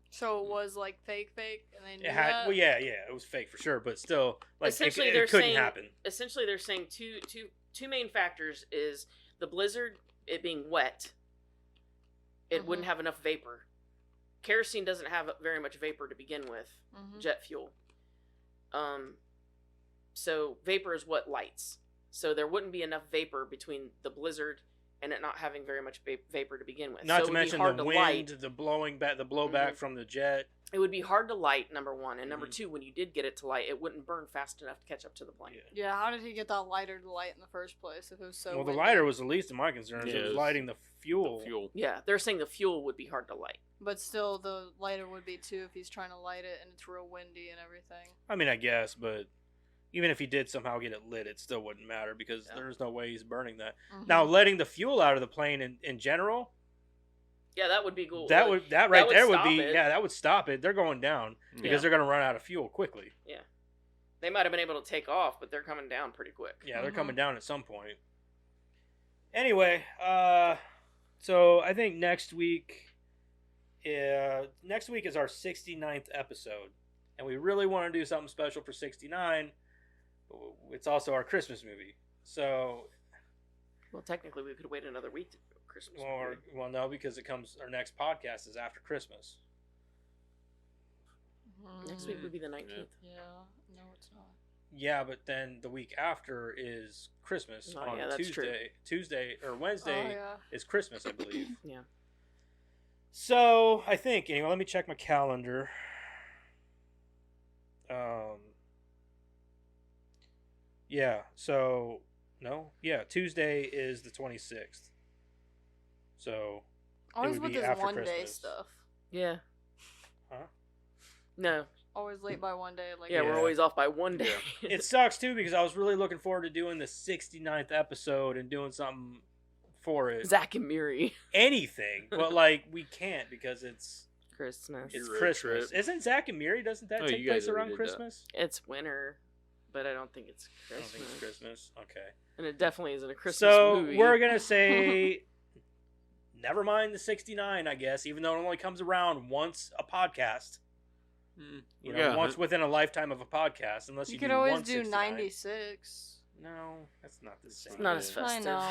So it was like fake, and they knew It had. that. Well, yeah, it was fake for sure, but still, like essentially, it they're couldn't saying happen. essentially they're saying two main factors is the blizzard, it being wet, it Mhm. wouldn't have enough vapor. Kerosene doesn't have very much vapor to begin with. Mhm. Jet fuel. So vapor is what lights. So there wouldn't be enough vapor between the blizzard and it not having very much vapor to begin with. Not so to it would be mention hard the to wind, light. the blowing back, the blowback from the jet. It would be hard to light, number one, and number Mhm. two, when you did get it to light, it wouldn't burn fast enough to catch up to the plane. Yeah, how did he get that lighter to light in the first place if it was so Well, the windy? lighter was the least of my concerns. Yeah, it was it was lighting the fuel. The fuel. Yeah, they're saying the fuel would be hard to light. But still, the lighter would be too if he's trying to light it and it's real windy and everything. I mean, I guess, but even if he did somehow get it lit, it still wouldn't matter because Yeah. there's no way he's burning that. Mhm. Now, letting the fuel out of the plane in general, Yeah, that would be cool. that Like, right would there would stop be it. that would stop it. They're going down because Yeah. they're going to run out of fuel quickly. They might have been able to take off, but they're coming down pretty quick. Yeah, they're Mhm. coming down at some point. Anyway, so I think next week is our 69th episode, and we really want to do something special for 69. It's also our Christmas movie, so Well, technically, we could wait another week to do a Christmas movie. well, no, because our next podcast is after Christmas. Next week would be the 19th. Yeah, no, it's not. Yeah, but then the week after is Christmas Oh, on yeah, that's true. Tuesday or Wednesday Oh, yeah. is Christmas, I believe. Yeah. So I think anyway. Let me check my calendar. Yeah. So no. Yeah. Tuesday is the 26th. So. Always would with be this after one day Christmas. stuff. Yeah. Huh? No. Always late by one day. Like Yeah, we're always off by one day. It sucks too because I was really looking forward to doing the 69th episode and doing something for it. Zach and Miri. Anything, but like we can't because it's Christmas. Road Christmas. trip. Isn't Zach and Miri? Doesn't that Oh, take you guys place around already did that. Christmas? It's winter, but I don't think it's I don't Christmas. think it's Christmas. Okay. And it definitely isn't a Christmas So movie. we're gonna say, never mind the 69. I guess, even though it only comes around once a podcast. You know, once within a lifetime of a podcast, unless you You could do always 169. do 96. No, that's not the same. It's not as I festive. know.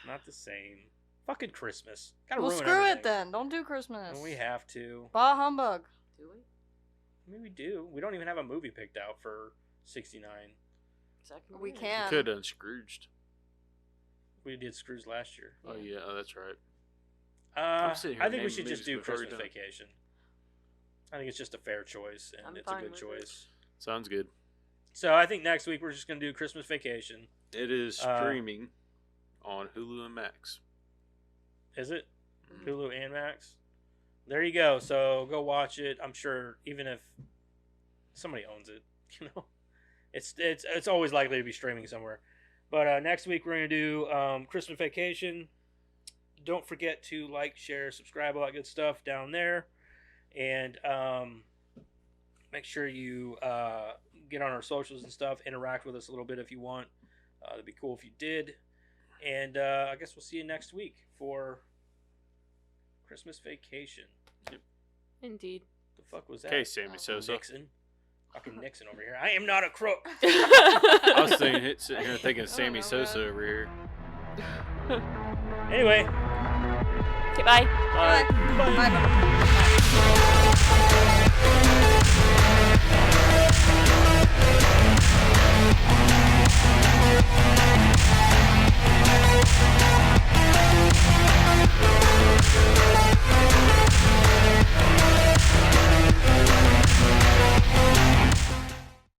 Not the same. Fucking Christmas. Gotta Well, ruin screw everything. it then. Don't do Christmas. Well, we have to. Bah humbug. Do we? I mean, we do. We don't even have a movie picked out for 69. Zach and We Miri. can. Could have Scrooged. We did Screws last year. Oh yeah, that's right. I sitting here think we naming should just movies do we've already Christmas done. Vacation. I think it's just a fair choice, and I'm it's a fine good with it. choice. Sounds good. So I think next week we're just going to do Christmas Vacation. It is streaming on Hulu and Max. Is it? Hulu and Max? There you go. So go watch it. I'm sure even if somebody owns it, you know, it's always likely to be streaming somewhere. But next week we're going to do Christmas Vacation. Don't forget to like, share, subscribe, all that good stuff down there. And make sure you get on our socials and stuff. Interact with us a little bit if you want. It'd be cool if you did. And I guess we'll see you next week for Christmas Vacation. Indeed. The fuck was that? Okay, Sammy Sosa. Nixon. Fucking Nixon over here. I am not a crook. I was sitting here thinking Sammy know, Sosa man. over here. Anyway. Okay, bye. Bye. Bye.